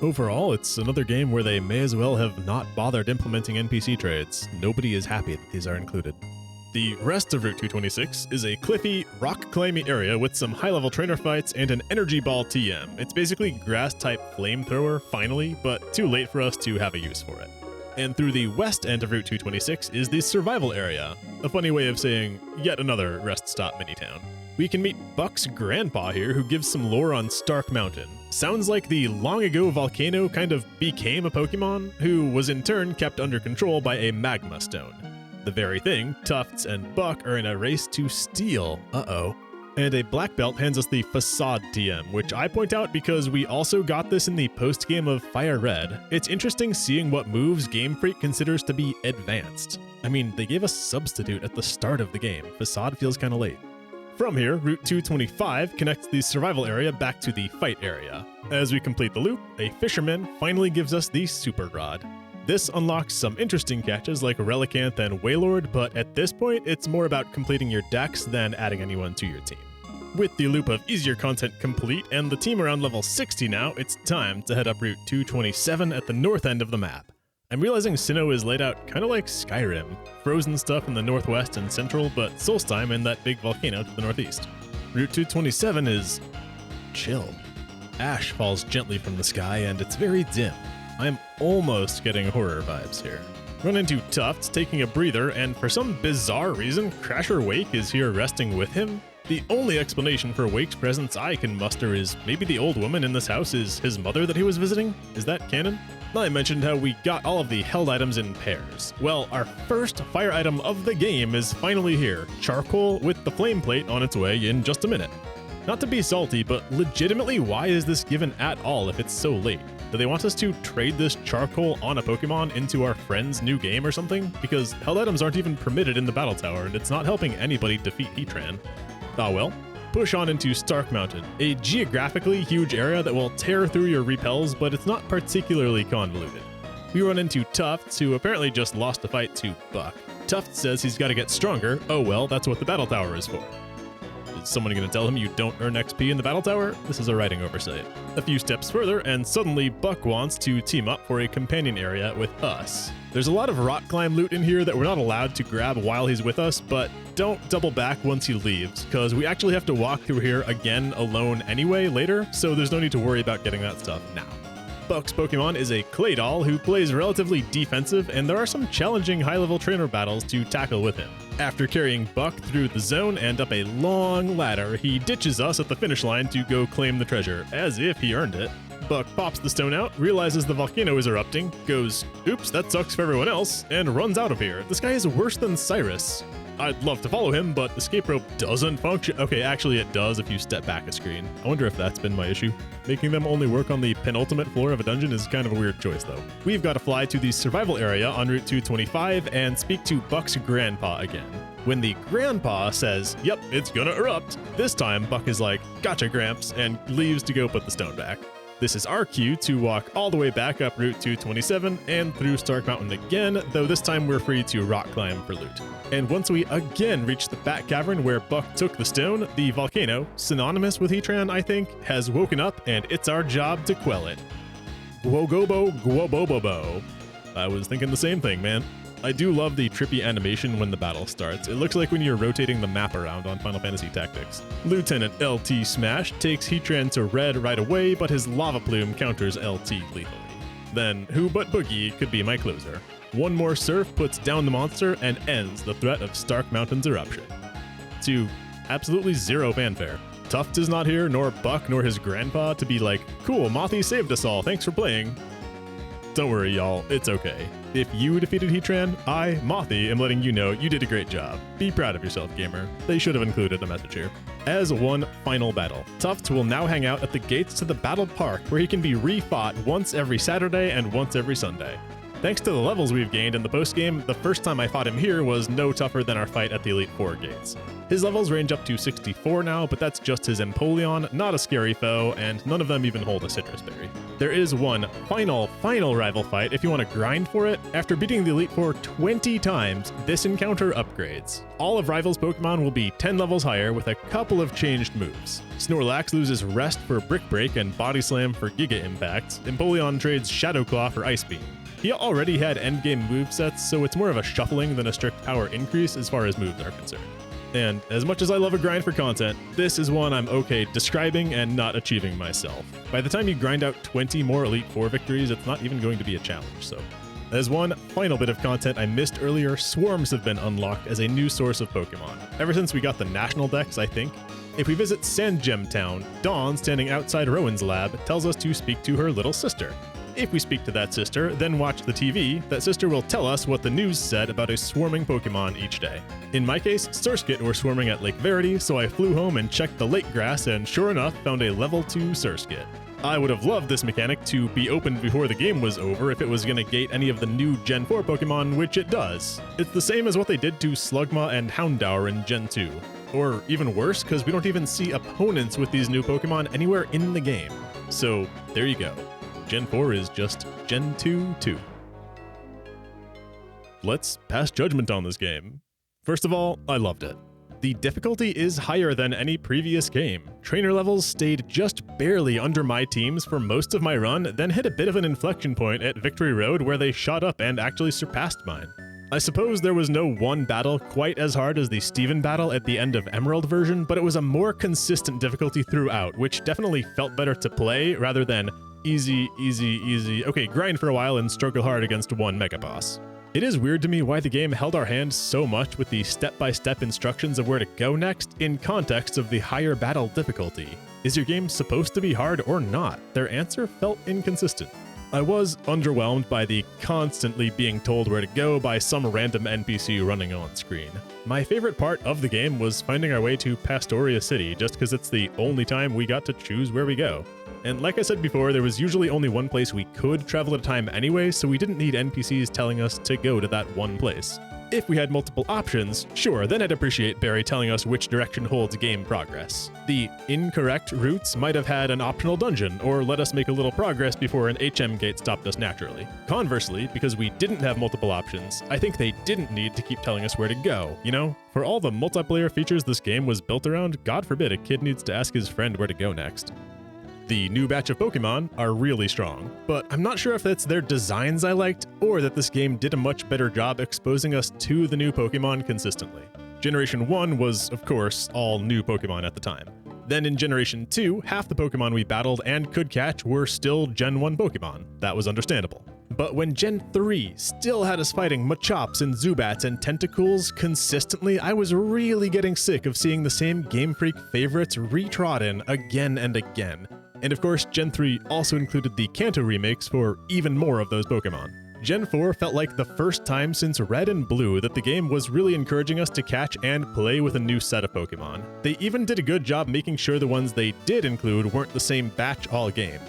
Overall, it's another game where they may as well have not bothered implementing NPC trades. Nobody is happy that these are included. The rest of Route 226 is a cliffy, rock-climby area with some high-level trainer fights and an Energy Ball TM. It's basically grass-type flamethrower, finally, but too late for us to have a use for it. And through the west end of Route 226 is the Survival Area, a funny way of saying yet another rest stop mini-town. We can meet Buck's grandpa here, who gives some lore on Stark Mountain. Sounds like the long-ago volcano kind of became a Pokemon, who was in turn kept under control by a Magma Stone. The very thing Tufts and Buck are in a race to steal. And a black belt hands us the Facade TM, which I point out because we also got this in the post-game of Fire Red. It's interesting seeing what moves Game Freak considers to be advanced. I mean, they gave us Substitute at the start of the game. Facade feels kinda late. From here, Route 225 connects the survival area back to the fight area. As we complete the loop, a fisherman finally gives us the Super Rod. This unlocks some interesting catches like Relicanth and Wailord, but at this point, it's more about completing your decks than adding anyone to your team. With the loop of easier content complete and the team around level 60 now, it's time to head up Route 227 at the north end of the map. I'm realizing Sinnoh is laid out kind of like Skyrim, frozen stuff in the northwest and central, but Solstheim and that big volcano to the northeast. Route 227 is chill. Ash falls gently from the sky and it's very dim. I'm almost getting horror vibes here. Run into Tufts taking a breather, and for some bizarre reason, Crasher Wake is here resting with him. The only explanation for Wake's presence I can muster is maybe the old woman in this house is his mother that he was visiting? Is that canon? I mentioned how we got all of the held items in pairs. Well, our first fire item of the game is finally here. Charcoal with the flame plate on its way in just a minute. Not to be salty, but legitimately, why is this given at all if it's so late? Do they want us to trade this charcoal on a Pokemon into our friend's new game or something? Because held items aren't even permitted in the Battle Tower, and it's not helping anybody defeat Heatran. Ah well. Push on into Stark Mountain, a geographically huge area that will tear through your repels, but it's not particularly convoluted. We run into Tufts, who apparently just lost a fight to Buck. Tufts says he's got to get stronger. Oh well, that's what the Battle Tower is for. Is someone going to tell him you don't earn XP in the Battle Tower? This is a writing oversight. A few steps further, and suddenly Buck wants to team up for a companion area with us. There's a lot of rock climb loot in here that we're not allowed to grab while he's with us, but don't double back once he leaves, because we actually have to walk through here again alone anyway later, so there's no need to worry about getting that stuff now. Buck's Pokemon is a Claydol who plays relatively defensive, and there are some challenging high-level trainer battles to tackle with him. After carrying Buck through the zone and up a long ladder, he ditches us at the finish line to go claim the treasure, as if he earned it. Buck pops the stone out, realizes the volcano is erupting, goes, oops, that sucks for everyone else, and runs out of here. This guy is worse than Cyrus. I'd love to follow him, but escape rope doesn't function. Okay, actually it does if you step back a screen. I wonder if that's been my issue. Making them only work on the penultimate floor of a dungeon is kind of a weird choice though. We've got to fly to the survival area on Route 225 and speak to Buck's grandpa again. When the grandpa says, yep, it's gonna erupt, this time Buck is like, gotcha Gramps, and leaves to go put the stone back. This is our cue to walk all the way back up Route 227 and through Stark Mountain again, though this time we're free to rock climb for loot. And once we again reach the Bat Cavern where Buck took the stone, the volcano, synonymous with Heatran I think, has woken up and it's our job to quell it. Gwogobo Gwobobobo. I was thinking the same thing, man. I do love the trippy animation when the battle starts. It looks like when you're rotating the map around on Final Fantasy Tactics. Lieutenant LT Smash takes Heatran to red right away, but his Lava Plume counters LT lethally. Then who but Boogie could be my closer. One more surf puts down the monster and ends the threat of Stark Mountain's eruption. To absolutely zero fanfare. Tuft is not here, nor Buck, nor his grandpa to be like, cool, Mothy saved us all, thanks for playing. Don't worry, y'all, it's okay. If you defeated Heatran, I, Mothy, am letting you know you did a great job. Be proud of yourself, gamer. They should have included a message here. As one final battle, Tuft will now hang out at the gates to the Battle Park, where he can be refought once every Saturday and once every Sunday. Thanks to the levels we've gained in the postgame, the first time I fought him here was no tougher than our fight at the Elite Four gates. His levels range up to 64 now, but that's just his Empoleon, not a scary foe, and none of them even hold a Citrus Berry. There is one final rival fight if you want to grind for it. After beating the Elite Four 20 times, this encounter upgrades. All of Rival's Pokemon will be 10 levels higher with a couple of changed moves. Snorlax loses Rest for Brick Break and Body Slam for Giga Impact. Empoleon trades Shadow Claw for Ice Beam. He already had endgame movesets, so it's more of a shuffling than a strict power increase as far as moves are concerned. And as much as I love a grind for content, this is one I'm okay describing and not achieving myself. By the time you grind out 20 more Elite Four victories, it's not even going to be a challenge, so. As one final bit of content I missed earlier, swarms have been unlocked as a new source of Pokemon. Ever since we got the national dex, I think. If we visit Sandgem Town, Dawn, standing outside Rowan's lab, tells us to speak to her little sister. If we speak to that sister, then watch the TV, that sister will tell us what the news said about a swarming Pokemon each day. In my case, Surskit were swarming at Lake Verity, so I flew home and checked the lake grass and sure enough found a level 2 Surskit. I would have loved this mechanic to be opened before the game was over if it was going to gate any of the new Gen 4 Pokemon, which it does. It's the same as what they did to Slugma and Houndour in Gen 2. Or even worse, because we don't even see opponents with these new Pokemon anywhere in the game. So there you go. Gen 4 is just Gen 2 2. Let's pass judgment on this game. First of all, I loved it. The difficulty is higher than any previous game. Trainer levels stayed just barely under my teams for most of my run, then hit a bit of an inflection point at Victory Road where they shot up and actually surpassed mine. I suppose there was no one battle quite as hard as the Steven battle at the end of Emerald version, but it was a more consistent difficulty throughout, which definitely felt better to play rather than easy, okay, grind for a while and struggle hard against one mega boss. It is weird to me why the game held our hand so much with the step-by-step instructions of where to go next in context of the higher battle difficulty. Is your game supposed to be hard or not? Their answer felt inconsistent. I was underwhelmed by the constantly being told where to go by some random NPC running on screen. My favorite part of the game was finding our way to Pastoria City just because it's the only time we got to choose where we go. And like I said before, there was usually only one place we could travel at a time anyway, so we didn't need NPCs telling us to go to that one place. If we had multiple options, sure, then I'd appreciate Barry telling us which direction holds game progress. The incorrect routes might have had an optional dungeon, or let us make a little progress before an HM gate stopped us naturally. Conversely, because we didn't have multiple options, I think they didn't need to keep telling us where to go, you know? For all the multiplayer features this game was built around, God forbid a kid needs to ask his friend where to go next. The new batch of Pokemon are really strong, but I'm not sure if that's their designs I liked, or that this game did a much better job exposing us to the new Pokemon consistently. Generation 1 was, of course, all new Pokemon at the time. Then in Generation 2, half the Pokemon we battled and could catch were still Gen 1 Pokemon. That was understandable. But when Gen 3 still had us fighting Machops and Zubats and Tentacools consistently, I was really getting sick of seeing the same Game Freak favorites retrodden again and again. And of course, Gen 3 also included the Kanto remakes for even more of those Pokemon. Gen 4 felt like the first time since Red and Blue that the game was really encouraging us to catch and play with a new set of Pokemon. They even did a good job making sure the ones they did include weren't the same batch all game.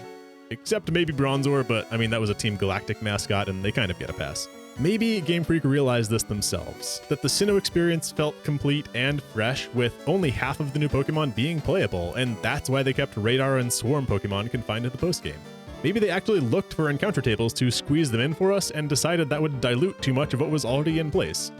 Except maybe Bronzor, but I mean that was a Team Galactic mascot and they kind of get a pass. Maybe Game Freak realized this themselves, that the Sinnoh experience felt complete and fresh with only half of the new Pokemon being playable, and that's why they kept Radar and Swarm Pokemon confined to the postgame. Maybe they actually looked for encounter tables to squeeze them in for us and decided that would dilute too much of what was already in place.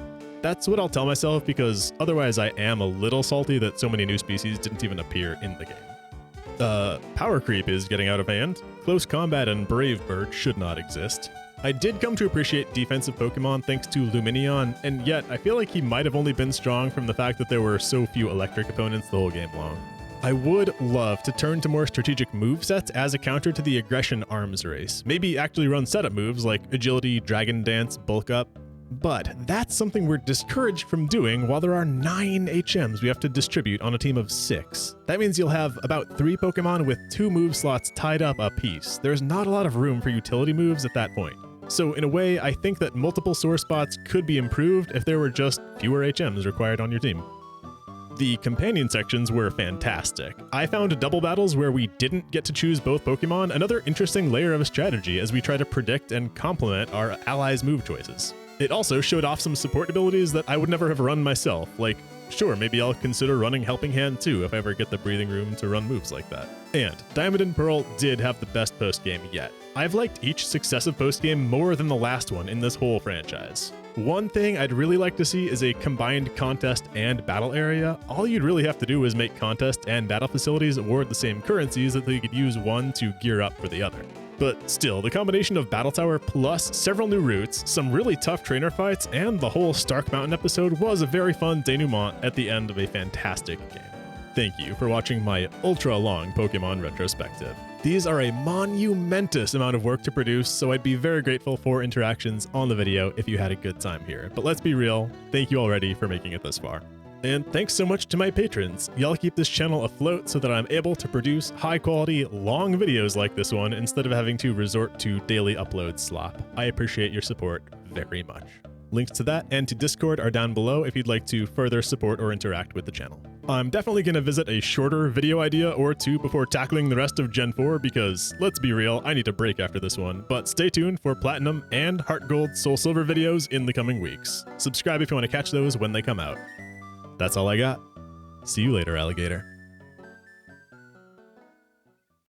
That's what I'll tell myself, because otherwise I am a little salty that so many new species didn't even appear in the game. Power creep is getting out of hand. Close combat and Brave Bird should not exist. I did come to appreciate defensive Pokemon thanks to Lumineon, and yet I feel like he might have only been strong from the fact that there were so few electric opponents the whole game long. I would love to turn to more strategic movesets as a counter to the aggression arms race. Maybe actually run setup moves like Agility, Dragon Dance, Bulk Up. But that's something we're discouraged from doing while there are 9 HMs we have to distribute on a team of 6. That means you'll have about 3 Pokemon with 2 move slots tied up a piece. There's not a lot of room for utility moves at that point. So in a way, I think that multiple sore spots could be improved if there were just fewer HMs required on your team. The companion sections were fantastic. I found double battles where we didn't get to choose both Pokemon another interesting layer of strategy as we try to predict and complement our allies' move choices. It also showed off some support abilities that I would never have run myself, like, sure, maybe I'll consider running Helping Hand too if I ever get the breathing room to run moves like that. And Diamond and Pearl did have the best postgame yet. I've liked each successive postgame more than the last one in this whole franchise. One thing I'd really like to see is a combined contest and battle area. All you'd really have to do is make contest and battle facilities award the same currencies that they could use one to gear up for the other. But still, the combination of Battle Tower plus several new routes, some really tough trainer fights, and the whole Stark Mountain episode was a very fun denouement at the end of a fantastic game. Thank you for watching my ultra-long Pokemon retrospective. These are a monumentous amount of work to produce, so I'd be very grateful for interactions on the video if you had a good time here. But let's be real, thank you already for making it this far. And thanks so much to my patrons. Y'all keep this channel afloat so that I'm able to produce high-quality, long videos like this one instead of having to resort to daily upload slop. I appreciate your support very much. Links to that and to Discord are down below if you'd like to further support or interact with the channel. I'm definitely going to visit a shorter video idea or two before tackling the rest of Gen 4 because, let's be real, I need a break after this one, but stay tuned for Platinum and Heart Gold Soul Silver videos in the coming weeks. Subscribe if you want to catch those when they come out. That's all I got. See you later, alligator.